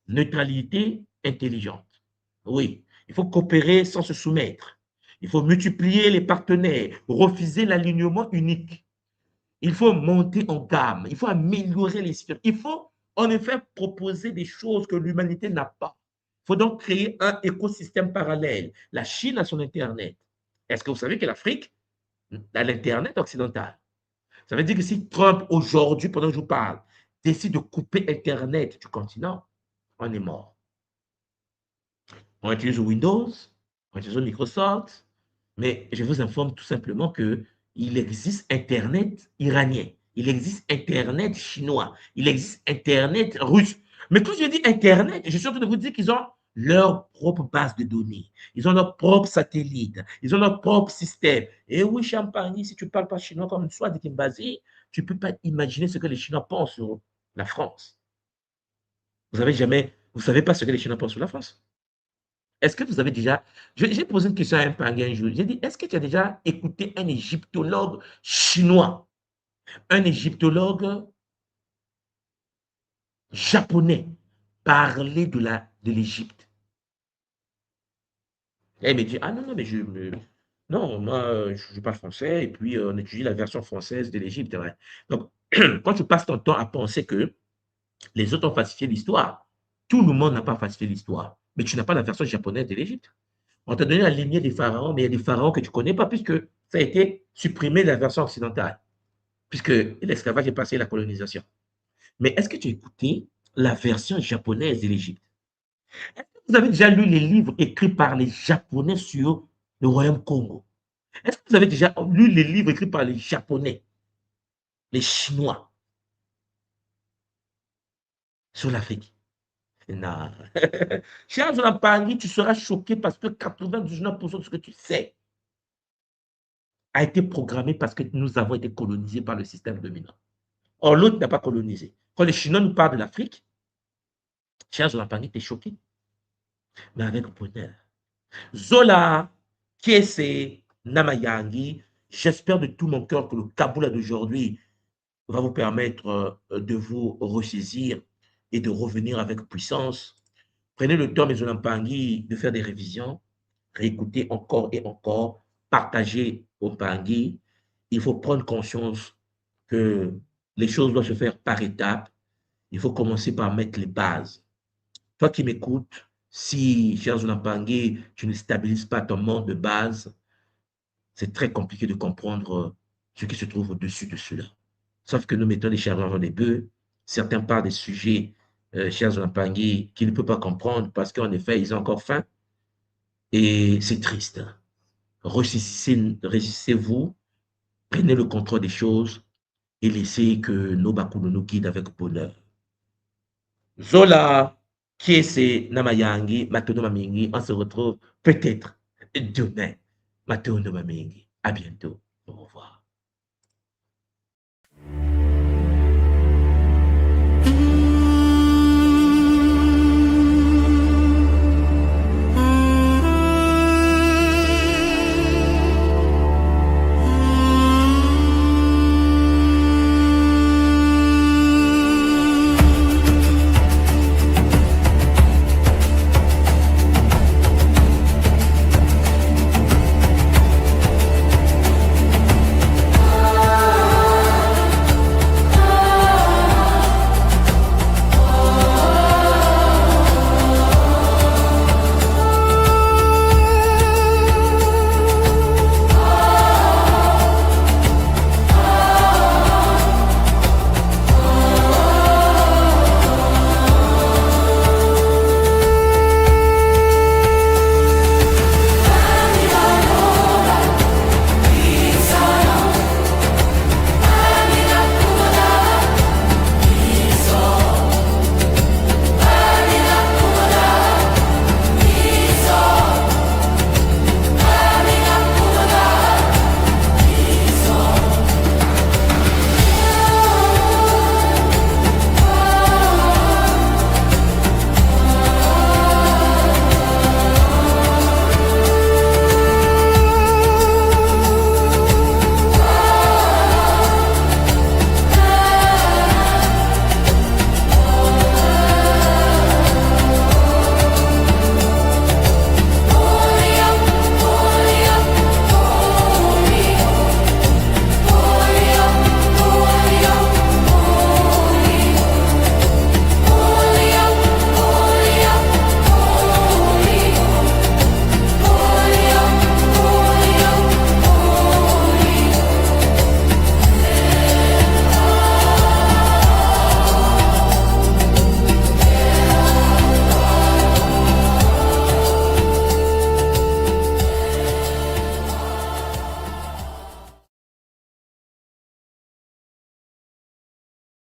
Neutralité intelligente. Oui, il faut coopérer sans se soumettre. Il faut multiplier les partenaires, refuser l'alignement unique. Il faut monter en gamme. Il faut améliorer les situations. Il faut en effet proposer des choses que l'humanité n'a pas. Il faut donc créer un écosystème parallèle. La Chine a son Internet. Est-ce que vous savez que l'Afrique a l'Internet occidental? Ça veut dire que si Trump, aujourd'hui, pendant que je vous parle, décide de couper Internet du continent, on est mort. On utilise Windows, on utilise Microsoft, mais je vous informe tout simplement qu'il existe Internet iranien, il existe Internet chinois, il existe Internet russe. Mais quand je dis Internet, je suis en train de vous dire qu'ils ont leur propre base de données, ils ont leur propre satellite, ils ont leur propre système. Et oui, Champagne, si tu ne parles pas chinois comme une soit de Kimbazi, tu ne peux pas imaginer ce que les Chinois pensent sur la France. Vous ne savez pas ce que les Chinois pensent sur la France. Est-ce que vous avez déjà. J'ai posé une question à un Pangé un jour. J'ai dit, est-ce que tu as déjà écouté un égyptologue chinois, un égyptologue japonais parler de l'Égypte? Elle me dit, ah non, non, mais non, moi, je parle français et puis on étudie la version française de l'Égypte. Ouais. Donc, quand tu passes ton temps à penser que les autres ont falsifié l'histoire, tout le monde n'a pas falsifié l'histoire, mais tu n'as pas la version japonaise de l'Égypte. On t'a donné la lignée des pharaons, mais il y a des pharaons que tu ne connais pas puisque ça a été supprimé de la version occidentale, puisque l'esclavage est passé à la colonisation. Mais est-ce que tu as écouté la version japonaise de l'Égypte? Est-ce que vous avez déjà lu les livres écrits par les Japonais sur le royaume Congo? Est-ce que vous avez déjà lu les livres écrits par les Japonais, les Chinois, sur l'Afrique? Non. Cher Paris, tu seras choqué parce que 99% de ce que tu sais a été programmé parce que nous avons été colonisés par le système dominant. Or, l'autre n'a pas colonisé. Quand les Chinois nous parlent de l'Afrique, cher Paris, tu es choqué, mais avec bonheur. Zola, Kiese, Namayangi, j'espère de tout mon cœur que le Kaboula d'aujourd'hui va vous permettre de vous ressaisir et de revenir avec puissance. Prenez le temps, mes Olampangi, de faire des révisions. réécouter encore et encore, partager au Bangui. Il faut prendre conscience que les choses doivent se faire par étapes. Il faut commencer par mettre les bases. Toi qui m'écoutes, si, cher Zounapangé, tu ne stabilises pas ton monde de base, c'est très compliqué de comprendre ce qui se trouve au-dessus de cela. Sauf que nous mettons des charges dans les bœufs, certains parlent des sujets, chers Zounapangé, qu'ils ne peuvent pas comprendre parce qu'en effet, ils ont encore faim. Et c'est triste. Résistez-vous, prenez le contrôle des choses et laissez que nos Bakuno nous guident avec bonheur. Zola, Kiese, Namayangi, Matono Mamingi, on se retrouve peut-être demain. Matono Mamingi. À bientôt. Au revoir.